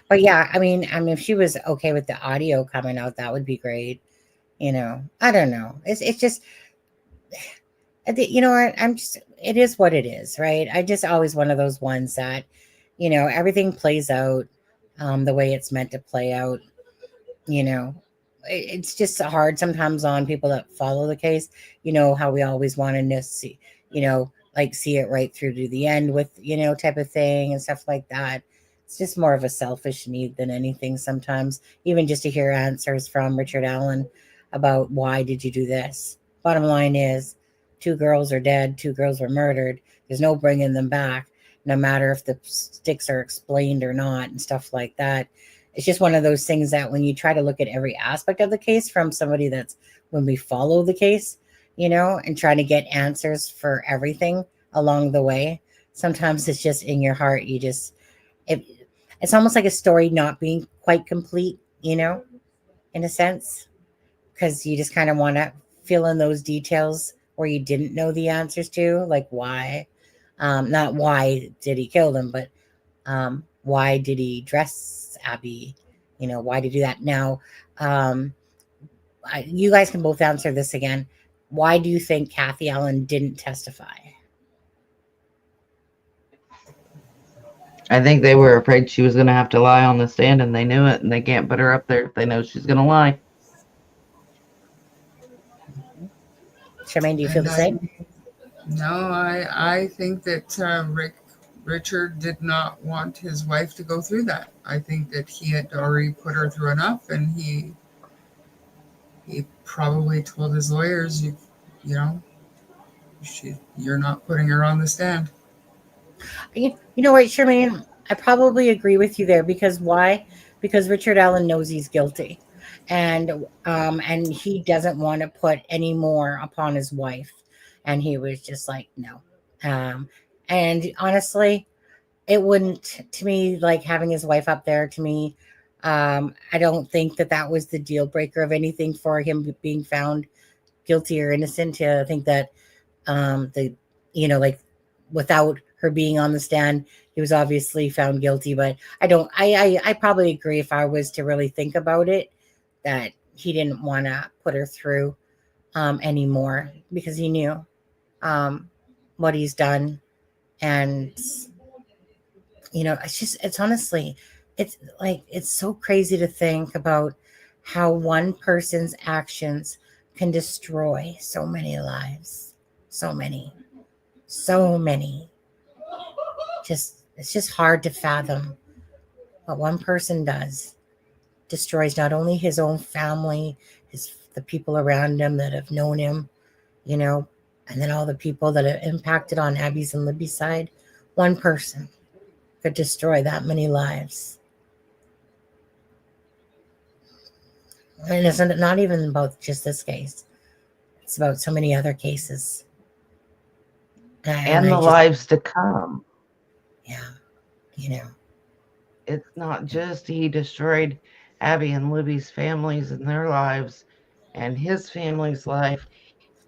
But yeah, I mean, if she was okay with the audio coming out, that would be great. I don't know. It's just, what, I'm just, it is what it is, right? I just always one of those ones that, everything plays out the way it's meant to play out. you know it's just hard sometimes on people that follow the case, how we always want to see, like see it right through to the end with, type of thing and stuff like that. It's just more of a selfish need than anything sometimes, even just to hear answers from Richard Allen about why did you do this. Bottom line is, two girls are dead, two girls were murdered. There's no bringing them back, no matter if the sticks are explained or not and stuff like that. It's just one of those things that when you try to look at every aspect of the case from somebody that's, when we follow the case, and try to get answers for everything along the way, sometimes it's just in your heart, it, it's almost like a story not being quite complete, in a sense, because you just kind of want to fill in those details where you didn't know the answers to, like why, not why did he kill them, but why did he dress Abby? Why did he do that? Now, you guys can both answer this again. Why do you think Kathy Allen didn't testify? I think they were afraid she was going to have to lie on the stand, and they knew it, and they can't put her up there if they know she's going to lie. Charmaine, do you feel And the same? I think that Richard did not want his wife to go through that. I think that he had already put her through enough, and he probably told his lawyers, you know, you're not putting her on the stand. You know what, Charmaine? I probably agree with you there because why? Because Richard Allen knows he's guilty, and he doesn't want to put any more upon his wife, and he was just like, no. Um, and honestly, it wouldn't to me like having his wife up there to me. I don't think that that was the deal breaker of anything for him being found guilty or innocent. I think that the like without her being on the stand, he was obviously found guilty. But I don't. I probably agree if I was to really think about it, that he didn't want to put her through anymore because he knew what he's done, and it's honestly, it's like it's so crazy to think about how one person's actions can destroy so many lives, so many. It's just hard to fathom what one person does. Destroys not only his own family, the people around him that have known him, and then all the people that are impacted on Abby's and Libby's side. One person could destroy that many lives. And it's not even about just this case. It's about so many other cases. And the lives to come. Yeah. It's not just he destroyed Abby and Libby's families and their lives and his family's life.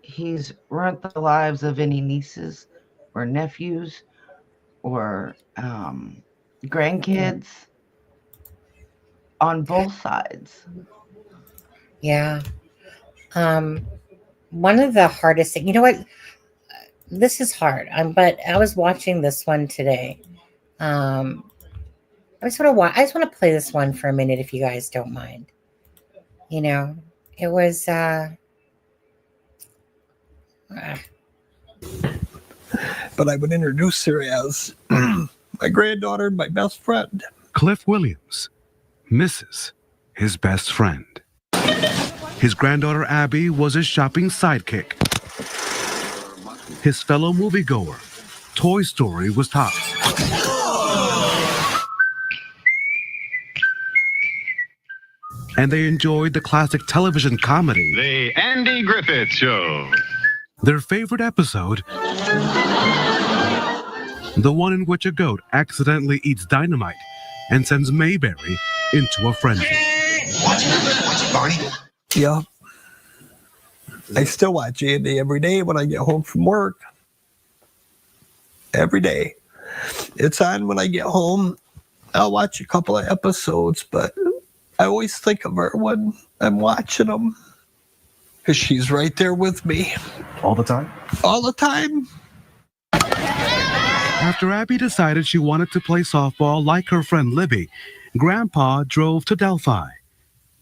He's ruined the lives of any nieces or nephews or grandkids on both sides. Yeah. One of the hardest things, this is hard, but I was watching this one today. I just want to play this one for a minute, if you guys don't mind. It was, but I would introduce her as my granddaughter, my best friend. Cliff Williams misses his best friend. His granddaughter Abby was his shopping sidekick. His fellow moviegoer, Toy Story was tops. And they enjoyed the classic television comedy, The Andy Griffith Show. Their favorite episode, the one in which a goat accidentally eats dynamite and sends Mayberry into a frenzy. Watch it, Barney. Yeah. I still watch Andy every day when I get home from work. Every day. It's on when I get home. I'll watch a couple of episodes, but I always think of her when I'm watching them. Because she's right there with me. All the time? All the time. After Abby decided she wanted to play softball like her friend Libby, Grandpa drove to Delphi.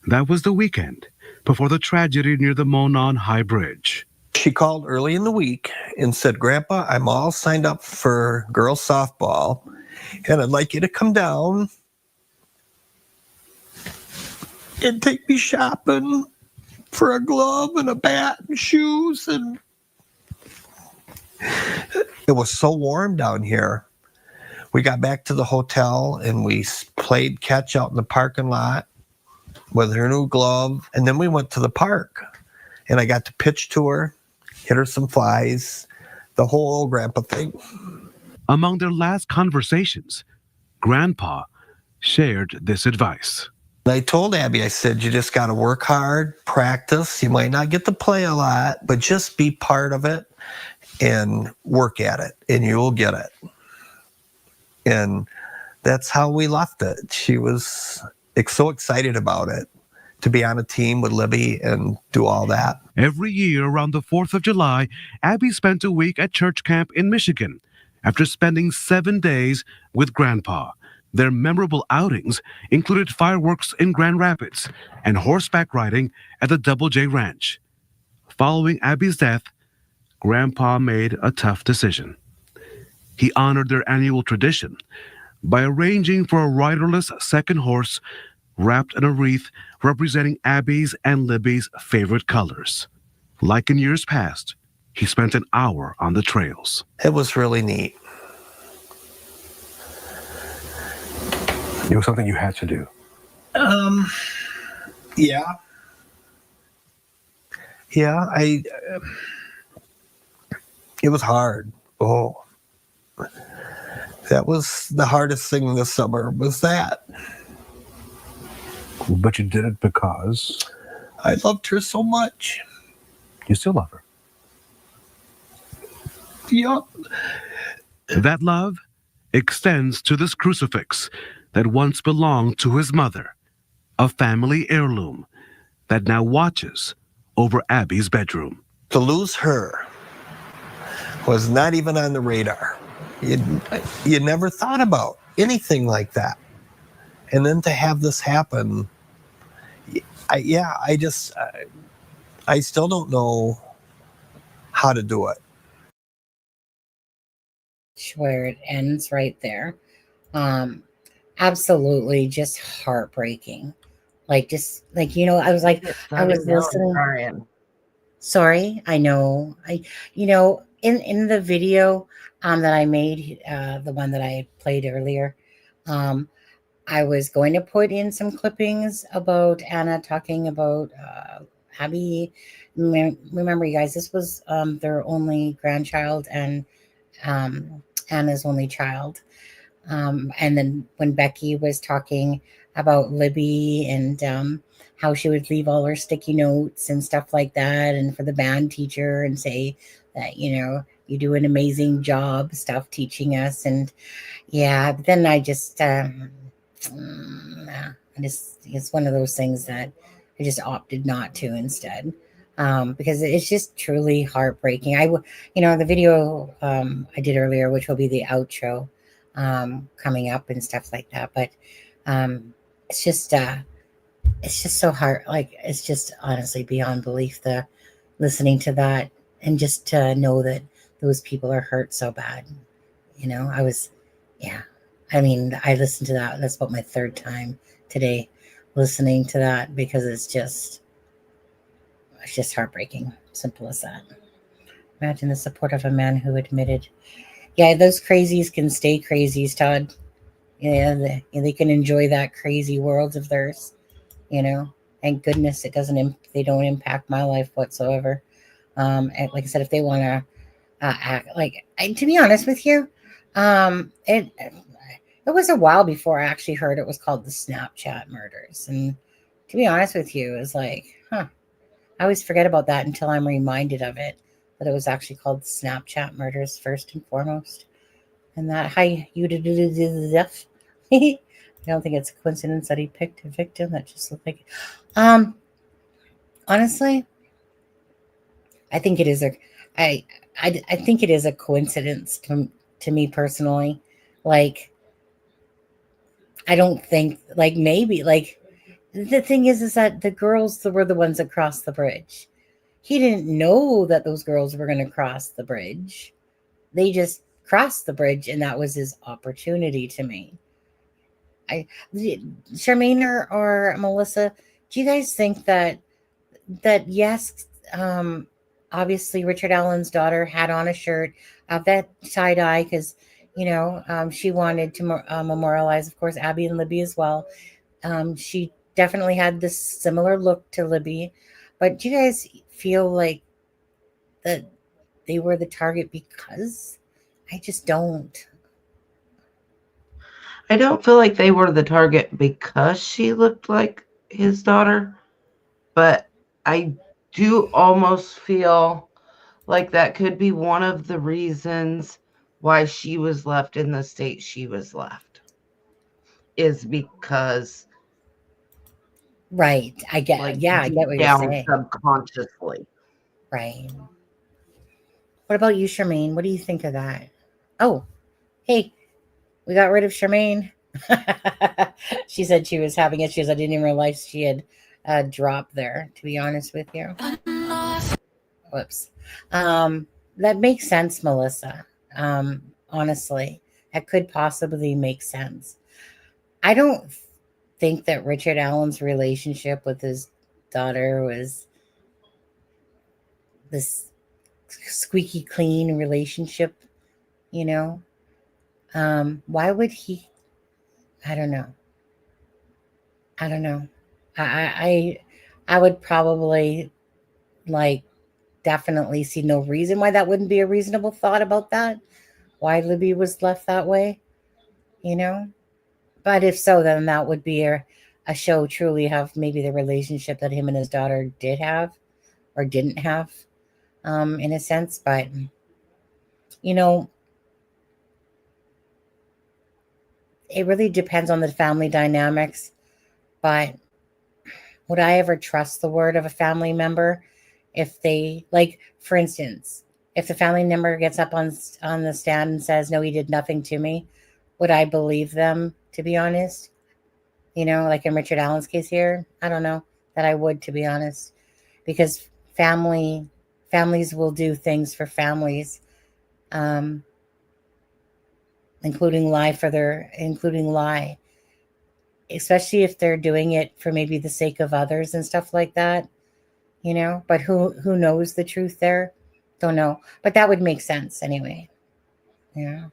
That was the weekend before the tragedy near the Monon High Bridge. She called early in the week and said, Grandpa, I'm all signed up for girls softball, and I'd like you to come down and take me shopping for a glove and a bat and shoes. And it was so warm down here. We got back to the hotel and we played catch out in the parking lot with her new glove. And then we went to the park and I got to pitch to her, hit her some flies, the whole old grandpa thing. Among their last conversations, Grandpa shared this advice. I told Abby, I said, you just got to work hard, practice. You might not get to play a lot, but just be part of it and work at it, and you will get it. And that's how we left it. She was so excited about it, to be on a team with Libby and do all that. Every year around the 4th of July, Abby spent a week at church camp in Michigan after spending 7 days with Grandpa. Their memorable outings included fireworks in Grand Rapids and horseback riding at the Double J Ranch. Following Abby's death, Grandpa made a tough decision. He honored their annual tradition by arranging for a riderless second horse wrapped in a wreath representing Abby's and Libby's favorite colors. Like in years past, he spent an hour on the trails. It was really neat. It was something you had to do. Yeah. Yeah, it was hard. Oh, that was the hardest thing this summer, was that. But you did it because I loved her so much. you still love her. Yep. That love extends to this crucifix that once belonged to his mother, a family heirloom that now watches over Abby's bedroom. To lose her was not even on the radar. You never thought about anything like that. And then to have this happen, I still don't know how to do it. Where it ends right there. Absolutely just heartbreaking. I was listening. Crying. Sorry, I know. In the video that I made, the one that I played earlier, I was going to put in some clippings about Anna talking about Abby. Remember, you guys, this was their only grandchild and Anna's only child. And then when Becky was talking about Libby and how she would leave all her sticky notes and stuff like that, and for the band teacher and say that, you do an amazing job stuff teaching us. And yeah, but then it's one of those things that I just opted not to instead. Because it's just truly heartbreaking. The video I did earlier, which will be the outro coming up and stuff like that. But it's just so hard. Like, it's just honestly beyond belief, the listening to that and just to know that those people are hurt so bad. I listened to that. That's about my third time today listening to that, because it's just heartbreaking. Simple as that. Imagine the support of a man who admitted, yeah, those crazies can stay crazies, Todd. Yeah, they can enjoy that crazy world of theirs. Thank goodness they don't impact my life whatsoever. And like I said, if they want to act to be honest with you, it was a while before I actually heard it was called the Snapchat murders. And to be honest with you, it's like, I always forget about that until I'm reminded of it, that it was actually called the Snapchat murders first and foremost. And that, I don't think it's a coincidence that he picked a victim that just looked like, honestly, I think it is I think it is a coincidence to me personally. Like, I don't think, maybe, the thing is that the girls were the ones that crossed the bridge. He didn't know that those girls were going to cross the bridge. They just crossed the bridge, and that was his opportunity to me. Charmaine or Melissa, do you guys think that yes, obviously Richard Allen's daughter had on a shirt of that tie-dye because, she wanted to memorialize, of course, Abby and Libby as well. She definitely had this similar look to Libby. But do you guys feel like that they were the target? Because I just don't. I don't feel like they were the target because she looked like his daughter, but I do almost feel like that could be one of the reasons why she was left in the state she was left, is because, right, I get, I get what you're saying. Subconsciously. Right. What about you, Charmaine? What do you think of that? Oh, hey, we got rid of Charmaine. She said she was having issues. I didn't even realize she had dropped there, to be honest with you. Whoops. that makes sense, Melissa. Honestly, that could possibly make sense. I don't think that Richard Allen's relationship with his daughter was this squeaky clean relationship, you know. Why would he? I don't know. I don't know. I would probably like definitely see no reason why that wouldn't be a reasonable thought about that. Why Libby was left that way, you know? But if so, then that would be a show truly of maybe the relationship that him and his daughter did have or didn't have, in a sense. But, you know, it really depends on the family dynamics. But would I ever trust the word of a family member if they, like, for instance, if the family member gets up on the stand and says, no, he did nothing to me, would I believe them, to be honest? You know, like in Richard Allen's case here, I don't know that I would, to be honest, because families will do things for families, um, including lie, especially if they're doing it for maybe the sake of others and stuff like that, you know. But who knows the truth there? Don't know, but that would make sense anyway. Yeah.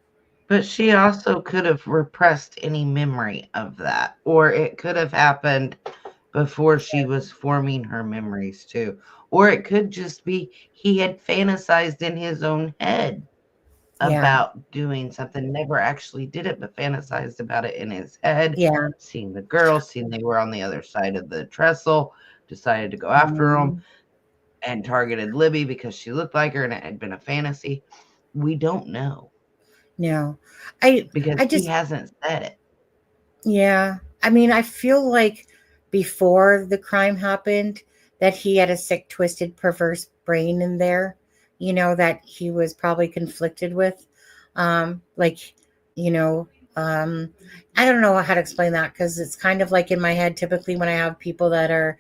But she also could have repressed any memory of that, or it could have happened before she was forming her memories too. Or it could just be he had fantasized in his own head Yeah. about doing something, never actually did it, but fantasized about it in his head, Yeah. seeing the girls, seeing they were on the other side of the trestle, decided to go after them, and targeted Libby because she looked like her and it had been a fantasy. We don't know. No. Because I he just hasn't said it. Yeah. I mean, I feel like before the crime happened, that he had a sick, twisted, perverse brain in there, you know, that he was probably conflicted with. Like, you know, um, I don't know how to explain that because it's kind of like in my head, typically when I have people that are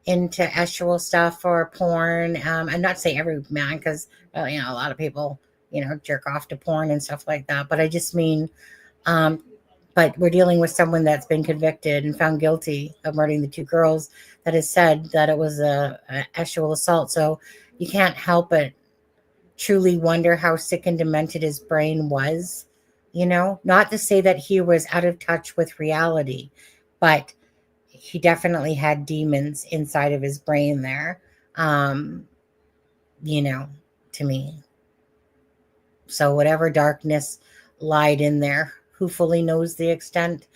into sexual stuff or porn, and not say every man because, you know, a lot of people, you know, jerk off to porn and stuff like that. But I just mean, um, but we're dealing with someone that's been convicted and found guilty of murdering the two girls that has said that it was a sexual assault. So you can't help but truly wonder how sick and demented his brain was, you know, not to say that he was out of touch with reality, but he definitely had demons inside of his brain there, um, you know, to me. So whatever darkness lied in there, who fully knows the extent,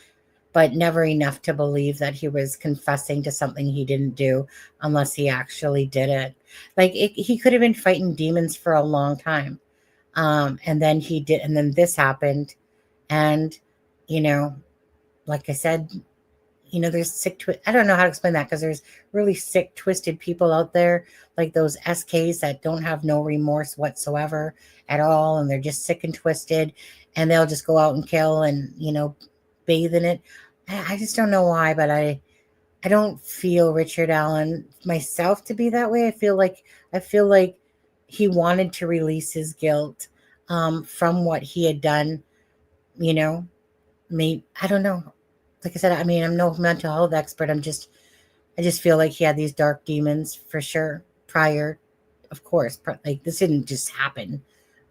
but never enough to believe that he was confessing to something he didn't do unless he actually did it. Like he could have been fighting demons for a long time. And then he did, and then this happened. And, you know, like I said, you know, there's I don't know how to explain that because there's really sick, twisted people out there, like those SKs that don't have no remorse whatsoever at all. And they're just sick and twisted and they'll just go out and kill and, you know, bathe in it. I just don't know why, but I don't feel Richard Allen myself to be that way. I feel like he wanted to release his guilt, from what he had done, you know. Maybe I don't know. Like I said, I mean, I'm no mental health expert. I just feel like he had these dark demons for sure prior, of course. Like this didn't just happen,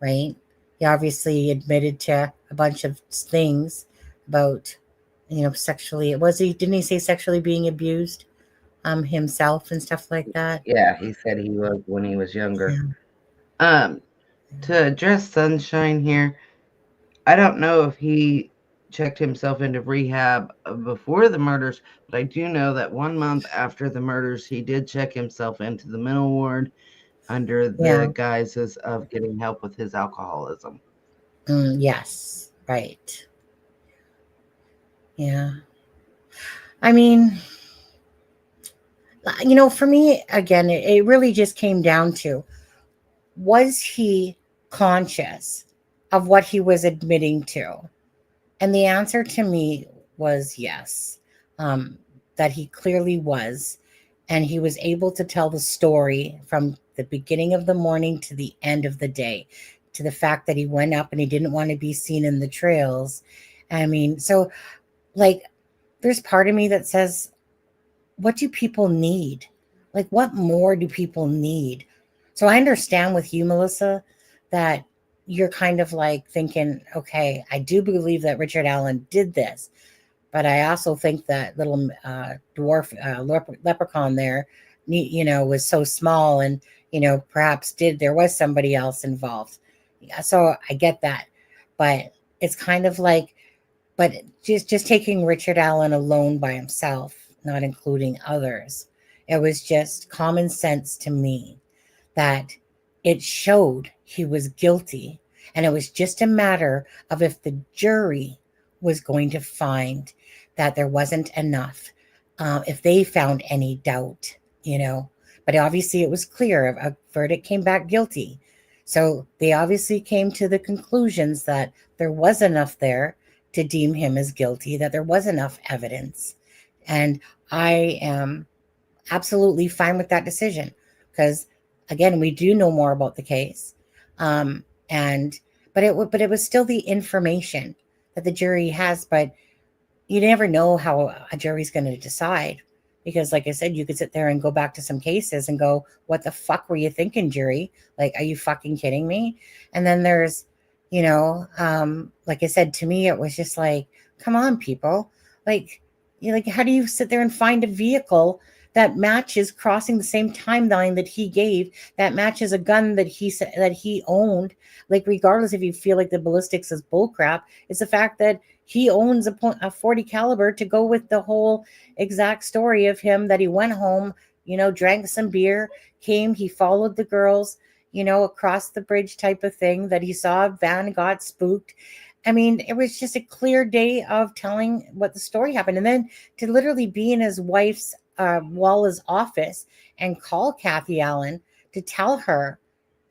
right? He obviously admitted to a bunch of things about, you know, sexually. Didn't he say sexually being abused, himself and stuff like that? Yeah, he said he was when he was younger. Yeah. To address Sunshine here, I don't know if he checked himself into rehab before the murders, but I do know that 1 month after the murders, he did check himself into the mental ward under Yeah. the guises of getting help with his alcoholism. Yes. Right. Yeah. I mean, you know, for me, again, it really just came down to, was he conscious of what he was admitting to? And the answer to me was yes, that he clearly was. And he was able to tell the story from the beginning of the morning to the end of the day, to the fact that he went up and he didn't want to be seen in the trails. I mean, so like there's part of me that says, what do people need? Like, what more do people need? So I understand with you, Melissa, that you're kind of like thinking, okay, I do believe that Richard Allen did this, but I also think that little dwarf leprechaun there, was so small, and perhaps there was somebody else involved. Yeah, so I get that, but it's kind of like, but just taking Richard Allen alone by himself, not including others, it was just common sense to me that it showed he was guilty, and it was just a matter of if the jury was going to find that there wasn't enough, if they found any doubt, but obviously it was clear, a verdict came back guilty. So they obviously came to the conclusions that there was enough there to deem him as guilty, that there was enough evidence. And I am absolutely fine with that decision, because again, we do know more about the case. But it was still the information that the jury has, but you never know how a jury's going to decide, because like I said, you could sit there and go back to some cases and go, what the fuck were you thinking, jury? Like, are you fucking kidding me? And then there's, like I said, to me, it was just like, come on, people. Like, how do you sit there and find a vehicle that matches crossing the same timeline that he gave, that matches a gun that he owned? Like, regardless if you feel like the ballistics is bullcrap, it's the fact that he owns a 40 caliber to go with the whole exact story of him, that he went home, drank some beer, he followed the girls, across the bridge type of thing, that he saw a van, got spooked. I mean, it was just a clear day of telling what the story happened. And then to literally be in his wife's Walla's office and call Kathy Allen to tell her,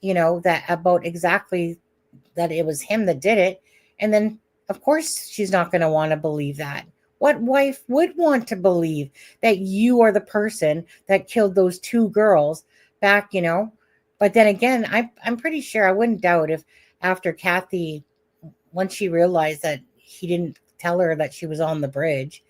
that about exactly that it was him that did it. And then, of course, she's not going to want to believe that. What wife would want to believe that you are the person that killed those two girls back, But then again, I'm pretty sure, I wouldn't doubt if after Kathy, once she realized that he didn't tell her that she was on the bridge,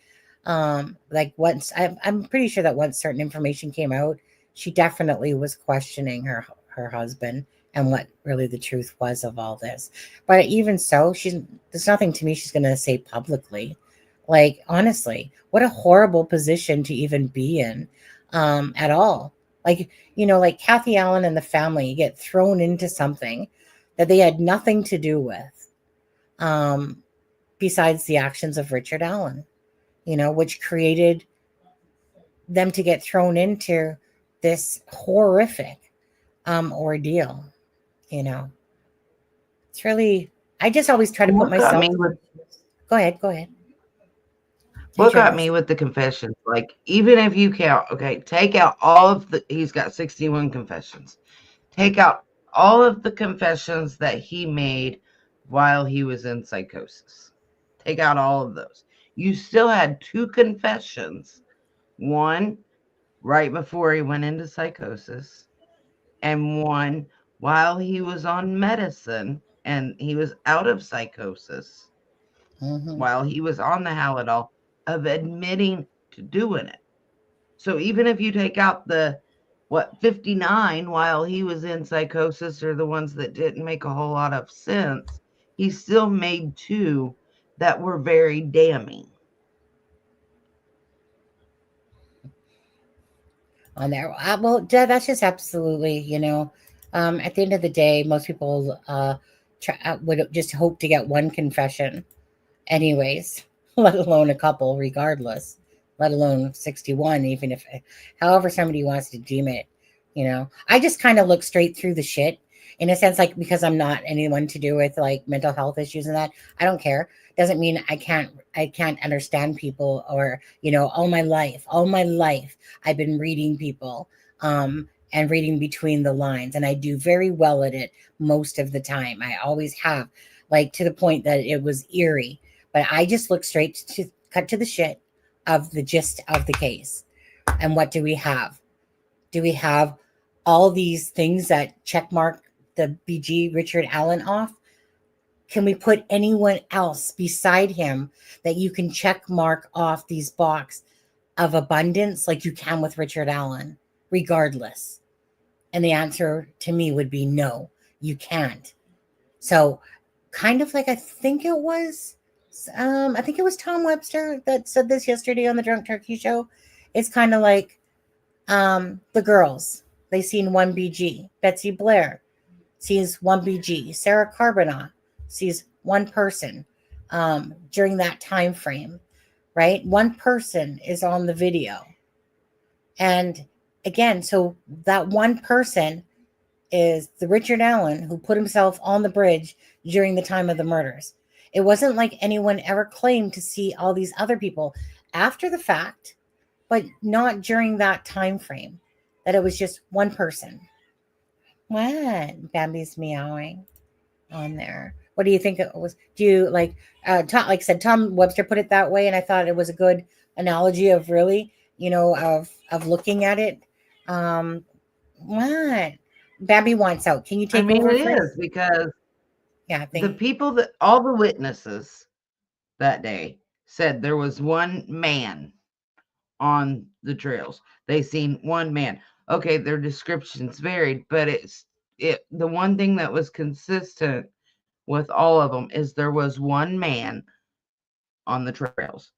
like once, I'm pretty sure that once certain information came out, she definitely was questioning her husband and what really the truth was of all this. But even so, there's nothing to me she's going to say publicly. Like, honestly, what a horrible position to even be in, at all. Like, like Kathy Allen and the family get thrown into something that they had nothing to do with, besides the actions of Richard Allen, which created them to get thrown into this horrific ordeal. It's really, I just always try to put myself. Go ahead. What got me with the confessions? Like, even if you count, okay, take out all of he's got 61 confessions. Take out all of the confessions that he made while he was in psychosis. Take out all of those. You still had 2 confessions. One right before he went into psychosis, and one while he was on medicine and he was out of psychosis, while he was on the Halidol, of admitting to doing it. So even if you take out the 59 while he was in psychosis, are the ones that didn't make a whole lot of sense, he still made 2 that were very damning. On there, well, that's just absolutely, at the end of the day, most people would just hope to get one confession anyways, let alone a couple, regardless, let alone 61, even if, however somebody wants to deem it. I just kind of look straight through the shit, in a sense, like, because I'm not anyone to do with like mental health issues and that. I don't care. Doesn't mean I can't understand people, or, all my life I've been reading people, and reading between the lines, and I do very well at it most of the time. I always have, like, to the point that it was eerie. But I just look straight to cut to the shit of the gist of the case. And what do we have? Do we have all these things that checkmark the BG Richard Allen off, can we put anyone else beside him that you can check mark off these box of abundance like you can with Richard Allen, regardless? And the answer to me would be no, you can't. So kind of like I think it was Tom Webster that said this yesterday on the Drunk Turkey Show. It's kind of like the girls. They seen one BG. Betsy Blair sees one BG. Sarah Carbonell sees one person during that time frame, right? One person is on the video. And again, so that one person is the Richard Allen who put himself on the bridge during the time of the murders. It wasn't like anyone ever claimed to see all these other people after the fact, but not during that time frame, that it was just one person. What? Bambi's meowing on there. What do you think it was? Do you like Tom, like I said, Tom Webster put it that way, and I thought it was a good analogy of really, of looking at it. What? Bambi wants out. Can you take over? It is because the people that all the witnesses that day said there was one man on the trails. They seen one man. Okay, their descriptions varied, but the one thing that was consistent with all of them is there was one man on the trails.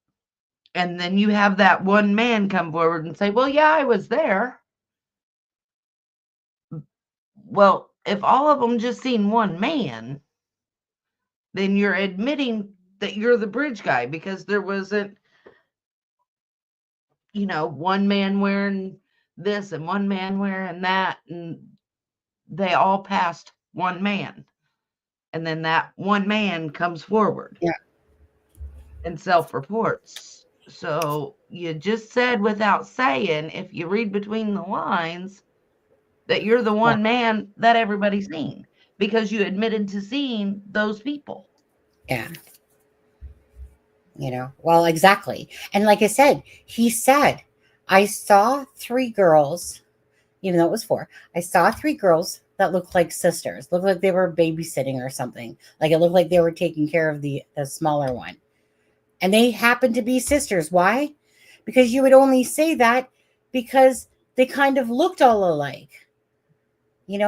And then you have that one man come forward and say, well, yeah, I was there. Well, if all of them just seen one man, then you're admitting that you're the bridge guy, because there wasn't, one man wearing this and one man wearing that, and they all passed one man. And then that one man comes forward and self-reports. So you just said without saying, if you read between the lines, that you're the one man that everybody's seen because you admitted to seeing those people. Yeah. Well, exactly. And like I said, he said, I saw 3 girls, even though it was 4. I saw 3 girls that looked like sisters, looked like they were babysitting or something. Like it looked like they were taking care of the smaller one. And they happened to be sisters. Why? Because you would only say that because they kind of looked all alike. They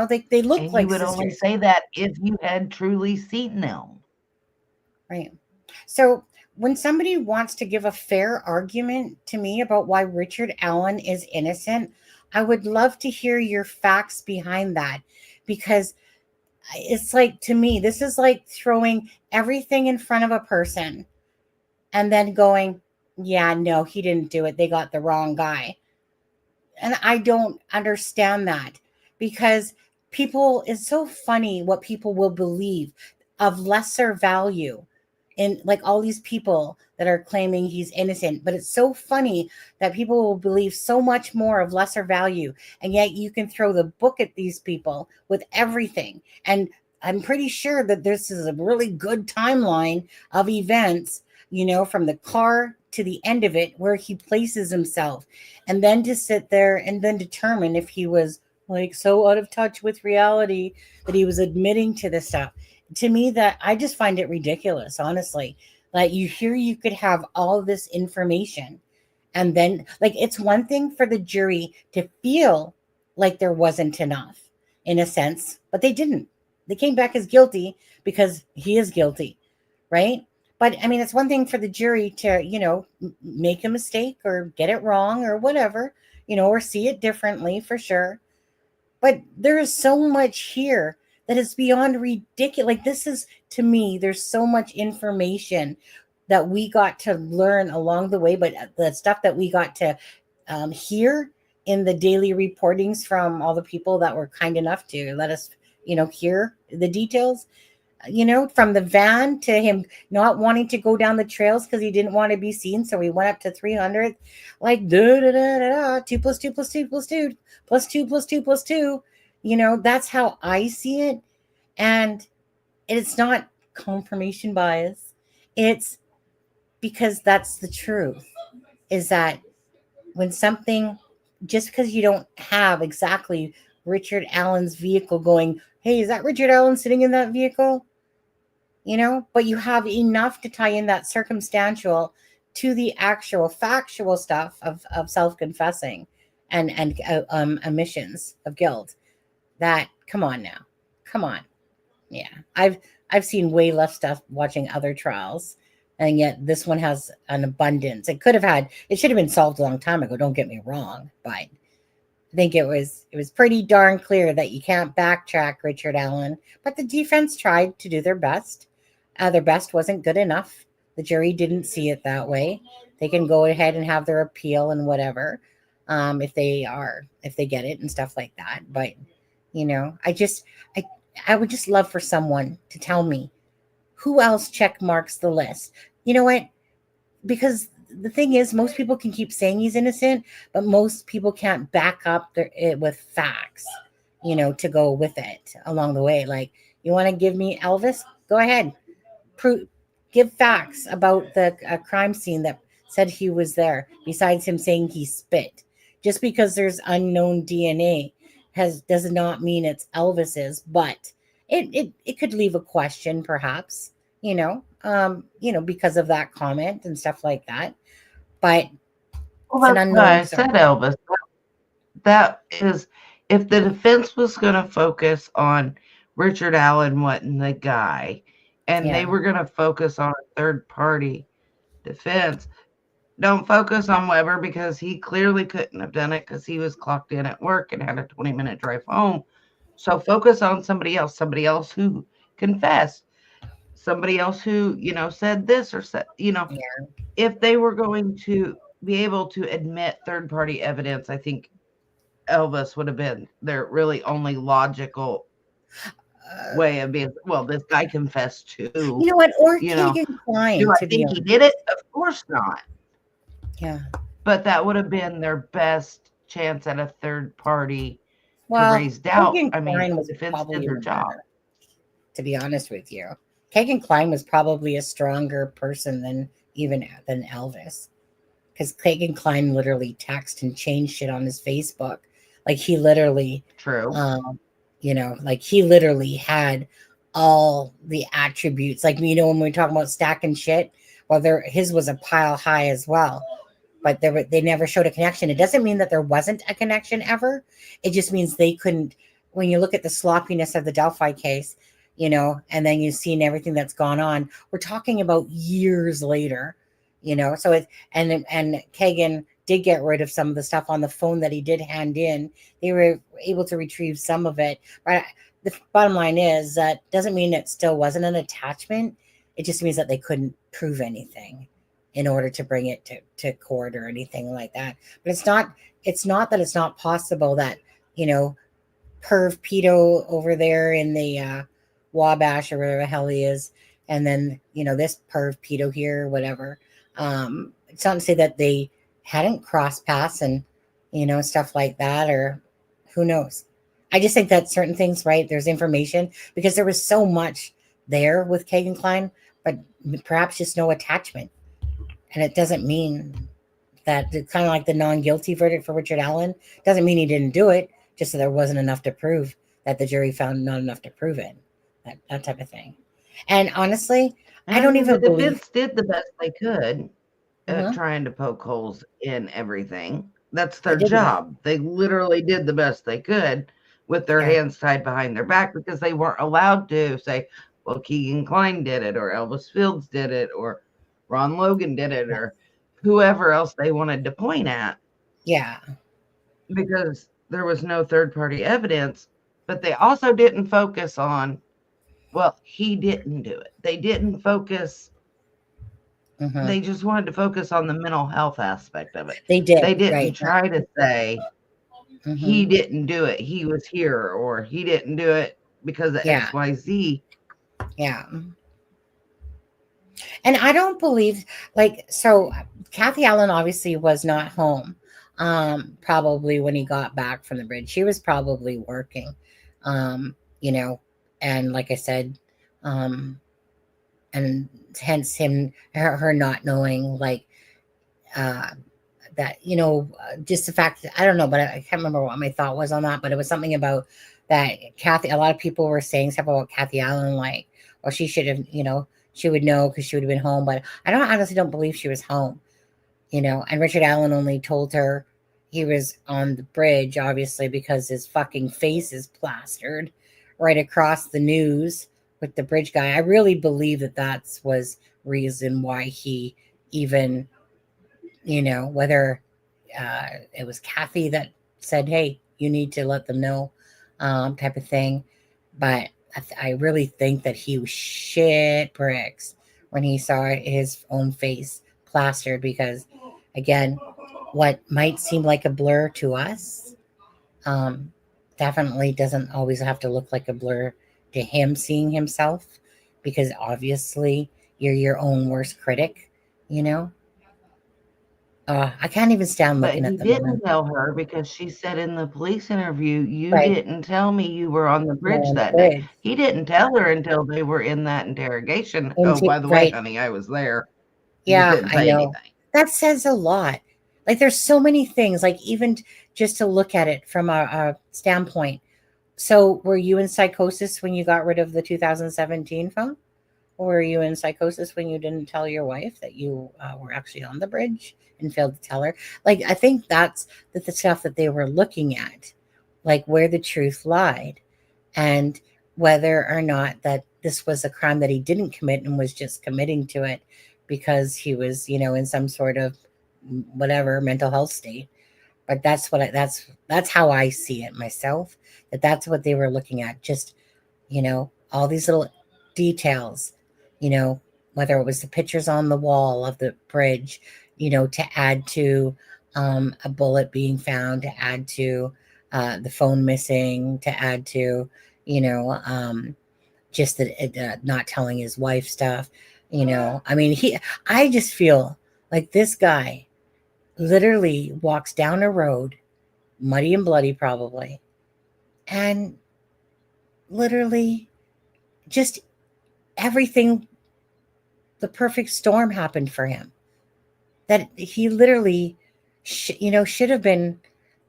looked like sisters. You would only say that if you had truly seen them. Right. So when somebody wants to give a fair argument to me about why Richard Allen is innocent, I would love to hear your facts behind that, because it's like, to me, this is like throwing everything in front of a person and then going, yeah, no, he didn't do it. They got the wrong guy. And I don't understand that, because it's so funny what people will believe of lesser value in, like, all these people that are claiming he's innocent. But it's so funny that people will believe so much more of lesser value. And yet you can throw the book at these people with everything. And I'm pretty sure that this is a really good timeline of events, from the car to the end of it, where he places himself, and then to sit there and then determine if he was like so out of touch with reality that he was admitting to this stuff. To me, that I just find it ridiculous, honestly. Like, you could have all this information, and then, like, it's one thing for the jury to feel like there wasn't enough, in a sense, but they didn't. They came back as guilty because he is guilty, right? But I mean, it's one thing for the jury to, make a mistake or get it wrong or whatever, or see it differently, for sure. But there is so much here that is beyond ridiculous. Like, this is, to me, there's so much information that we got to learn along the way, but the stuff that we got to hear in the daily reportings from all the people that were kind enough to let us, hear the details, from the van to him not wanting to go down the trails because he didn't want to be seen. So he went up to 300, like, 2 plus 2 plus 2 plus 2 plus 2 plus 2 plus 2. That's how I see it. And it's not confirmation bias. It's because that's the truth, is that when something, just because you don't have exactly Richard Allen's vehicle going, hey, is that Richard Allen sitting in that vehicle? You know, but you have enough to tie in that circumstantial to the actual factual stuff of self-confessing and admissions of guilt. That, come on now. Come on. Yeah. I've seen way less stuff watching other trials, and yet this one has an abundance. It should have been solved a long time ago, don't get me wrong, but I think it was pretty darn clear that you can't backtrack Richard Allen, but the defense tried to do their best. Their best wasn't good enough. The jury didn't see it that way. They can go ahead and have their appeal and whatever, if they get it and stuff like that. But you know, I would just love for someone to tell me who else check marks the list. You know what? Because the thing is, most people can keep saying he's innocent, but most people can't back up it with facts, you know, to go with it along the way. Like, you want to give me Elvis? Go ahead. Give facts about the crime scene that said he was there, besides him saying he spit. Just because there's unknown DNA does not mean it's Elvis's, but it could leave a question, perhaps, you know, because of that comment and stuff like that. But well, that's why I said Elvis. That is, if the defense was going to focus on Richard Allen wasn't the guy, and they were going to focus on a third party defense, don't focus on Weber, because he clearly couldn't have done it because he was clocked in at work and had a 20-minute drive home. So focus on somebody else who confessed, somebody else who, you know, said this or said, you know, if they were going to be able to admit third party evidence, I think Elvis would have been their really only logical way of being, well, this guy confessed too. You know what? Or Keegan Kline. Do I think he did it? Of course not. Yeah. But that would have been their best chance at a third party to raise doubt. I mean, the defense did their job. To be honest with you, Keegan Kline was probably a stronger person than Elvis, because Keegan Kline literally texted and changed shit on his Facebook. Like, he literally, you know, like, he literally had all the attributes. Like, you know, when we talk about stacking shit, well, his was a pile high as well. But they never showed a connection. It doesn't mean that there wasn't a connection ever. It just means they couldn't. When you look at the sloppiness of the Delphi case, you know, and then you've seen everything that's gone on, we're talking about years later, you know. So and Kagan did get rid of some of the stuff on the phone that he did hand in. They were able to retrieve some of it. But the bottom line is that doesn't mean it still wasn't an attachment. It just means that they couldn't prove anything in order to bring it to court or anything like that. But it's not that it's not possible that, you know, perv pedo over there in the Wabash or wherever the hell he is, and then, you know, this perv pedo here or whatever. It's not to say that they hadn't crossed paths and, you know, stuff like that, or who knows. I just think that certain things, right, there's information, because there was so much there with Keegan Kline, but perhaps just no attachment. And it doesn't mean that, it's kind of like the non-guilty verdict for Richard Allen. Doesn't mean he didn't do it, just that there wasn't enough to prove, that the jury found not enough to prove it. That type of thing. And honestly, I don't even believe the defense did the best they could at trying to poke holes in everything. That's their job. They literally did the best they could with their hands tied behind their back, because they weren't allowed to say, well, Keegan Kline did it, or Elvis Fields did it, or Ron Logan did it, or whoever else they wanted to point at. Yeah. Because there was no third-party evidence, but they also didn't focus on, well, he didn't do it. They didn't focus. They just wanted to focus on the mental health aspect of it. They did. They didn't try to say, he didn't do it, he was here, or he didn't do it because of XYZ. Yeah. And I don't believe, like, so Kathy Allen obviously was not home probably when he got back from the bridge. She was probably working, you know, and like I said, and hence her not knowing, like, just the fact that I don't know, but I can't remember what my thought was on that, but it was something about that Kathy. A lot of people were saying stuff about Kathy Allen, like, well, she should have, she would know because she would have been home. But I honestly don't believe she was home, And Richard Allen only told her he was on the bridge, obviously, because his fucking face is plastered right across the news with the bridge guy. I really believe that was reason why he even, whether it was Kathy that said, hey, you need to let them know, type of thing. But I really think that he was shit bricks when he saw his own face plastered because, again, what might seem like a blur to us definitely doesn't always have to look like a blur to him seeing himself, because obviously you're your own worst critic, I can't even stand But looking he at the didn't woman. tell her because she said in the police interview, you Right. didn't tell me you were on the bridge On the that day. bridge. He didn't tell her until they were in that interrogation. Oh, by the way, Right. honey, I was there. He just Yeah, didn't I say know. anything. That says a lot. Like, there's so many things, like, even just to look at it from a standpoint. So, were you in psychosis when you got rid of the 2017 phone? Or were you in psychosis when you didn't tell your wife that you were actually on the bridge and failed to tell her? Like, I think that's the stuff that they were looking at, like where the truth lied, and whether or not that this was a crime that he didn't commit and was just committing to it because he was, in some sort of whatever mental health state. But that's how I see it myself. That's what they were looking at. Just, all these little details, whether it was the pictures on the wall of the bridge, to add to a bullet being found, to add to the phone missing, to add to, just the not telling his wife stuff. I mean, I just feel like this guy literally walks down a road, muddy and bloody probably, and literally just everything, the perfect storm happened for him. That he literally, should have been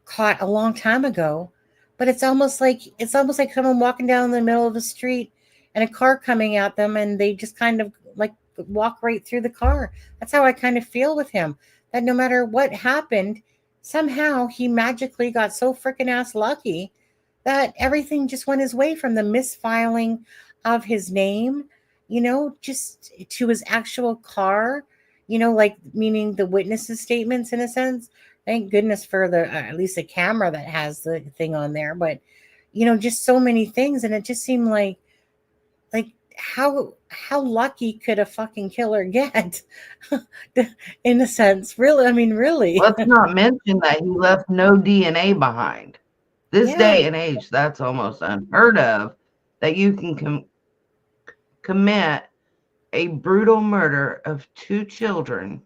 caught a long time ago. But it's almost like someone walking down the middle of the street and a car coming at them, and they just kind of like walk right through the car. That's how I kind of feel with him. That no matter what happened, somehow he magically got so freaking ass lucky that everything just went his way, from the misfiling of his name, just to his actual car, like, meaning the witnesses' statements in a sense. Thank goodness for the at least a camera that has the thing on there, but just so many things, and it just seemed like how lucky could a fucking killer get? In a sense, really. I mean, really. Let's not mention that he left no DNA behind. This Yeah. day and age, that's almost unheard of, that you can commit a brutal murder of 2 children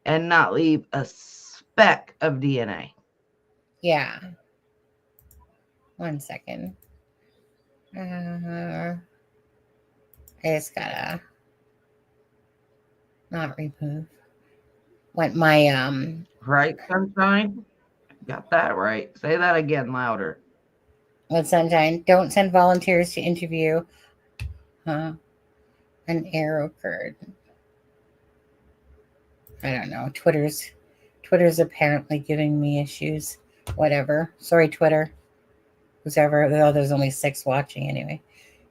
and not leave a speck of DNA. Yeah. 1 second. I just gotta not remove. What my Right, Sunshine? Got that right. Say that again louder. what, Sunshine? Don't send volunteers to interview. Huh? An error occurred. I don't know. Twitter's apparently giving me issues. Whatever. Sorry, Twitter. Who's ever. Oh, there's only 6 watching anyway.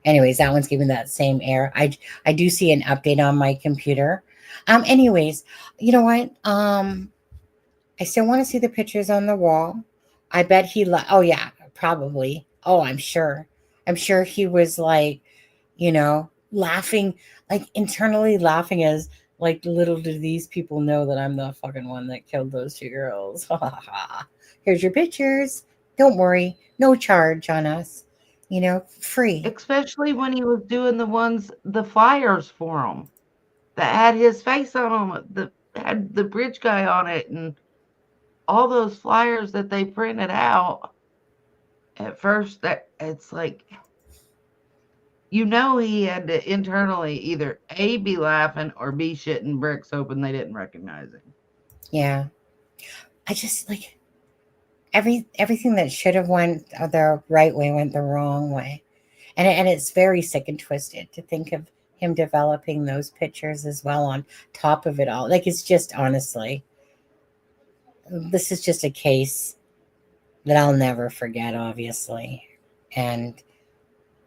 Anyways, that one's giving that same error. I do see an update on my computer. Anyways, you know what? I still want to see the pictures on the wall. I bet oh yeah, probably. Oh, I'm sure. I'm sure he was like, laughing, like internally laughing as like, little do these people know that I'm the fucking one that killed those 2 girls. Here's your pictures. Don't worry. No charge on us. Free. Especially when he was doing the flyers for him that had his face on them, that had the bridge guy on it, and all those flyers that they printed out. At first, that it's like, he had to internally either A, be laughing, or B, shitting bricks, hoping they didn't recognize him. Yeah. I just like everything that should have went the right way went the wrong way. And it's very sick and twisted to think of him developing those pictures as well on top of it all. Like, it's just, honestly, this is just a case that I'll never forget, obviously. And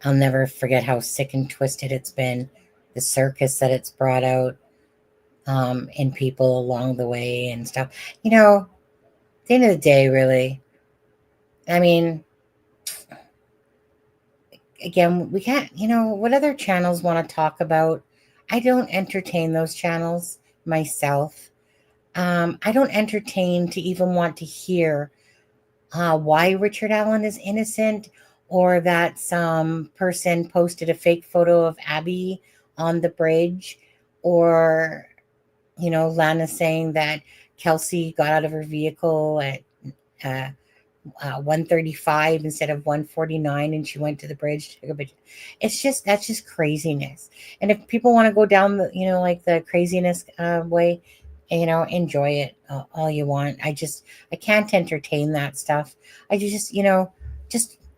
I'll never forget how sick and twisted it's been, the circus that it's brought out in people along the way and stuff. You know, at the end of the day, really, I mean, again, we can't, what other channels want to talk about? I don't entertain those channels myself. I don't entertain to even want to hear why Richard Allen is innocent, or that some person posted a fake photo of Abby on the bridge, or, Lana saying that Kelsey got out of her vehicle at 135 instead of 149 and she went to the bridge to take a picture. That's just craziness. And if people want to go down the like the craziness way, enjoy it all you want. I can't entertain that stuff. I just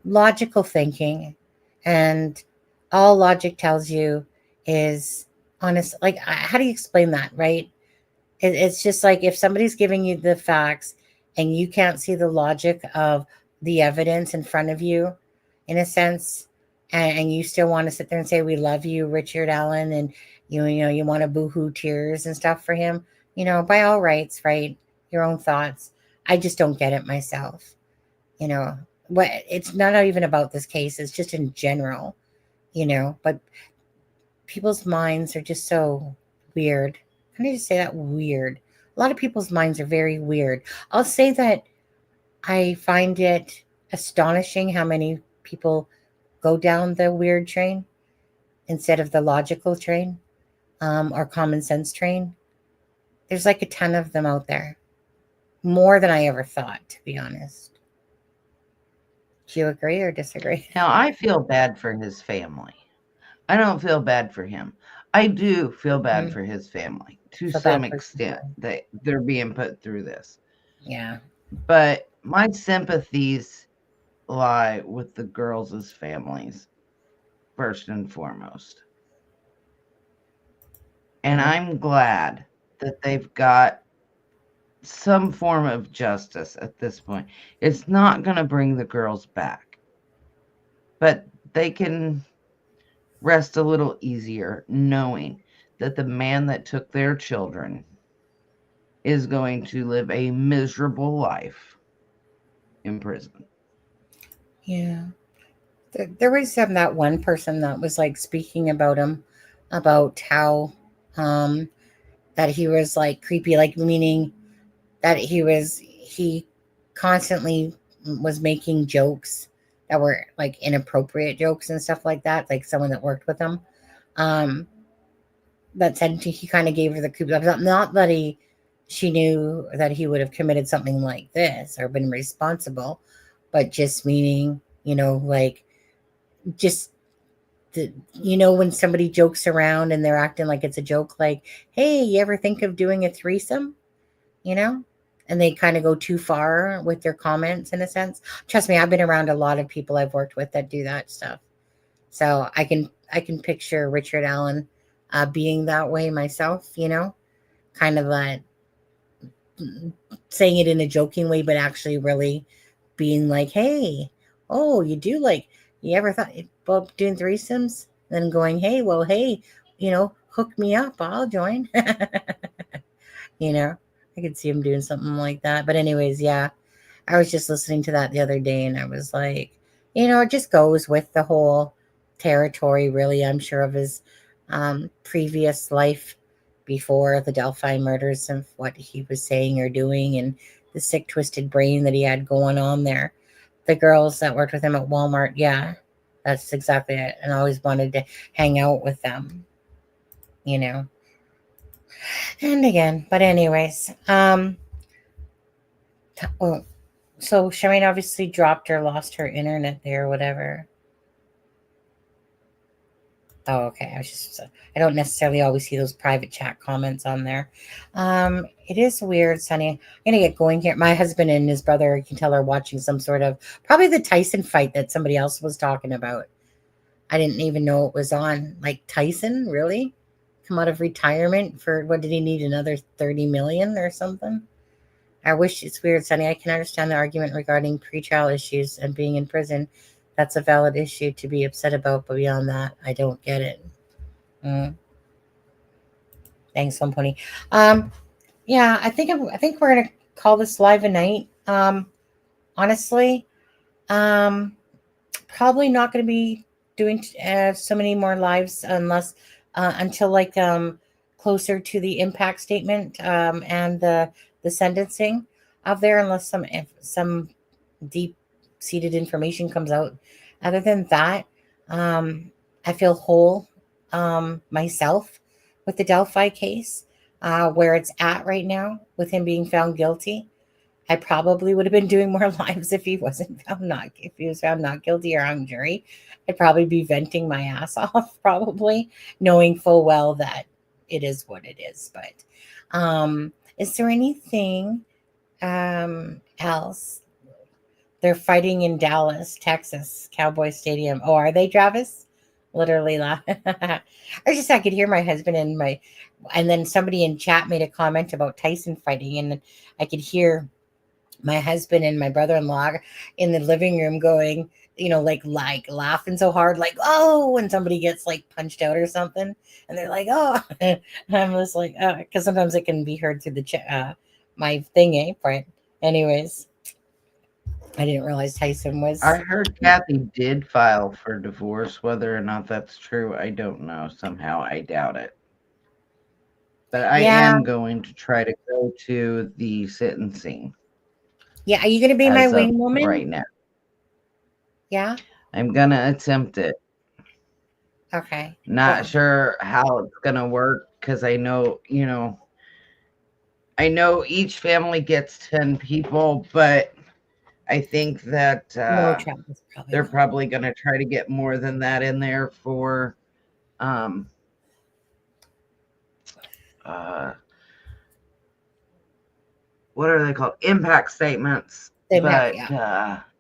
logical thinking, and all logic tells you is honest. Like, how do you explain that, right? It's just like, if somebody's giving you the facts and you can't see the logic of the evidence in front of you, in a sense, and you still want to sit there and say, we love you, Richard Allen, and you want to boohoo tears and stuff for him, by all rights, right? Your own thoughts. I just don't get it myself. What, it's not even about this case, it's just in general, but people's minds are just so weird. Can I just say that? Weird. A lot of people's minds are very weird. I'll say that I find it astonishing how many people go down the weird train instead of the logical train, or common sense train. There's like a ton of them out there. More than I ever thought, to be honest. Do you agree or disagree? Now, I feel bad for his family. I don't feel bad for him. I do feel bad for his family to some extent, that they're being put through this. Yeah. But my sympathies lie with the girls' families, first and foremost. And I'm glad that they've got some form of justice at this point. It's not going to bring the girls back, but they can rest a little easier knowing that the man that took their children is going to live a miserable life in prison. Yeah. There was that one person that was like speaking about him, about how that he was like creepy, like meaning that he constantly was making jokes that were like inappropriate jokes and stuff like that, like someone that worked with him. That said, he kind of gave her the creep. Not that she knew that he would have committed something like this or been responsible, but just meaning, like, just when somebody jokes around and they're acting like it's a joke, like, hey, you ever think of doing a threesome? And they kind of go too far with their comments, in a sense. Trust me, I've been around a lot of people I've worked with that do that stuff. So I can picture Richard Allen being that way myself, kind of like saying it in a joking way, but actually really being like, hey, oh, you ever thought about doing threesomes? Then going, hey, well, hey, hook me up, I'll join. I could see him doing something like that. But anyways, yeah, I was just listening to that the other day, and I was like, it just goes with the whole territory, really, I'm sure, of his previous life before the Delphi murders, and what he was saying or doing, and the sick, twisted brain that he had going on there. The girls that worked with him at Walmart, yeah, that's exactly it. And I always wanted to hang out with them, And again, but anyways, so Charmaine obviously dropped or lost her internet there, or whatever. Oh, okay. I don't necessarily always see those private chat comments on there. It is weird, Sonny. I'm gonna get going here. My husband and his brother, you can tell, are watching some sort of probably the Tyson fight that somebody else was talking about. I didn't even know it was on. Like Tyson, really? Come out of retirement for what did he need? Another 30 million or something? I wish it's weird, Sonny. I can understand the argument regarding pretrial issues and being in prison. That's a valid issue to be upset about, but beyond that, I don't get it. Mm. Thanks, One Pony. Yeah, I think we're gonna call this live a night. Honestly, um, probably not gonna be doing so many more lives unless until like closer to the impact statement and the sentencing of there, unless some deep seated information comes out. Other than that, I feel whole myself with the Delphi case, where it's at right now with him being found guilty. I probably would have been doing more lives if he wasn't found not if he was found not guilty or hung jury. I'd probably be venting my ass off, probably knowing full well that it is what it is. But is there anything else? They're fighting in Dallas, Texas, Cowboy Stadium. Oh, are they, Travis? Literally laugh. I could hear my husband and then somebody in chat made a comment about Tyson fighting, and I could hear my husband and my brother-in-law in the living room going, like laughing so hard, like, oh, when somebody gets like punched out or something, and they're like, oh, and I'm just like, because sometimes it can be heard through the my thing, but anyways. I didn't realize Tyson was. I heard Kathy did file for divorce. Whether or not that's true, I don't know. Somehow I doubt it. But I Yeah. am going to try to go to the sentencing. Yeah. Are you going to be my as of wing woman? right now? Yeah. I'm gonna attempt it. Okay. Not sure how it's gonna work because I know each family gets 10 people, but I think that No, Travis, they're not. probably going to try to get more than that in there for what are they called? Impact statements. But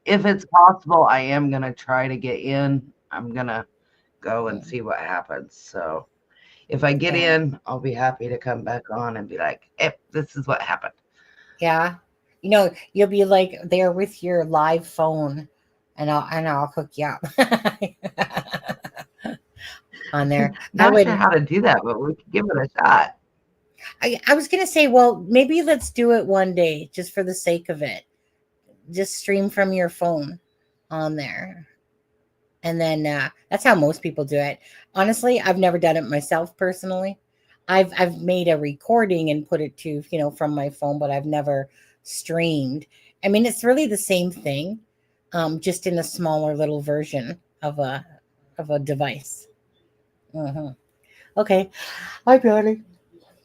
if it's possible, I am going to try to get in. I'm going to go and see what happens. So if I get in, I'll be happy to come back on and be like, hey, this is what happened. Yeah. You'll be like there with your live phone and I'll hook you up on there. Not sure how to do that, but we could give it a shot. I was going to say, well, maybe let's do it one day just for the sake of it. Just stream from your phone on there. And then that's how most people do it. Honestly, I've never done it myself personally. I've made a recording and put it to, from my phone, but I've never streamed. I mean, it's really the same thing, just in a smaller little version of a device. Okay. Hi, Billy.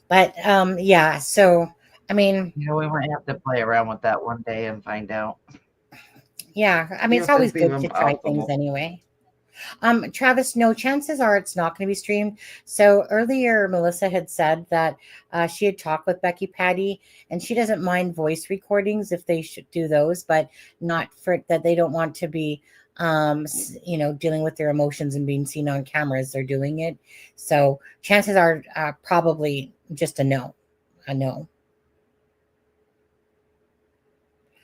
But yeah, so I mean, we might have to play around with that one day and find out. Yeah, I mean, it's always good to try things anyway. Travis, no, chances are it's not going to be streamed. So earlier, Melissa had said that she had talked with Becky Patty, and she doesn't mind voice recordings if they should do those, but not for that they don't want to be, dealing with their emotions and being seen on camera as they're doing it. So chances are probably just a no.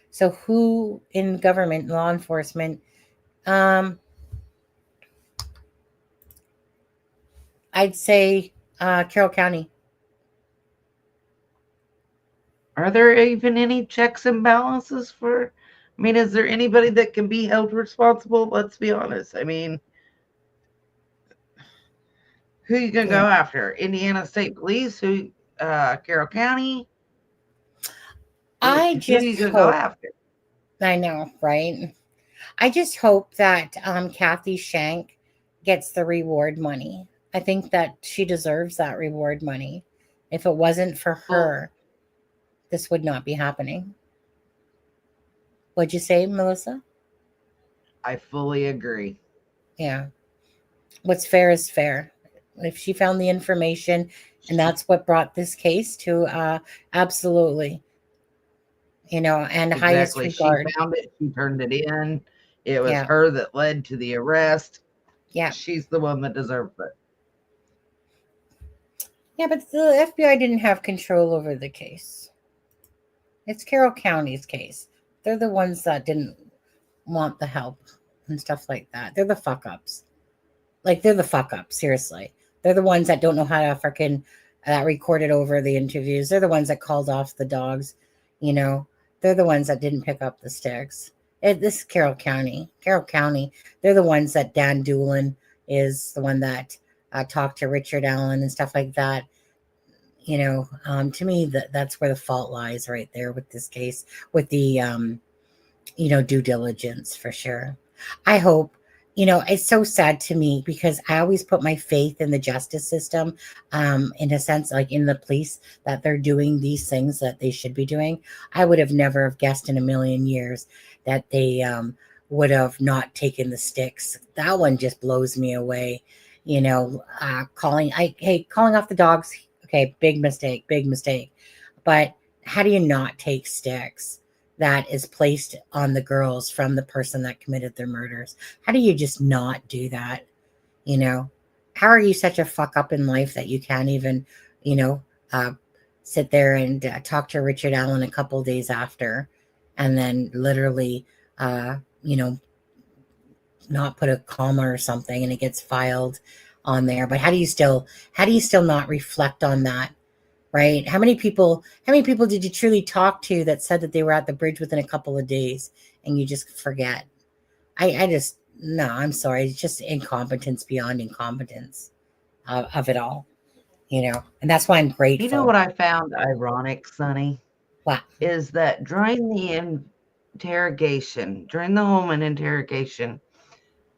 So who in government, law enforcement, I'd say Carroll County. Are there even any checks and balances is there anybody that can be held responsible? Let's be honest. I mean, who you gonna go after? Indiana State Police? Who? Carroll County? Who you gonna go after? I know, right? I just hope that Kathy Shank gets the reward money. I think that she deserves that reward money. If it wasn't for her, this would not be happening. What'd you say, Melissa? I fully agree. Yeah. What's fair is fair. If she found the information and that's what brought this case to absolutely, and highest Exactly. She regard. found it. She turned it in. It was Yeah. her that led to the arrest. Yeah. She's the one that deserves it. Yeah, but the FBI didn't have control over the case. It's Carroll County's case. They're the ones that didn't want the help and stuff like that. They're the fuck ups. Like, they're the fuck ups, seriously. They're the ones that don't know how to freaking recorded over the interviews. They're the ones that called off the dogs. They're the ones that didn't pick up the sticks. This is Carroll County. Carroll County. They're the ones that Dan Doolin is the one that talked to Richard Allen and stuff like that. To me, that's where the fault lies right there with this case, with the, due diligence for sure. I hope, it's so sad to me because I always put my faith in the justice system, in a sense, like in the police, that they're doing these things that they should be doing. I would have never have guessed in a million years that they would have not taken the sticks. That one just blows me away. Calling off the dogs. Okay, big mistake. But how do you not take sticks that is placed on the girls from the person that committed their murders? How do you just not do that? How are you such a fuck up in life that you can't even, sit there and talk to Richard Allen a couple of days after and then literally, not put a comma or something and it gets filed on there? But how do you still not reflect on that? Right? How many people did you truly talk to that said that they were at the bridge within a couple of days and you just forget? No, I'm sorry. It's just incompetence beyond incompetence of it all, and that's why I'm grateful. You know what I found ironic, Sonny? What? Is that during the interrogation, during the Holman interrogation,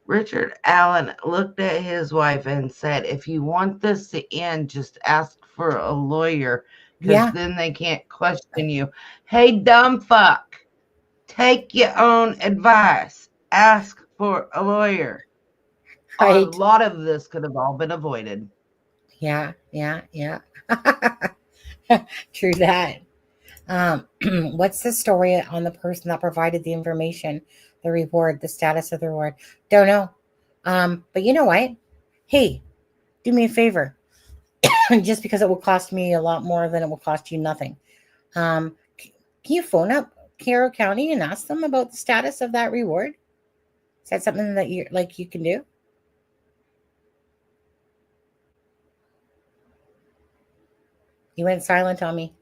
Richard Allen looked at his wife and said, if you want this to end, just ask for a lawyer because then they can't question you. Hey, dumb fuck, take your own advice. Ask for a lawyer. Right. A lot of this could have all been avoided. Yeah. True that. What's the story on the person that provided the information, the reward, the status of the reward? Don't know. But you know what? Hey, do me a favor. Just because it will cost me a lot more than it will cost you nothing. Can you phone up Carroll County and ask them about the status of that reward? Is that something that you can do? You went silent on me.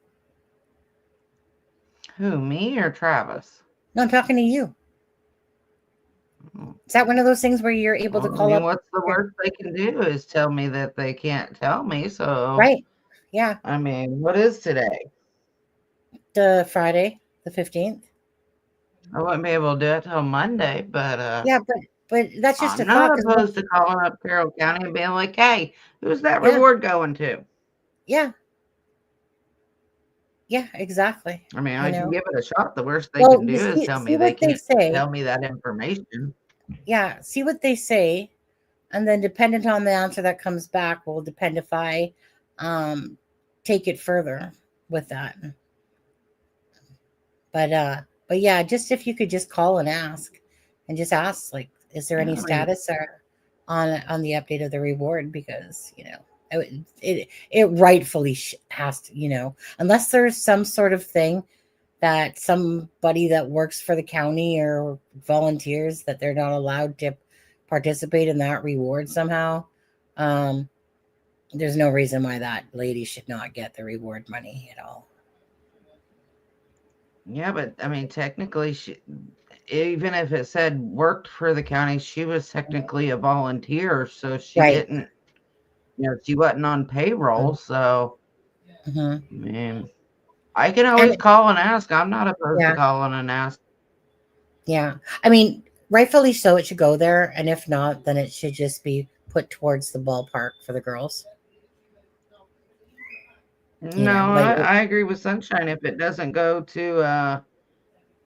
Who, me or Travis? No, I'm talking to you. Is that one of those things where you're able to call up? What's the worst they can do is tell me that they can't tell me. So right. Yeah. I mean, what is today? The Friday, the 15th. I wouldn't be able to do it till Monday, but yeah, but that's just I'm not opposed to calling up Carroll County and being like, hey, who's that reward going to? Yeah. Yeah, exactly. I mean, I can give it a shot. The worst they can do is tell me they can't tell me that information. Yeah, see what they say, and then dependent on the answer that comes back will depend if I take it further with that. But yeah, just if you could just call and ask, like, is there any status or on the update of the reward? Because it rightfully has to, unless there's some sort of thing that somebody that works for the county or volunteers that they're not allowed to participate in that reward somehow. There's no reason why that lady should not get the reward money at all. Yeah, but I mean, technically, even if it said worked for the county, she was technically a volunteer, so she didn't, she wasn't on payroll. So, I mean, I can always call and ask. I'm not opposed to calling and ask. Yeah, I mean, rightfully so, it should go there, and if not, then it should just be put towards the ballpark for the girls. No, I agree with Sunshine. If it doesn't go to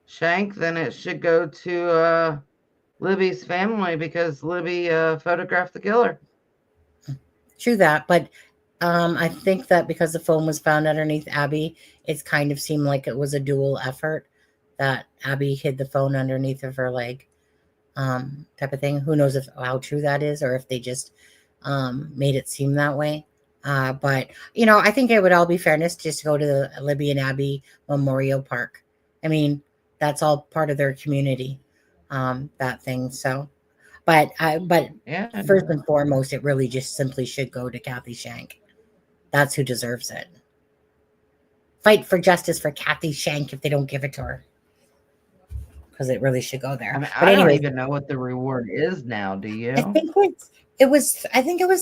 Shank, then it should go to Libby's family because Libby photographed the killer. True that, but I think that because the phone was found underneath Abby, it kind of seemed like it was a dual effort, that Abby hid the phone underneath of her leg, type of thing. Who knows how true that is, or if they just made it seem that way. But I think it would all be fairness just to go to the Libby and Abby Memorial Park. I mean, that's all part of their community, that thing. So, but Yeah. first and foremost, it really just simply should go to Kathy Shank. That's who deserves it. Fight for justice for Kathy Shank if they don't give it to her, because it really should go there. I mean, But I don't anyway, even know what the reward is now. Do you? I think it was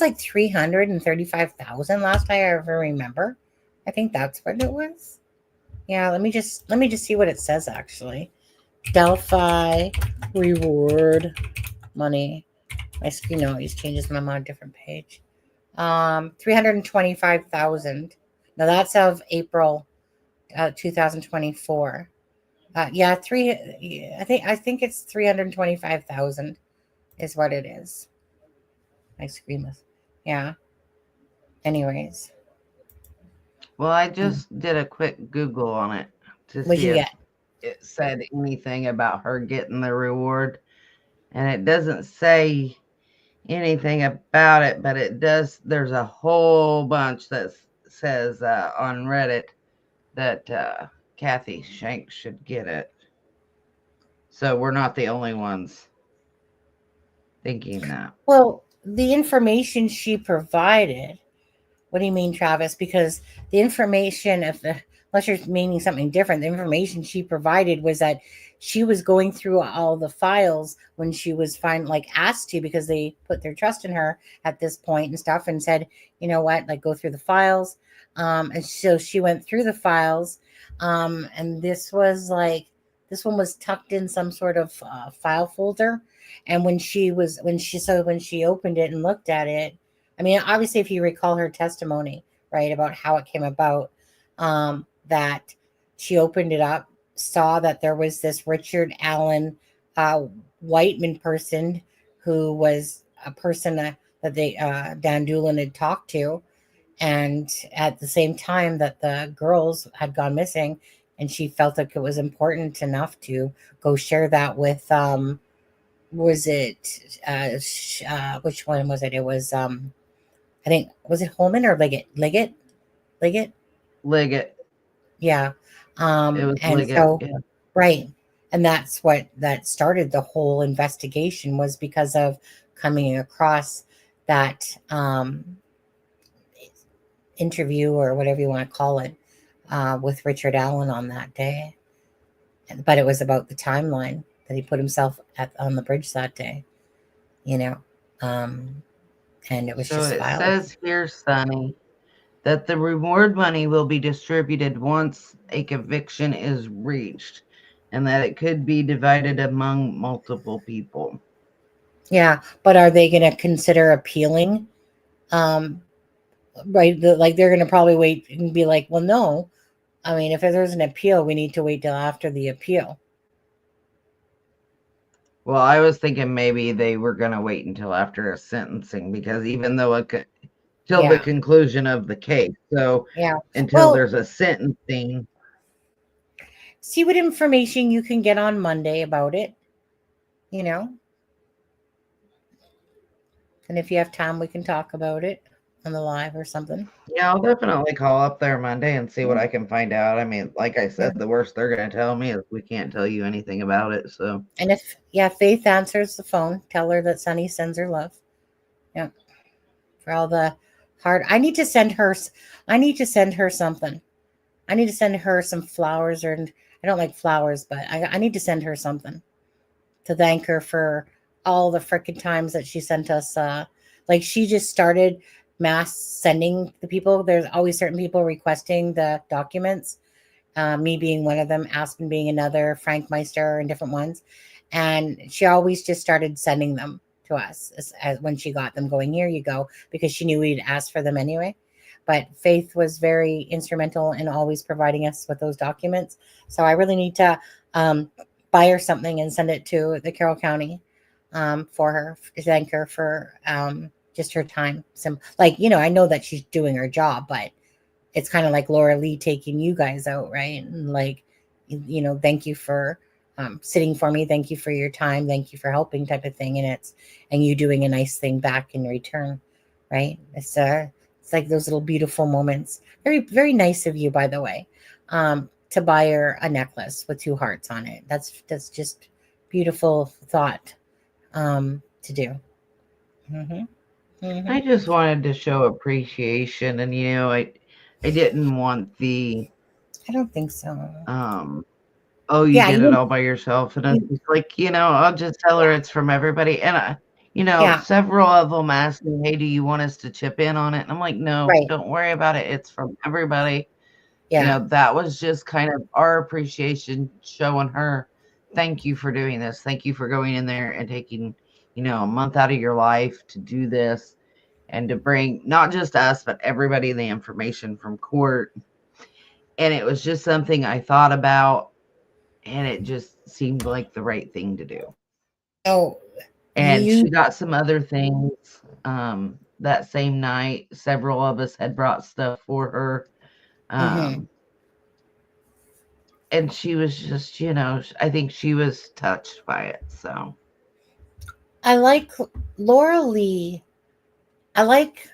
like 335,000 last I ever remember. I think that's what it was. Yeah, let me just see what it says actually. Delphi reward money. My screen always changes when I'm on a different page. 325,000. Now that's of April 2024. Yeah, I think it's 325,000 is what it is. My screen was, yeah. Anyways, Well, I just did a quick Google on it to what'd see you if get? it said anything about her getting the reward, and it doesn't say anything about it, but it does. There's a whole bunch that says on Reddit that Kathy Shank should get it. So we're not the only ones thinking that. Well, the information she provided. What do you mean, Travis? Because the information unless you're meaning something different, the information she provided was that she was going through all the files when she was asked to, because they put their trust in her at this point and stuff, and said, you know what, like, go through the files. And so she went through the files, and this one was tucked in some sort of file folder. And when she opened it and looked at it, I mean, obviously, if you recall her testimony, right, about how it came about, that she opened it up, saw that there was this Richard Allen Whiteman person who was a person that Dan Doolin had talked to, and at the same time that the girls had gone missing, and she felt like it was important enough to go share that with was it which one was it? It was I think, was it Holman or Liggett? Liggett. Liggett. Yeah. It was And Liggett. so, Yeah. right. And that's what that started the whole investigation, was because of coming across that interview, or whatever you want to call it, with Richard Allen on that day. But it was about the timeline that he put himself on the bridge that day, and it was So just it filed. says here, Sonny, that the reward money will be distributed once a conviction is reached, and that it could be divided among multiple people. Yeah, but are they going to consider appealing? Right, they're going to probably wait and be like, well, no. I mean, if there's an appeal, we need to wait till after the appeal. Well, I was thinking maybe they were going to wait until after a sentencing, because even though till the conclusion of the case, so until there's a sentencing. See what information you can get on Monday about it, and if you have time, we can talk about it on the live or something. Yeah, I'll definitely call up there Monday and see what I can find out. I mean, like I said, the worst they're going to tell me is we can't tell you anything about it. So, and if Faith answers the phone, tell her that Sunny sends her love. Yeah, for all the hard. I need to send her something. I need to send her some flowers, and I don't like flowers, but I need to send her something to thank her for all the freaking times that she sent us. She just started mass sending the people. There's always certain people requesting the documents, me being one of them, Aspen being another, Frank Meister, and different ones. And she always just started sending them to us as when she got them, going, here you go, because she knew we'd ask for them anyway. But Faith was very instrumental in always providing us with those documents. So I really need to buy her something and send it to the Carroll County for her, thank her for just her time. Like, you know, I know that she's doing her job, but it's kind of like Laura Lee taking you guys out, right? And like, you know, thank you for sitting for me. Thank you for your time. Thank you for helping, type of thing. And you doing a nice thing back in return, right? It's like those little beautiful moments. Very, very nice of you, by the way, to buy her a necklace with 2 hearts on it. That's just beautiful thought to do. I just wanted to show appreciation, and you know, I didn't want the I don't think so. oh, you Yeah, did it all by yourself, and I was like, you know, I'll just tell her it's from everybody. And you know, yeah, several of them asked me, hey, do you want us to chip in on it? And I'm like, no, right. don't worry about it, it's from everybody. You Yeah. know, that was just kind of our appreciation, showing her, thank you for doing this, thank you for going in there and taking, you know, a month out of your life to do this, and to bring not just us but everybody the information from court. And it was just something I thought about, and it just seemed like the right thing to do. Oh, And you. she got some other things that same night. Several of us had brought stuff for her. And she was just, you know, I think she was touched by it. So I like Laura Lee. I like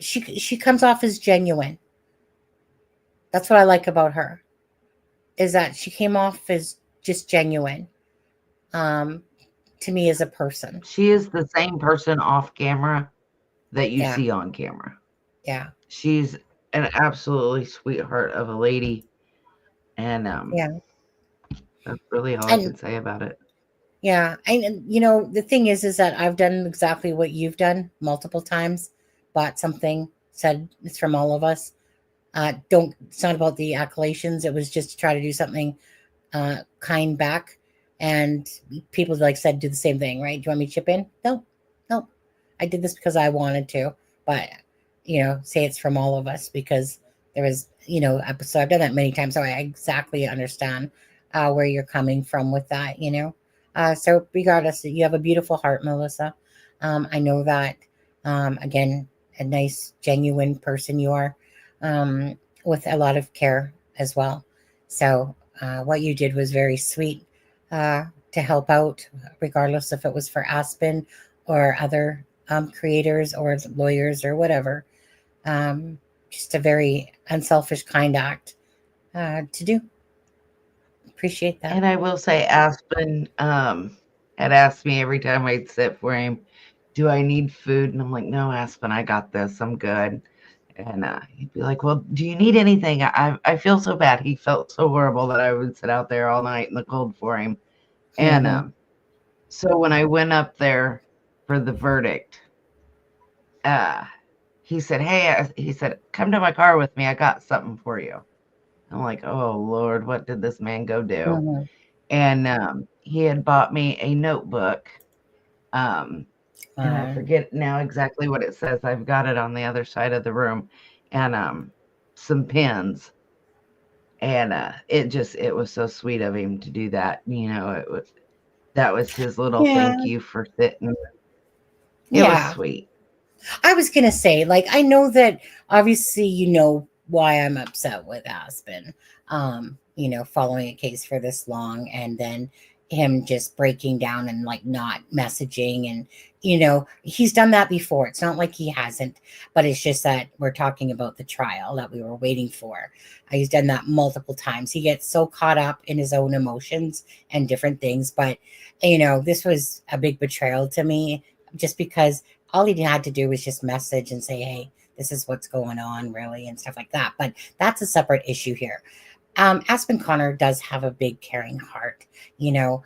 she comes off as genuine. That's what I like about her. Is that she came off as just genuine. To me as a person. she is the same person off camera that you Yeah. see on camera. Yeah. She's an absolutely sweetheart of a lady. And Yeah. that's really all I And can say about it. yeah, and you know, the thing is that I've done exactly what you've done multiple times. Bought something, said it's from all of us. Don't. It's not about the accolations. It was just to try to do something kind back. And people, like said, do the same thing, right? Do you want me to chip in? No, no. I did this because I wanted to, but you know, say it's from all of us because there was, you know, so I've done that many times, so I exactly understand where you're coming from with that, you know. So regardless, you have a beautiful heart, Melissa. I know that. Again, a nice, genuine person you are, with a lot of care as well. So what you did was very sweet to help out, regardless if it was for Aspen or other creators or lawyers or whatever. Just a very unselfish, kind act to do. Appreciate that. And I will say Aspen had asked me every time I'd sit for him, do I need food? And I'm like, no, Aspen, I got this. I'm good. And he'd be like, well, do you need anything? I feel so bad. He felt so horrible that I would sit out there all night in the cold for him. And so when I went up there for the verdict, he said, hey, he said, come to my car with me. I got something for you. I'm like, oh, Lord, what did this man go do? And he had bought me a notebook. And I forget now exactly what it says. I've got it on the other side of the room. And some pens. And it was so sweet of him to do that. You know, that was his little thank you for sitting. It was sweet. I was going to say, like, I know that obviously you know why I'm upset with Aspen, you know, following a case for this long and then him just breaking down and like not messaging. And, you know, he's done that before. It's not like he hasn't, but it's just that we're talking about the trial that we were waiting for. He's done that multiple times. He gets so caught up in his own emotions and different things. But, you know, this was a big betrayal to me just because all he had to do was just message and say, hey, this is what's going on, really, and stuff like that. But that's a separate issue here. Aspen Connor does have a big caring heart, you know,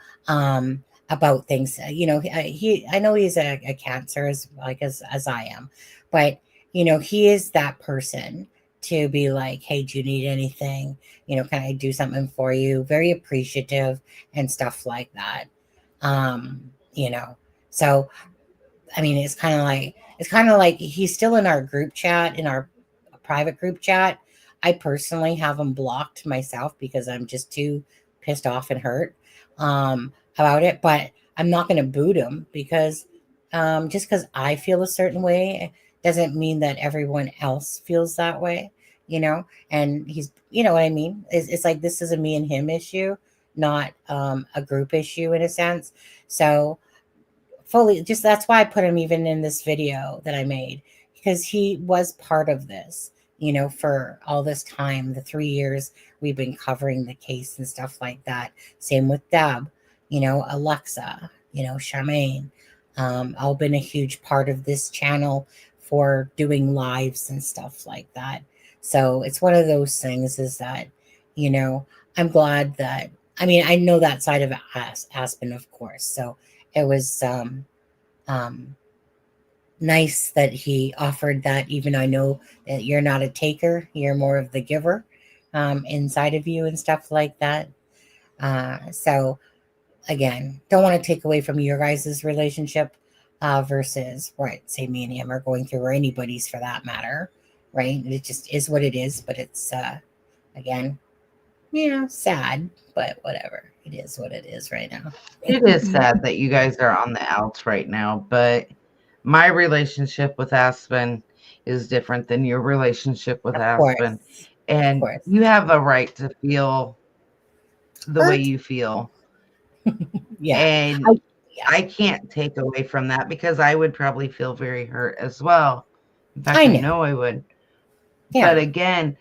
about things. You know, I know he's a cancer as I am, but you know, he is that person to be like, hey, do you need anything? You know, can I do something for you? Very appreciative and stuff like that. You know, so I mean, it's kind of like he's still in our group chat, in our private group chat. I personally have him blocked myself because I'm just too pissed off and hurt about it. But I'm not going to boot him because just because I feel a certain way doesn't mean that everyone else feels that way, you know? And he's, you know what I mean? It's like this is a me and him issue, not a group issue in a sense. So fully, just that's why I put him even in this video that I made, because he was part of this, you know, for all this time, the 3 years we've been covering the case and stuff like that. Same with Deb, you know, Alexa, you know, Charmaine, all been a huge part of this channel for doing lives and stuff like that. So it's one of those things is that, you know, I'm glad that, I mean, I know that side of Aspen, of course. So it was um, nice that he offered that, even I know that you're not a taker, you're more of the giver inside of you and stuff like that. So again, don't want to take away from your guys' relationship versus what, say, me and him are going through, or anybody's for that matter, right? It just is what it is, but it's, again, yeah, sad, but whatever. It is what it is right now. It is sad that you guys are on the outs right now, but my relationship with Aspen is different than your relationship with Of Aspen. course. And course. you have a right to feel the way Hurt? you feel. Yeah. And Yeah. I can't take away from that because I would probably feel very hurt as well. In fact, I I know. know I would. Yeah. But again,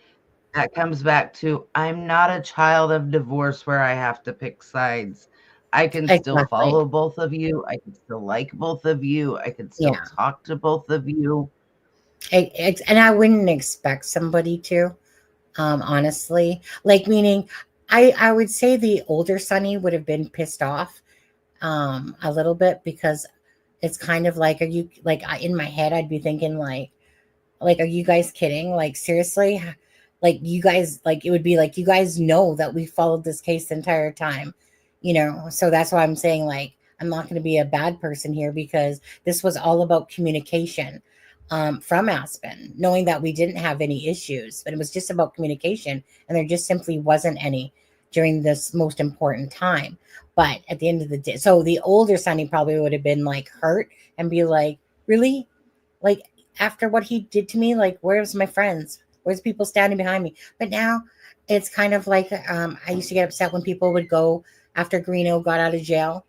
that comes back to I'm not a child of divorce where I have to pick sides. I can still Exactly. follow both of you. I can still like both of you. I can still Yeah. talk to both of you. And I wouldn't expect somebody to, honestly. Like, meaning, I would say the older Sonny would have been pissed off a little bit, because it's kind of like, are you, like, in my head, I'd be thinking, like, are you guys kidding? Like, seriously? Like, you guys, like, it would be like, you guys know that we followed this case the entire time, you know? So that's why I'm saying, like, I'm not going to be a bad person here, because this was all about communication from Aspen, knowing that we didn't have any issues, but it was just about communication. And there just simply wasn't any during this most important time. But at the end of the day, so the older Sonny probably would have been like hurt and be like, really? Like, after what he did to me, like, where's my friends? Where's people standing behind me? But now it's kind of like, I used to get upset when people would go after Greeno got out of jail.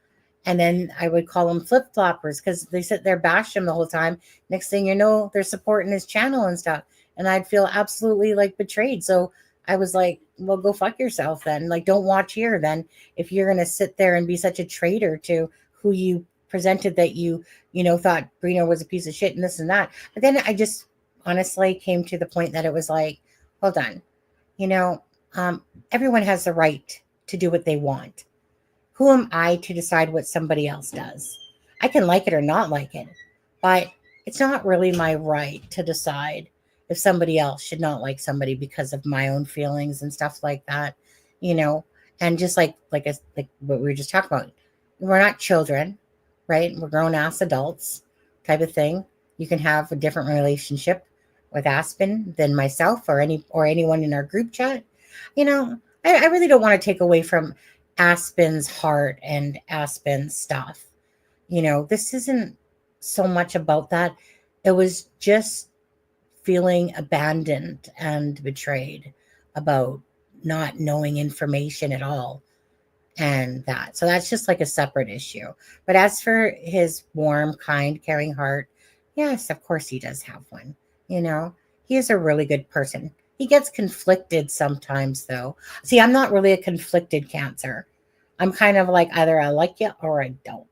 And then I would call them flip floppers because they sit there, bash him the whole time. Next thing you know, they're supporting his channel and stuff. And I'd feel absolutely like betrayed. So I was like, well, go fuck yourself then. Like, don't watch here then, if you're going to sit there and be such a traitor to who you presented that you know, thought Greeno was a piece of shit and this and that. But then I just honestly came to the point that it was like, hold on, you know, everyone has the right to do what they want. Who am I to decide what somebody else does? I can like it or not like it, but it's not really my right to decide if somebody else should not like somebody because of my own feelings and stuff like that, you know. And just like what we were just talking about, we're not children, right? We're grown ass adults, type of thing. You can have a different relationship with Aspen than myself or anyone in our group chat. You know, I really don't want to take away from Aspen's heart and Aspen's stuff. You know, this isn't so much about that. It was just feeling abandoned and betrayed about not knowing information at all, and that. So that's just like a separate issue. But as for his warm, kind, caring heart, yes, of course he does have one. You know, he is a really good person. He gets conflicted sometimes, though. See, I'm not really a conflicted Cancer. I'm kind of like, either I like you or I don't.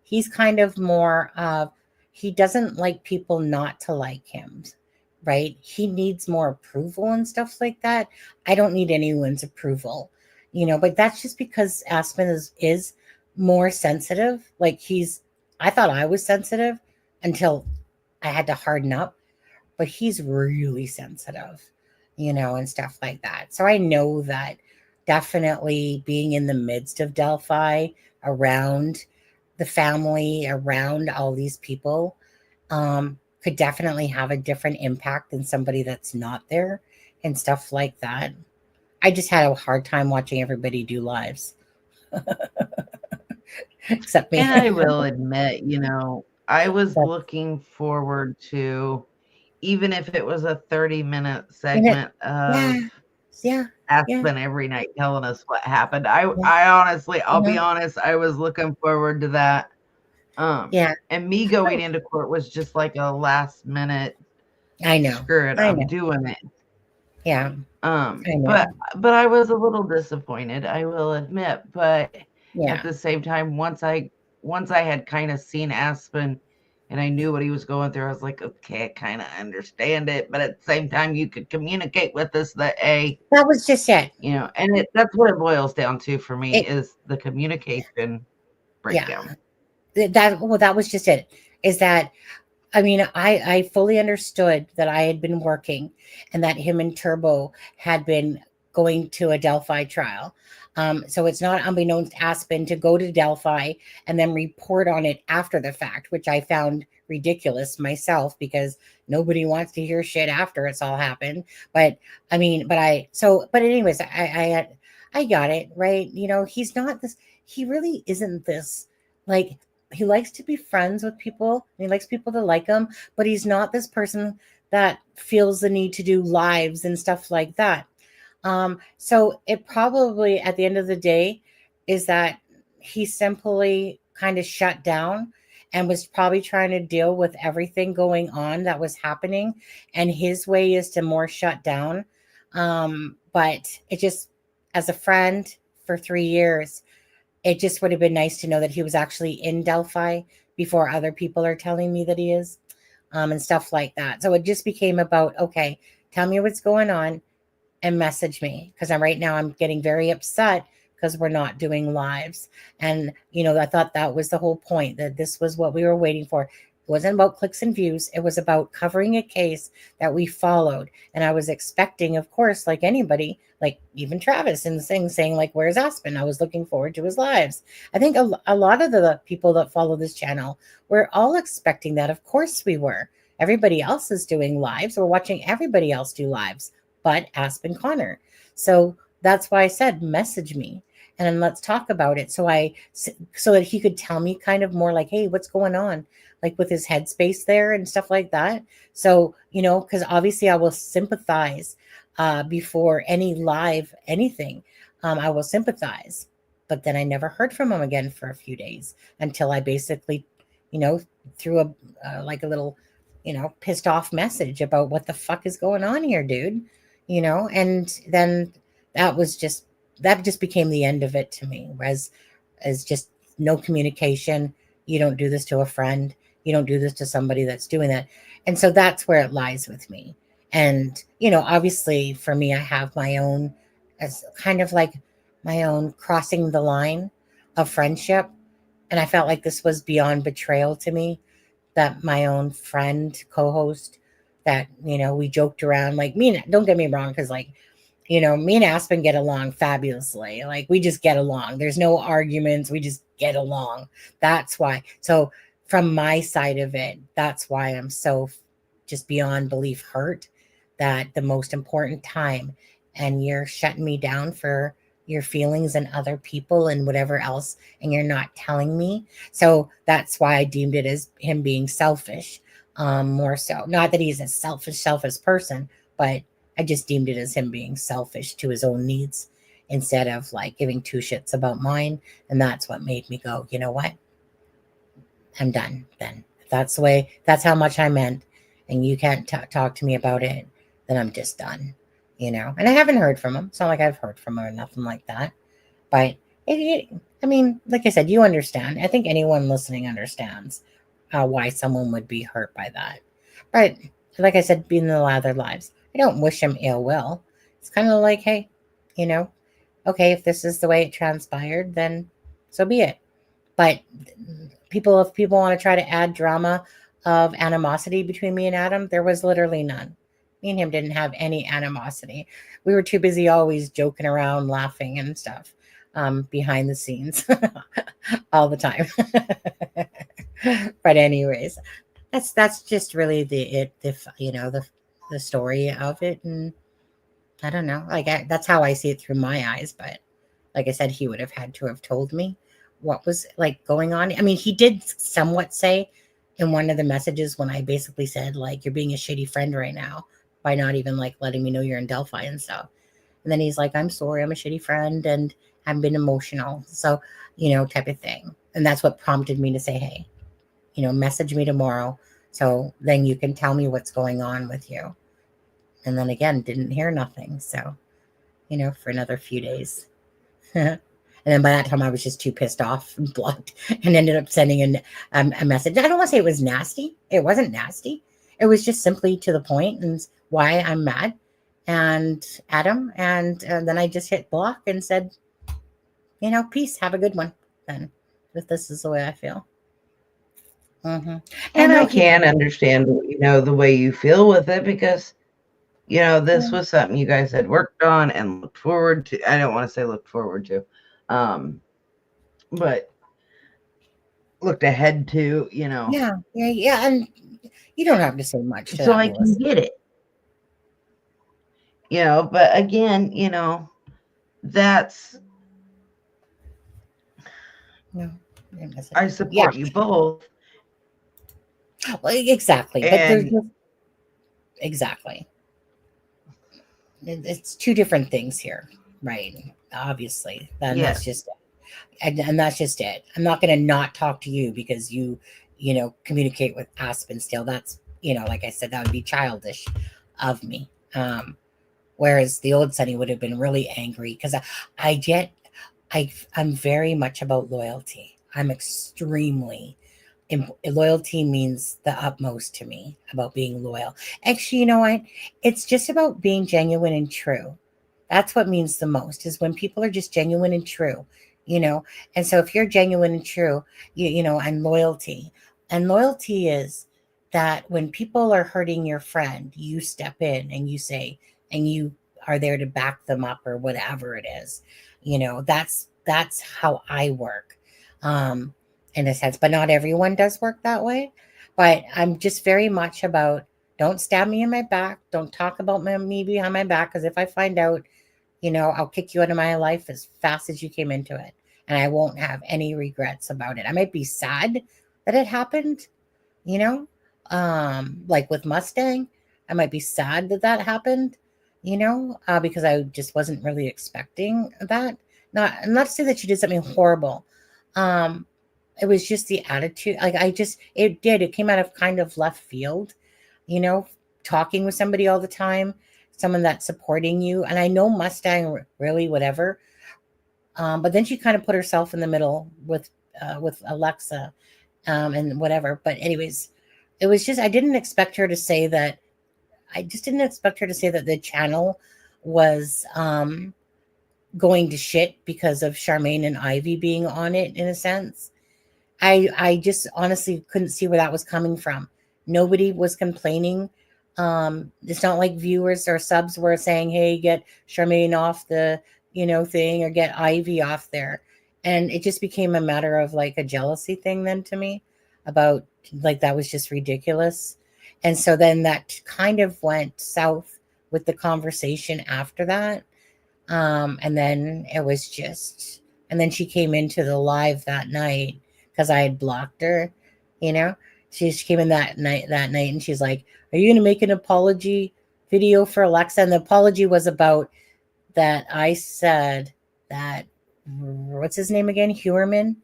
He's kind of more of, he doesn't like people not to like him, right? He needs more approval and stuff like that. I don't need anyone's approval, you know, but that's just because Aspen is more sensitive. Like, I thought I was sensitive until I had to harden up, but he's really sensitive, you know, and stuff like that. So I know that definitely being in the midst of Delphi, around the family, around all these people, could definitely have a different impact than somebody that's not there and stuff like that. I just had a hard time watching everybody do lives. except me. And I will admit, I was But looking forward to, even if it was a 30-minute and it, segment yeah, of yeah, yeah, Aspen every night telling us what happened. I yeah, I honestly, I'll be mhm, honest, I was looking forward to that. yeah. And me going into court was just like a last minute, I know, screw it, I I'm know. doing it. Yeah, I But know. I was a little disappointed, I will admit. But at Yeah, the same time, once I had kind of seen Aspen and I knew what he was going through, I was like, okay, I kind of understand it. But at the same time, you could communicate with us that that was just it. and that's what it boils down to for me It, is the communication yeah. breakdown. That was just it. Is that I mean, I fully understood that I had been working and that him and Turbo had been going to a Delphi trial. So it's not unbeknownst to Aspen to go to Delphi and then report on it after the fact, which I found ridiculous myself because nobody wants to hear shit after it's all happened. But I mean, but anyways, I got it, right? He's not this, he really isn't this like he likes to be friends with people and he likes people to like him, but he's not this person that feels the need to do lives and stuff like that. So it probably at the end of the day is that he simply kind of shut down and was probably trying to deal with everything going on that was happening. And his way is to more shut down. But it just, as a friend for 3 years, it just would have been nice to know that he was actually in Delphi before other people are telling me that he is, and stuff like that. So it just became about, okay, tell me what's going on and message me because I'm right now I'm getting very upset because we're not doing lives. And I thought that was the whole point, that this was what we were waiting for. It wasn't about clicks and views. It was about covering a case that we followed. And I was expecting, of course, like anybody, like even Travis in the thing saying, like, where's Aspen? I was looking forward to his lives. I think a lot of the people that follow this channel, we're all expecting that. Of course we were. Everybody else is doing lives. We're watching everybody else do lives, but Aspen Connor. So that's why I said, message me and then let's talk about it. So that he could tell me kind of more like, hey, what's going on? Like with his headspace there and stuff like that. So, because obviously I will sympathize before any live anything. I will sympathize. But then I never heard from him again for a few days until I basically, threw like a little, pissed off message about what the fuck is going on here, dude. And then that just became the end of it to me, as just no communication. You don't do this to a friend. You don't do this to somebody that's doing that. And so that's where it lies with me. And, obviously for me, I have my own, as kind of like my own crossing the line of friendship. And I felt like this was beyond betrayal to me, that my own friend, co-host, that, we joked around, like me, don't get me wrong, because like, me and Aspen get along fabulously. Like we just get along. There's no arguments. We just get along. That's why. So from my side of it, that's why I'm so just beyond belief hurt that the most important time, and you're shutting me down for your feelings and other people and whatever else, and you're not telling me. So that's why I deemed it as him being selfish, more so. Not that he's a selfish person, but I just deemed it as him being selfish to his own needs instead of like giving two shits about mine. And that's what made me go, you know what? I'm done then. If that's the way, that's how much I meant, and you can't talk to me about it, then I'm just done, And I haven't heard from him. It's not like I've heard from him or nothing like that. But I mean, like I said, you understand. I think anyone listening understands why someone would be hurt by that. But like I said, being in the other lives, I don't wish him ill will. It's kind of like, hey, okay, if this is the way it transpired, then so be it. But if people want to try to add drama of animosity between me and Adam, there was literally none. Me and him didn't have any animosity. We were too busy always joking around, laughing and stuff behind the scenes all the time. But anyways, that's just really the story of it. And I don't know, like that's how I see it through my eyes. But like I said, he would have had to have told me what was like going on. I mean, he did somewhat say in one of the messages when I basically said, like, you're being a shitty friend right now by not even like letting me know you're in Delphi and stuff. And then he's like, I'm sorry, I'm a shitty friend and I've been emotional. So, type of thing. And that's what prompted me to say, hey, message me tomorrow. So then you can tell me what's going on with you. And then again, didn't hear nothing. So, for another few days. And then by that time, I was just too pissed off and blocked and ended up sending a message. I don't want to say it was nasty. It wasn't nasty. It was just simply to the point and why I'm mad and at him. And then I just hit block and said, peace. Have a good one. Then if this is the way I feel. Mm-hmm. And I can understand, the way you feel with it because, this was something you guys had worked on and looked forward to. I don't want to say looked forward to, but looked ahead to, Yeah. And you don't have to say much to so that, I can get it. But again, that's, I support you both. Well, exactly. But there's exactly. It's two different things here, right? Obviously. That's just it. And that's just it. I'm not going to not talk to you because you communicate with Aspen still. That's, like I said, that would be childish of me. Whereas the old Sunny would have been really angry because I'm very much about loyalty. I'm extremely loyalty means the utmost to me about being loyal. Actually, you know what? It's just about being genuine and true. That's what means the most is when people are just genuine and true, And so if you're genuine and true, and loyalty is that when people are hurting your friend, you step in and you say, and you are there to back them up or whatever it is, that's how I work. In a sense, but not everyone does work that way. But I'm just very much about don't stab me in my back. Don't talk about me behind my back. Because if I find out, I'll kick you out of my life as fast as you came into it. And I won't have any regrets about it. I might be sad that it happened, like with Mustang. I might be sad that happened, because I just wasn't really expecting that. Not to say that she did something horrible. It was just the attitude. Like it came out of kind of left field, talking with somebody all the time, someone that's supporting you. And I know Mustang really whatever. But then she kind of put herself in the middle with Alexa, and whatever. But anyways, it was just, I didn't expect her to say that. I just didn't expect her to say that the channel was, going to shit because of Charmaine and Ivy being on it in a sense. I just honestly couldn't see where that was coming from. Nobody was complaining. It's not like viewers or subs were saying, hey, get Charmaine off the, thing or get Ivy off there. And it just became a matter of like a jealousy thing then to me about like, that was just ridiculous. And so then that kind of went south with the conversation after that. And then it was just, and then she came into the live that night because I had blocked her, she came in that night and she's like, are you going to make an apology video for Alexa? And the apology was about that. I said that, what's his name again? Huerman.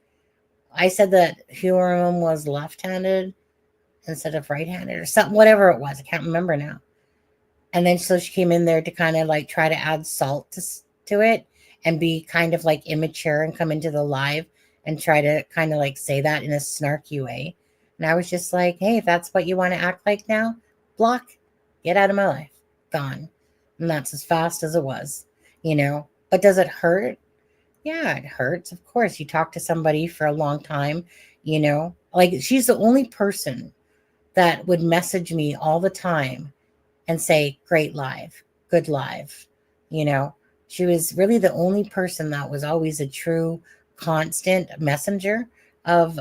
I said that Huerman was left-handed instead of right-handed or something, whatever it was. I can't remember now. And then so she came in there to kind of like try to add salt to it and be kind of like immature and come into the live and try to kind of like say that in a snarky way. And I was just like, hey, if that's what you want to act like now, block, get out of my life, gone. And that's as fast as it was, But does it hurt? Yeah, it hurts. Of course, you talk to somebody for a long time, like she's the only person that would message me all the time and say, great live, good live. She was really the only person that was always a true constant messenger of,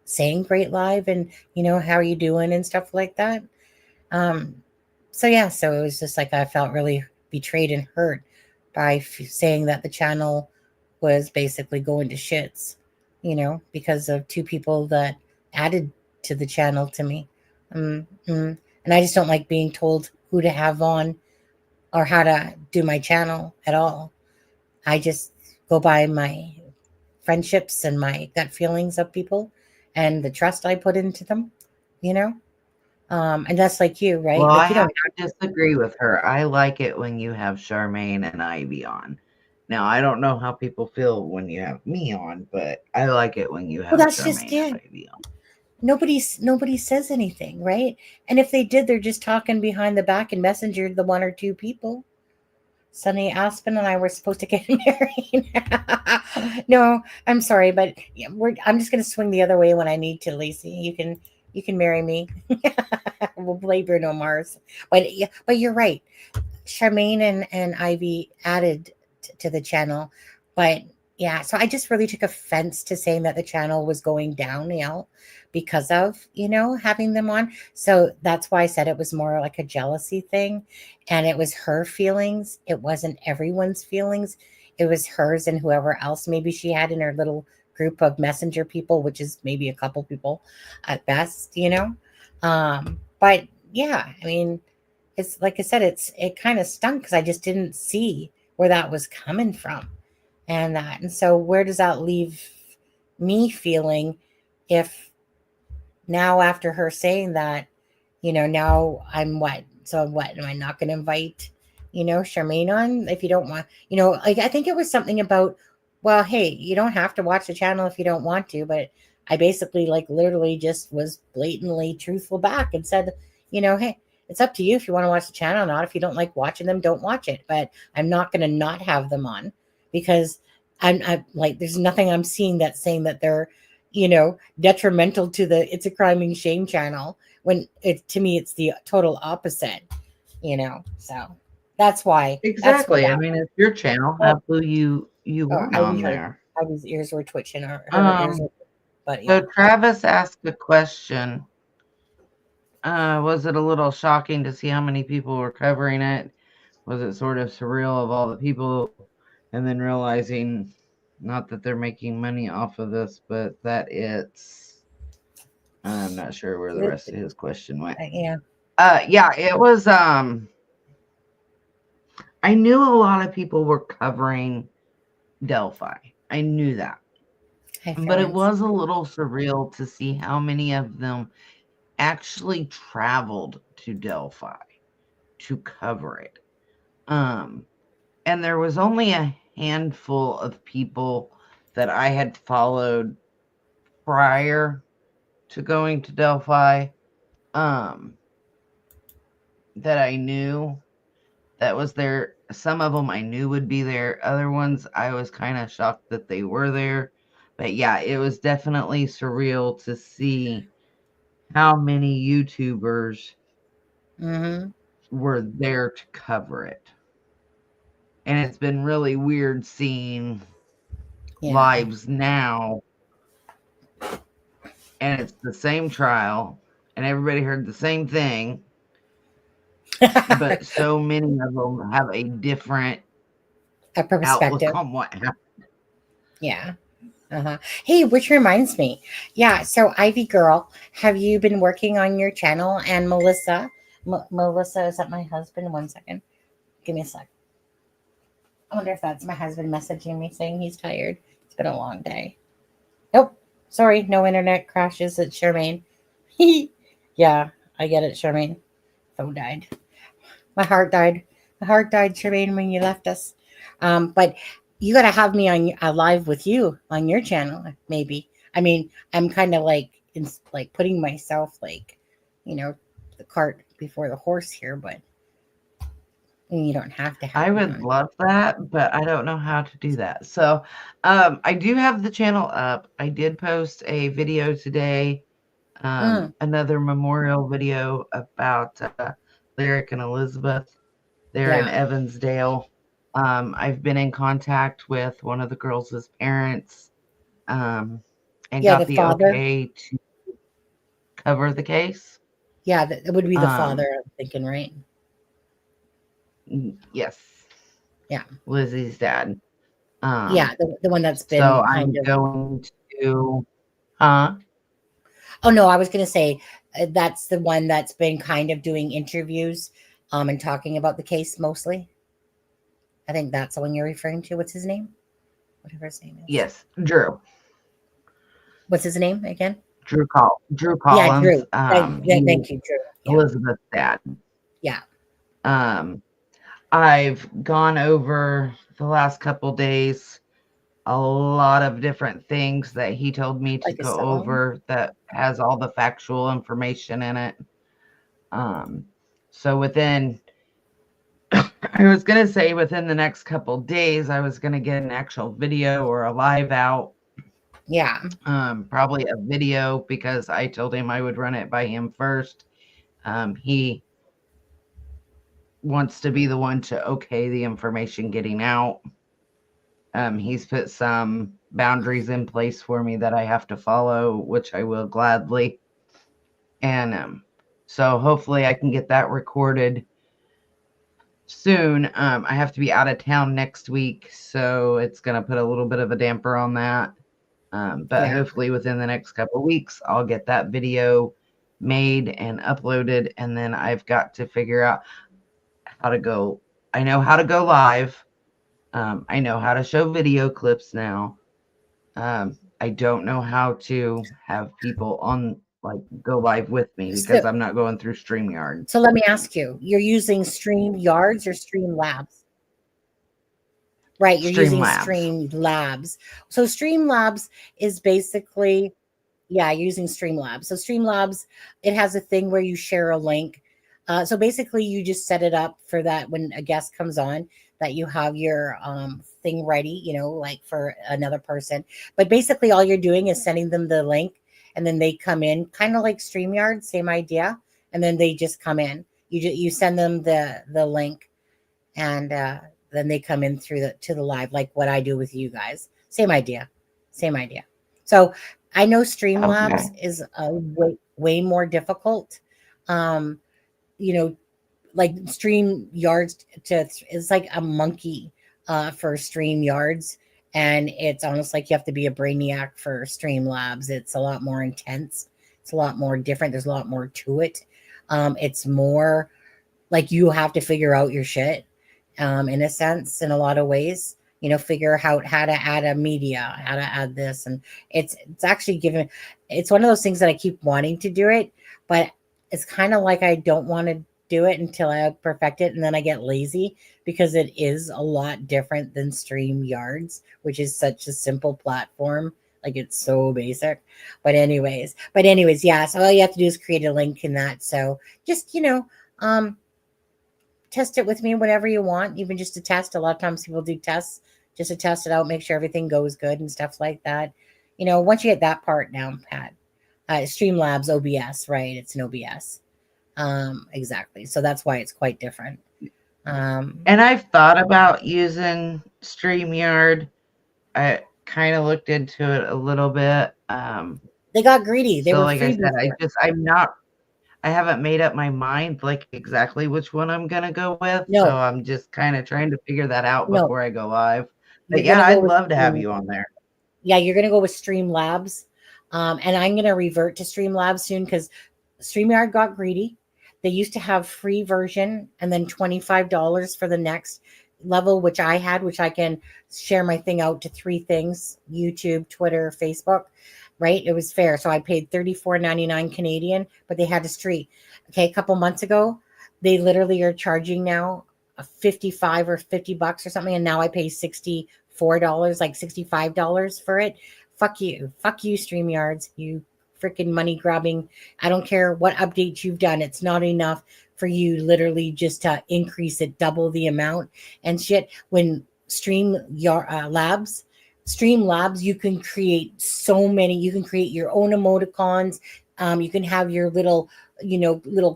saying great live and, how are you doing and stuff like that. So it was just like, I felt really betrayed and hurt by saying that the channel was basically going to shits, because of two people that added to the channel to me. And I just don't like being told who to have on or how to do my channel at all. I just go by my friendships and my gut feelings of people and the trust I put into them, you know? And that's like you, right? Well, I Like you have don't to disagree with her. I like it when you have Charmaine and Ivy on. Now, I don't know how people feel when you have me on, but I like it when you well, have that's just Charmaine it. and Ivy on. Nobody says anything, right? And if they did, they're just talking behind the back and messenger the one or two people. Sunny Aspen and I were supposed to get married. No, I'm sorry, but yeah, I'm just going to swing the other way when I need to, Lacey. You can marry me. We'll play Bruno Mars. But yeah, but you're right. Charmaine and Ivy added to the channel, but yeah, so I just really took offense to saying that the channel was going downhill because of having them on. So that's why I said it was more like a jealousy thing, and it was her feelings. It wasn't everyone's feelings. It was hers and whoever else maybe she had in her little group of messenger people, which is maybe a couple people at best. But yeah, I mean, it's like I said, it kind of stunk because I just didn't see where that was coming from, and so where does that leave me feeling if now after her saying that, now I'm what? So what? Am I not going to invite, Charmaine on if you don't want? Like I think it was something about, well, hey, you don't have to watch the channel if you don't want to, but I basically like literally just was blatantly truthful back and said, hey, it's up to you if you want to watch the channel or not. If you don't like watching them, don't watch it. But I'm not going to not have them on because I'm like, there's nothing I'm seeing that's saying that they're, detrimental to the It's a Crime and Shame channel when to me, it's the total opposite, so that's why. Exactly. I mean, it's your channel. Have who you want on there. Ivy's ears were twitching, or her ears were, but yeah. So Travis asked a question. Was it a little shocking to see how many people were covering it? Was it sort of surreal of all the people and then realizing not that they're making money off of this, but that I'm not sure where the rest of his question went. Yeah. Yeah, it was I knew a lot of people were covering Delphi. I knew that. But it was a little surreal to see how many of them actually traveled to Delphi to cover it. And there was only a handful of people that I had followed prior to going to Delphi, that I knew that was there. Some of them I knew would be there. Other ones I was kind of shocked that they were there. But yeah, it was definitely surreal to see how many YouTubers were there to cover it. And it's been really weird seeing lives now, and it's the same trial, and everybody heard the same thing, but so many of them have a different perspective outlook on what happened. Yeah. Hey, which reminds me. Yeah, so Ivy Girl, have you been working on your channel? And Melissa, Melissa, is that my husband? 1 second. Give me a sec. I wonder if that's my husband messaging me saying he's tired. It's been a long day. Nope. Sorry, no internet crashes. It's Charmaine. Yeah, I get it, Charmaine. Phone died. My heart died. My heart died, Charmaine, when you left us. But you got to have me on live with you on your channel, maybe. I mean, I'm kind of like putting myself the cart before the horse here, but you don't have to have I would love that, but I don't know how to do that. So I do have the channel up. I did post a video today, another memorial video about Lyric and Elizabeth there in Evansdale. I've been in contact with one of the girls' parents and got the okay to cover the case. Yeah, that would be the father, I'm thinking, right? Yes. Yeah. Lizzie's dad. Yeah, the one that's been So kind I'm of. going to, Oh no, I was going to say that's the one that's been kind of doing interviews, and talking about the case mostly. I think that's the one you're referring to. What's his name? Whatever his name is. yes, Drew. What's his name again? Drew Yeah, Collins. Drew. Thank you, Drew. Yeah. Elizabeth's dad. Yeah. I've gone over the last couple days a lot of different things that he told me to Like a go song? over that has all the factual information in it. So within, I was going to say within the next couple days, I was going to get an actual video or a live out. Yeah. Probably a video because I told him I would run it by him first. He wants to be the one to okay the information getting out. He's put some boundaries in place for me that I have to follow, which I will gladly. And so hopefully I can get that recorded soon. I have to be out of town next week, so it's going to put a little bit of a damper on that. But Yeah. hopefully within the next couple of weeks, I'll get that video made and uploaded. And then I've got to figure out how to go. I know how to go live. I know how to show video clips now. I don't know how to have people on, like, go live with me because I'm not going through StreamYard. So let me ask you, you're using StreamYards or Streamlabs? Right, you're using Streamlabs. So Streamlabs is basically, yeah, using Streamlabs. So Streamlabs, it has a thing where you share a link. So basically you just set it up for that when a guest comes on, that you have your thing ready, like for another person. But basically all you're doing is sending them the link, and then they come in, kind of like StreamYard, same idea. And then they just come in. You send them the link, and then they come in to the live, like what I do with you guys. Same idea. So I know Streamlabs is way more difficult. Like StreamYards is like a monkey for StreamYards, and it's almost like you have to be a brainiac for Streamlabs. It's a lot more intense. It's a lot more different. There's a lot more to it. It's more like you have to figure out your shit, in a sense, in a lot of ways. Figure out how to add a media, how to add this, and it's actually it's one of those things that I keep wanting to do it, but it's kind of like I don't want to do it until I perfect it, and then I get lazy because it is a lot different than StreamYards, which is such a simple platform. Like, it's so basic. But anyways, yeah. So all you have to do is create a link in that. So just test it with me whenever you want, even just to test. A lot of times people do tests just to test it out, make sure everything goes good and stuff like that. Once you get that part down pat, Streamlabs OBS, right? It's an OBS. Exactly. So that's why it's quite different. And I've thought about using StreamYard. I kind of looked into it a little bit. They got greedy. They so were like I said, I haven't made up my mind like exactly which one I'm gonna go with. No. So I'm just kind of trying to figure that out before I go live. But You're yeah, gonna go I'd with love to have you on there. Yeah, you're gonna go with Streamlabs. And I'm gonna revert to Streamlabs soon because StreamYard got greedy. They used to have free version and then $25 for the next level, which I had, which I can share my thing out to 3 things: YouTube, Twitter, Facebook. Right? It was fair. So I paid $34.99 Canadian, but they had a street. Okay, a couple months ago, they literally are charging now a 55 or $50 or something, and now I pay $64, like $65 for it. Fuck you, StreamYards, you freaking money grabbing. I don't care what updates you've done. It's not enough for you literally just to increase it double the amount and shit. When Streamlabs, you can create so many. You can create your own emoticons. You can have your little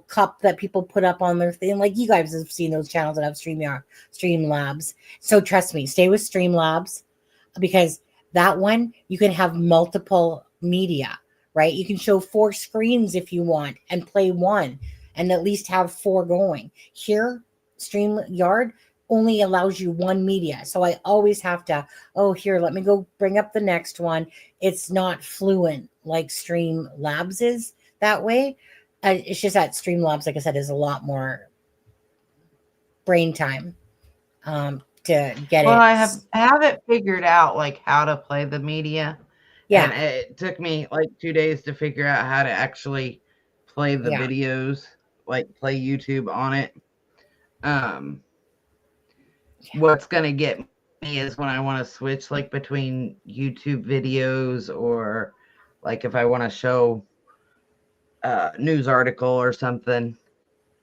cup that people put up on their thing. Like, you guys have seen those channels that have Streamlabs. So trust me, stay with Streamlabs, because that one, you can have multiple media, right? You can show 4 screens if you want and play one and at least have 4 going. Here, StreamYard only allows you one media. So I always have to, oh, here, let me go bring up the next one. It's not fluent like Streamlabs is that way. It's just that Streamlabs, like I said, is a lot more brain time to get Well, it. I have it figured out, like, how to play the media. Yeah. And it took me like 2 days to figure out how to actually play the Yeah. videos, like play YouTube on it. What's gonna get me is when I want to switch like between YouTube videos, or like if I want to show a news article or something.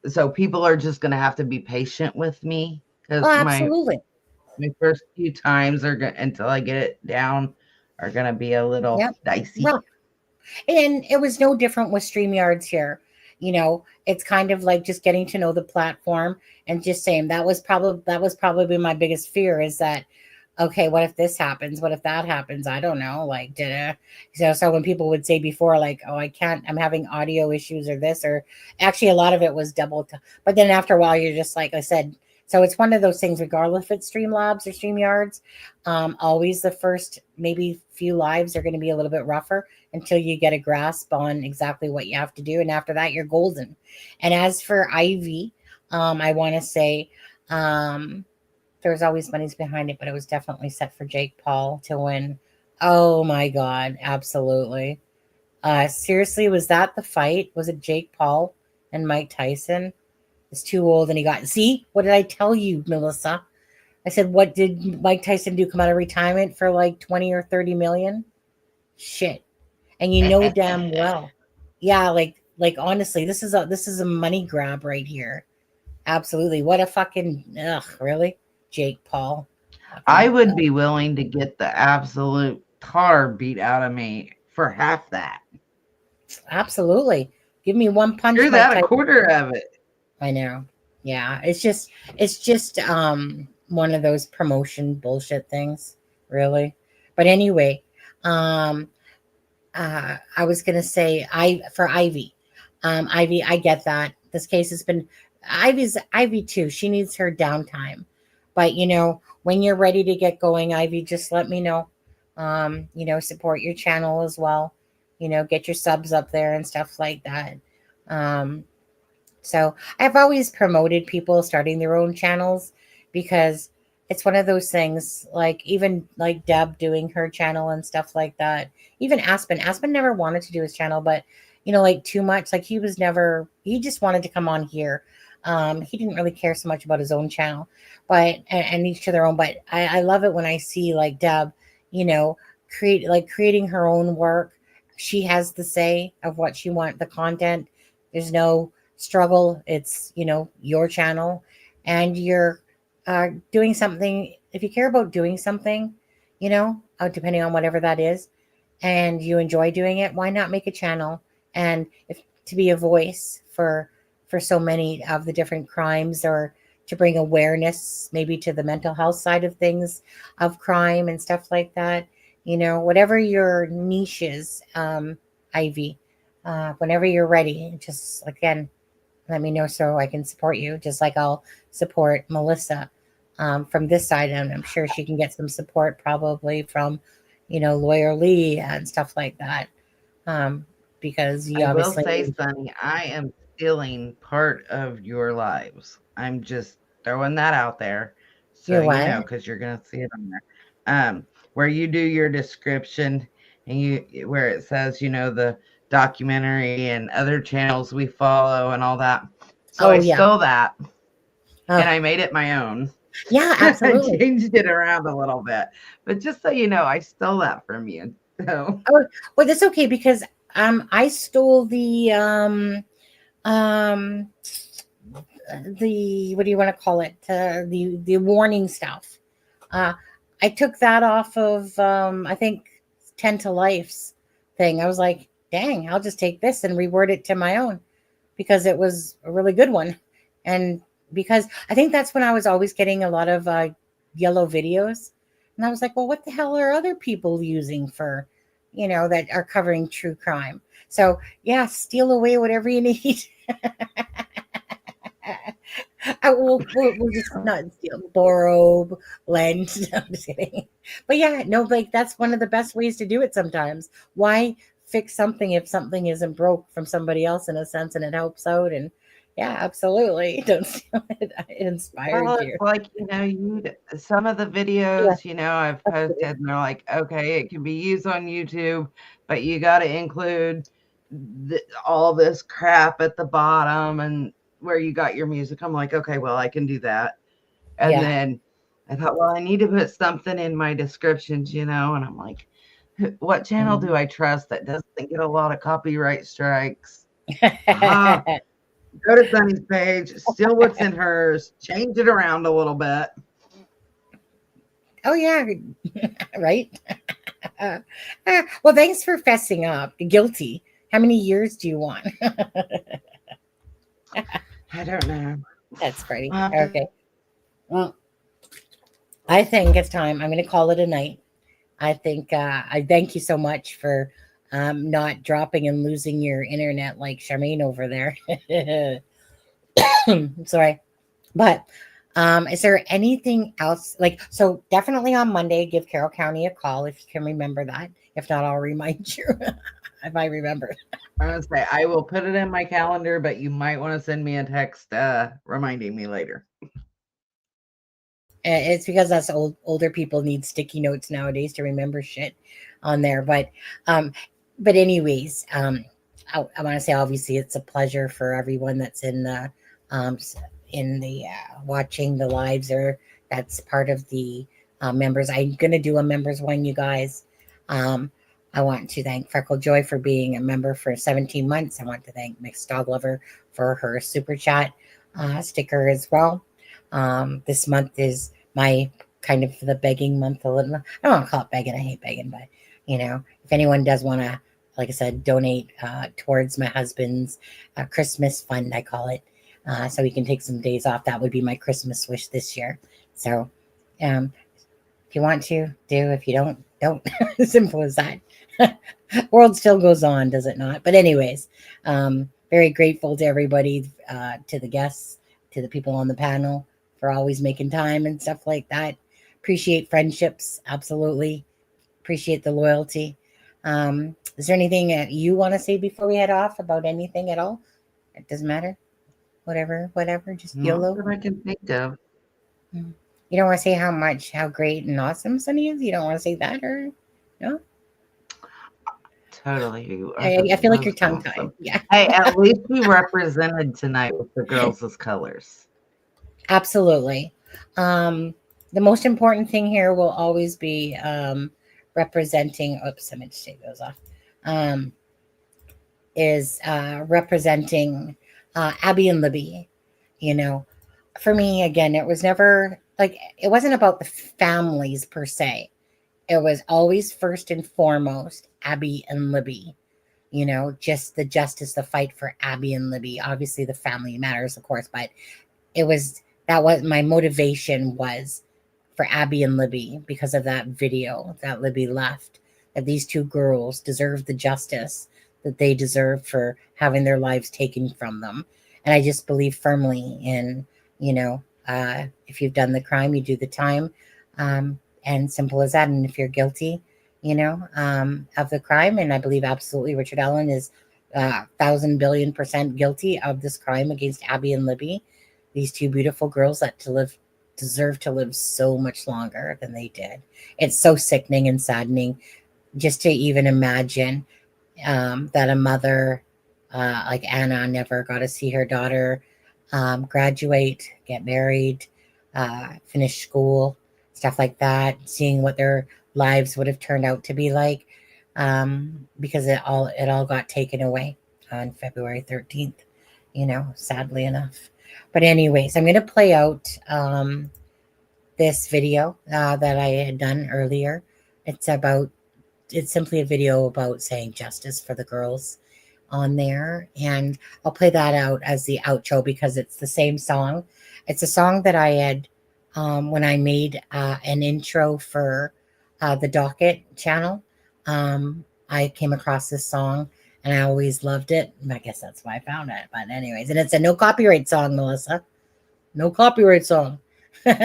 So people are just gonna have to be patient with me, Oh, because absolutely. my first few times are gonna, until I get it down, are gonna be a little Yep. dicey. Well, and it was no different with StreamYards here. You know, it's kind of like just getting to know the platform and just saying that was probably my biggest fear, is that, okay, what if this happens? What if that happens? I don't know. Like, so when people would say before, like, oh, I can't, I'm having audio issues or this, or actually a lot of it was double. But then after a while, you're just like I said, so it's one of those things, regardless if it's Streamlabs or StreamYards, always the first maybe few lives are going to be a little bit rougher until you get a grasp on exactly what you have to do. And after that, you're golden. And as for Ivy, I want to say there's always monies behind it, but it was definitely set for Jake Paul to win. Oh my God, absolutely. Seriously, was that the fight? Was it Jake Paul and Mike Tyson? It's too old and he got, see, what did I tell you, Melissa? I said, what did Mike Tyson do? Come out of retirement for like 20 or 30 million? Shit. And you know damn well. Yeah, like honestly, this is a money grab right here. Absolutely. What a fucking really? Jake Paul. I Fucking, would be willing to get the absolute tar beat out of me for half that. absolutely. Give me one punch, Screw Mike that, a Tyson. quarter of it. I know. Yeah, it's just one of those promotion bullshit things, really. But anyway, um I was gonna say for Ivy. Ivy, I get that. This case has been Ivy too. She needs her downtime. But you know, when you're ready to get going, Ivy, just let me know. You know, support your channel as well. You know, get your subs up there and stuff like that. Um, so I've always promoted people starting their own channels because it's one of those things, like even like Deb doing her channel and stuff like that. Even Aspen never wanted to do his channel, but you know, like too much, like he just wanted to come on here. He didn't really care so much about his own channel, but and each to their own. But I love it when I see like Deb, you know, creating her own work. She has the say of what she want, the content. There's no struggle. It's, you know, your channel, and you're doing something. If you care about doing something, you know, depending on whatever that is, and you enjoy doing it, why not make a channel? And if to be a voice for so many of the different crimes, or to bring awareness maybe to the mental health side of things, of crime and stuff like that, you know, whatever your niche is, Ivy, whenever you're ready, just again, let me know so I can support you, just like I'll support Melissa from this side. And I'm sure she can get some support probably from, you know, Lawyer Lee and stuff like that. Because you I will obviously say, Sonny, I am stealing part of your lives. I'm just throwing that out there, so you're you know, what? because you're gonna see it on there. Where you do your description, and where it says, you know, the documentary and other channels we follow and all that. So Oh I yeah. stole that and Oh I made it my own. yeah, I absolutely. changed it around a little bit, but just so you know, I stole that from you. So Oh well, that's okay because I stole um the what do you want to call it? The warning stuff. Uh, I took that off of I think 10 to Life's thing. I was like, dang, I'll just take this and reword it to my own because it was a really good one. And because I think that's when I was always getting a lot of yellow videos. And I was like, well, what the hell are other people using for, you know, that are covering true crime? So yeah, steal away whatever you need. we'll just not steal, borrow, lend. No, I'm just kidding. But yeah, no, like that's one of the best ways to do it sometimes. Why fix something if something isn't broke from somebody else in a sense and it helps out? And yeah, absolutely. Don't steal it. It inspires Well, you. it's like, some of the Yeah, videos, I've absolutely. posted and they're like, okay, it can be used on YouTube, but you got to include all this crap at the bottom and where you got your music. I'm like, okay, well, I can do that. And Yeah. then I thought, well, I need to put something in my descriptions, and I'm like, what channel do I trust that doesn't get a lot of copyright strikes? Aha. Go to Sunny's page, steal what's in hers, change it around a little bit. Oh yeah, right. Well, thanks for fessing up. Guilty. How many years do you want? I don't know. That's pretty. Uh, Okay. Well, I think it's time. I'm going to call it a night. I think I thank you so much for not dropping and losing your internet like Charmaine over there. Sorry. But is there anything else? Like, so definitely on Monday, give Carroll County a call if you can remember that. If not, I'll remind you if I remember. I'm gonna say I will put it in my calendar, but you might want to send me a text reminding me later. It's because us older people need sticky notes nowadays to remember shit on there. Um, but anyways, I want to say obviously it's a pleasure for everyone that's um, in the watching the lives or that's part of the members. I'm gonna do a members one, you guys. Um, I want to thank Freckle Joy for being a member for 17 months. I want to thank Mixed Dog Lover for her super chat sticker as well. This month is my kind of the begging month a little. I don't want to call it begging. I hate begging, but if anyone does want to, like I said, donate towards my husband's Christmas fund, I call it, so we can take some days off. That would be my Christmas wish this year. So, if you want to do, if you don't. Simple as that. World still goes on, does it not? But anyways, very grateful to everybody, to the guests, to the people on the panel for always making time and stuff like that. Appreciate friendships, absolutely. Appreciate the loyalty. Is there anything that you want to say before we head off about anything at all? It doesn't matter. Whatever, just Not YOLO. that I can think of. You don't want to say how great and awesome Sunny is? You don't want to say that, or no? Totally. I feel like you're That's tongue tied. awesome. Yeah. Hey, at least we represented tonight with the girls' colors. Absolutely. The most important thing here will always be representing. Oops, let me just take those off. Is representing Abby and Libby. For me, again, it was never like it wasn't about the families per se. It was always first and foremost Abby and Libby. Just the justice, the fight for Abby and Libby. Obviously, the family matters, of course, but that was my motivation was for Abby and Libby because of that video that Libby left. That these two girls deserve the justice that they deserve for having their lives taken from them. And I just believe firmly in, if you've done the crime, you do the time. And simple as that. And if you're guilty, of the crime, and I believe absolutely Richard Allen is 1,000,000,000,000% guilty of this crime against Abby and Libby, these two beautiful girls that deserve to live so much longer than they did. It's so sickening and saddening just to even imagine that a mother like Anna never got to see her daughter graduate, get married, finish school, stuff like that, seeing what their lives would have turned out to be like, because it all got taken away on February 13th, sadly enough. But anyways, I'm going to play out this video that I had done earlier. It's simply a video about saying justice for the girls on there. And I'll play that out as the outro because it's the same song. It's a song that I had when I made an intro for the Docket channel. I came across this song and I always loved it. I guess that's why I found it. But anyways, and it's a no copyright song, Melissa. No copyright song. I'm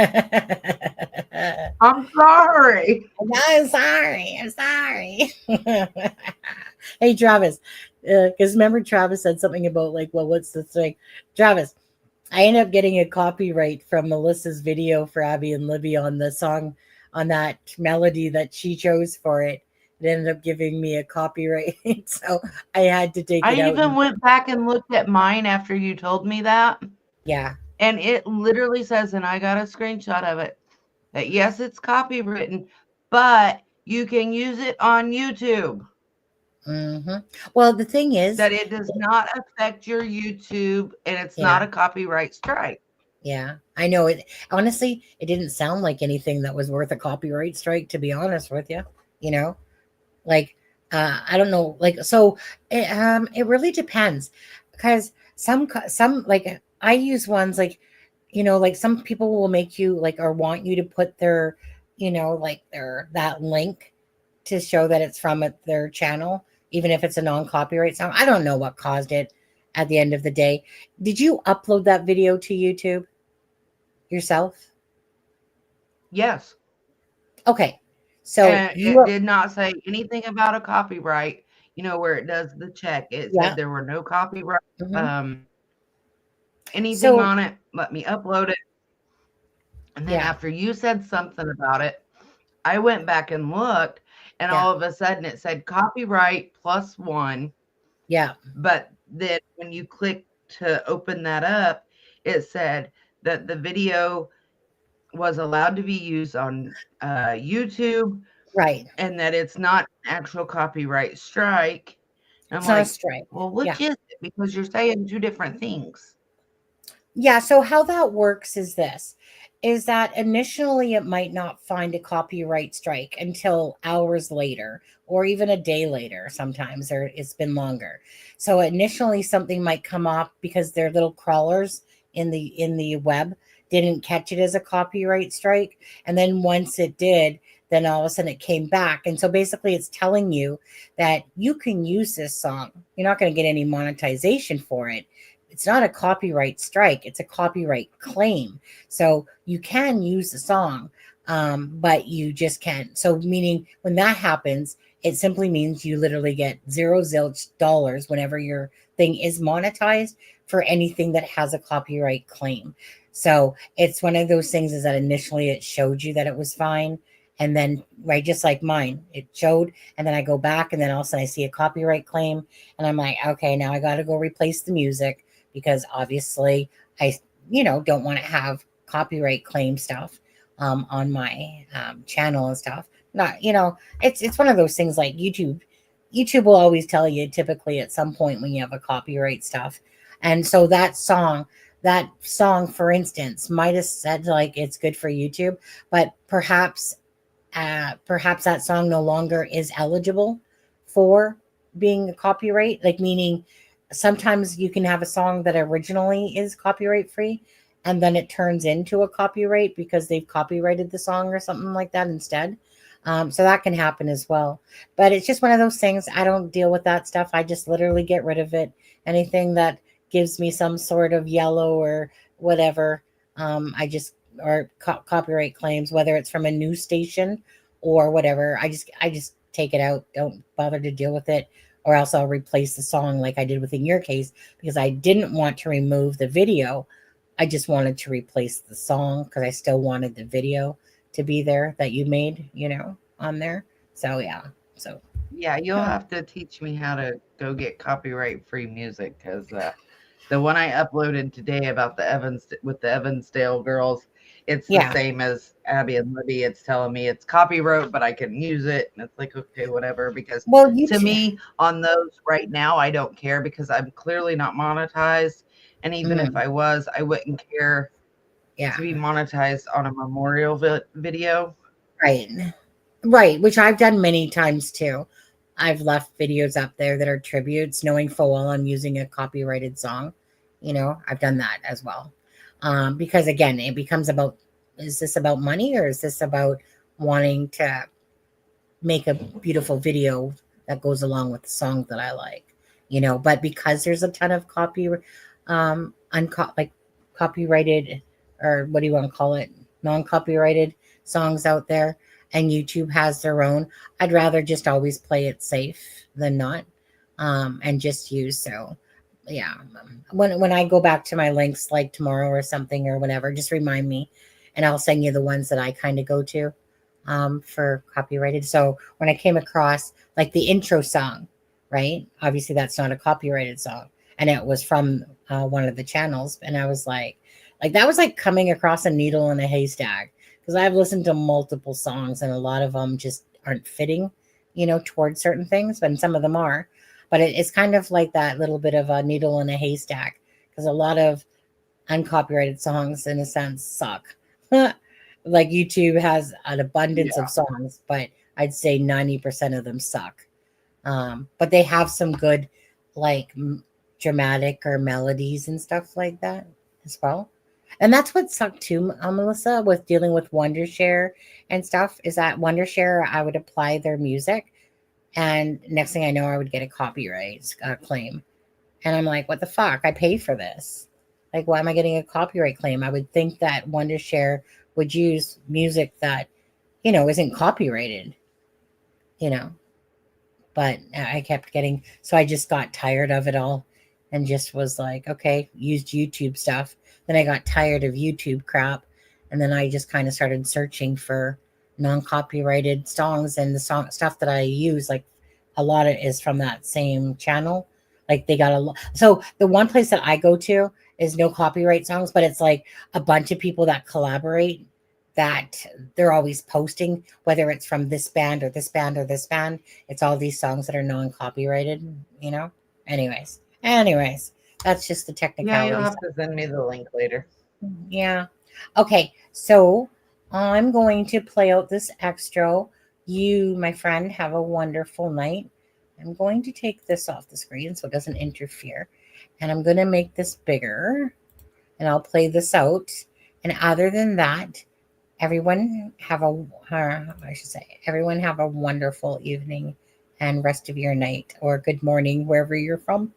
sorry. I'm sorry. I'm sorry. Hey, Travis, because remember Travis said something about like, well, what's the thing? Travis, I ended up getting a copyright from Melissa's video for Abby and Libby on the song, on that melody that she chose for it. It ended up giving me a copyright, so I had to take I it out. even went back and looked at mine after you told me that. Yeah. And it literally says, and I got a screenshot of it, that yes, it's copywritten, but you can use it on YouTube. Mm-hmm. Well, the thing is that it does not affect your YouTube, and it's not Yeah. a copyright strike. Yeah, I know it. Honestly, it didn't sound like anything that was worth a copyright strike, to be honest with you. You know, like I don't know, like so. It really depends, because some like I use ones like, like some people will make you like or want you to put their, like that link to show that it's from their channel, even if it's a non-copyright song. I don't know what caused it at the end of the day. Did you upload that video to YouTube yourself? Yes. Okay. So And it did not say anything about a copyright, where it does the check. It said there were no copyright, anything on it. Let me upload it. And then after you said something about it, I went back and looked, and all of a sudden it said copyright +1. Yeah. But then when you click to open that up, it said that the video was allowed to be used on YouTube. Right. And that it's not an actual copyright strike. I'm It's like, not a strike. well, which is it? Because you're saying two different things. Yeah, so how that works is this, is that initially it might not find a copyright strike until hours later or even a day later sometimes, or it's been longer. So initially something might come up because their little crawlers in the web didn't catch it as a copyright strike, and then once it did, then all of a sudden it came back. And so basically it's telling you that you can use this song. You're not going to get any monetization for it. It's not a copyright strike, it's a copyright claim. So you can use the song, but you just can't. So meaning when that happens, it simply means you literally get zero zilch dollars whenever your thing is monetized for anything that has a copyright claim. So it's one of those things is that initially it showed you that it was fine. And then, right, just like mine, it showed, and then I go back, and then all of a sudden I see a copyright claim, and I'm like, okay, now I got to go replace the music, because obviously I, don't want to have copyright claim stuff on my channel and stuff. Not, it's one of those things like YouTube. YouTube will always tell you typically at some point when you have a copyright stuff. And so that song, for instance, might have said like it's good for YouTube, but perhaps that song no longer is eligible for being a copyright, like meaning sometimes you can have a song that originally is copyright free and then it turns into a copyright because they've copyrighted the song or something like that instead. So that can happen as well. But it's just one of those things. I don't deal with that stuff. I just literally get rid of it. Anything that gives me some sort of yellow or whatever, or copyright claims, whether it's from a news station or whatever, I just take it out. Don't bother to deal with it, or else I'll replace the song like I did within your case, because I didn't want to remove the video. I just wanted to replace the song because I still wanted the video to be there that you made, on there. So yeah. So yeah, you'll have to teach me how to go get copyright free music, because the one I uploaded today about the Evansdale girls, it's the same as Abby and Libby. It's telling me it's copyright, but I can use it. And it's like, okay, whatever. Because to me, on those right now, I don't care because I'm clearly not monetized. And even if I was, I wouldn't care to be monetized on a memorial video. Right. Right. Which I've done many times too. I've left videos up there that are tributes, knowing full well I'm using a copyrighted song. I've done that as well. Because again, it becomes about, is this about money or is this about wanting to make a beautiful video that goes along with the song that I like? But because there's a ton of copyrighted or what do you want to call it, non-copyrighted songs out there, and YouTube has their own, I'd rather just always play it safe than not, and just use. So yeah, when I go back to my links like tomorrow or something or whatever, just remind me, and I'll send you the ones that I kind of go to for copyrighted. So when I came across like the intro song, right? Obviously that's not a copyrighted song, and it was from one of the channels, and I was like that was like coming across a needle in a haystack, because I've listened to multiple songs and a lot of them just aren't fitting, towards certain things, but some of them are. But it's kind of like that little bit of a needle in a haystack, because a lot of uncopyrighted songs, in a sense, suck. Like YouTube has an abundance of songs, but I'd say 90% of them suck. But they have some good, like dramatic or melodies and stuff like that as well. And that's what sucked too, Melissa, with dealing with Wondershare and stuff, is that Wondershare, I would apply their music, and next thing I know, I would get a copyright claim. And I'm like, what the fuck? I paid for this. Like, why am I getting a copyright claim? I would think that Wondershare would use music that, isn't copyrighted, but I kept getting, so I just got tired of it all and just was like, okay, used YouTube stuff. Then I got tired of YouTube crap. And then I just kind of started searching for non-copyrighted songs, and the stuff that I use, like a lot of it is from that same channel. Like they got a lot. So the one place that I go to is no copyright songs, but it's like a bunch of people that collaborate, that they're always posting, whether it's from this band or this band or this band. It's all these songs that are non-copyrighted, Anyways, that's just the technicalities. Yeah, you'll have to send me the link later. Yeah. Okay, so I'm going to play out this extra. You, my friend, have a wonderful night. I'm going to take this off the screen so it doesn't interfere. And I'm going to make this bigger. And I'll play this out. And other than that, everyone have a wonderful evening and rest of your night, or good morning, wherever you're from.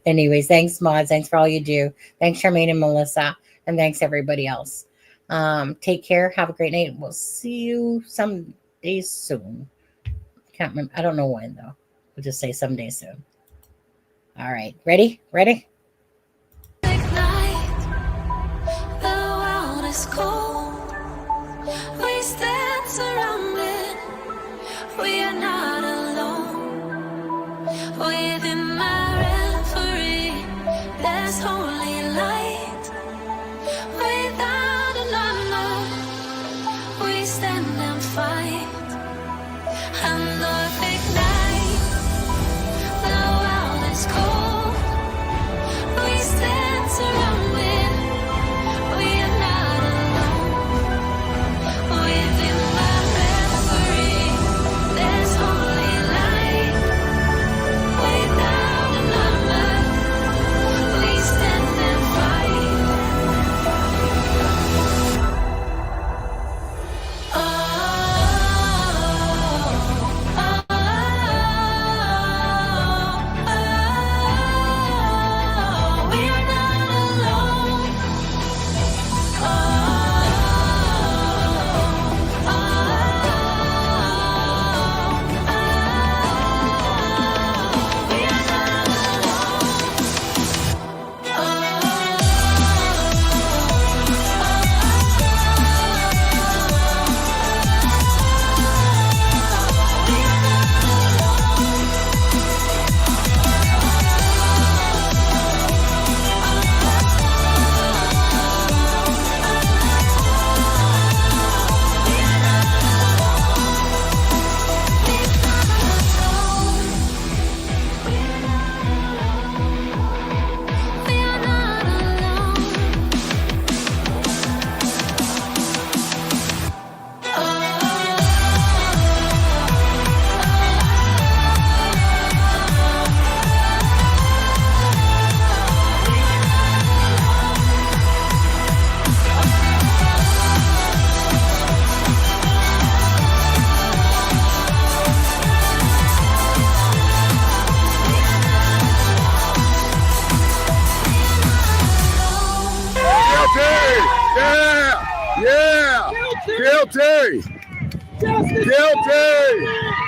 Anyways, thanks, mods. Thanks for all you do. Thanks, Charmaine and Melissa. And thanks, everybody else. Take care. Have a great night. We'll see you someday soon. Can't remember. I don't know when, though. We'll just say someday soon. All right. Ready? Ready? The world is cold. We stand surrounded. We are not alone. Within my reverie, there's holy light. Without a number, we stand and fight. And Lord, ignite. The world is cold. Yeah. Yeah. Guilty. Guilty.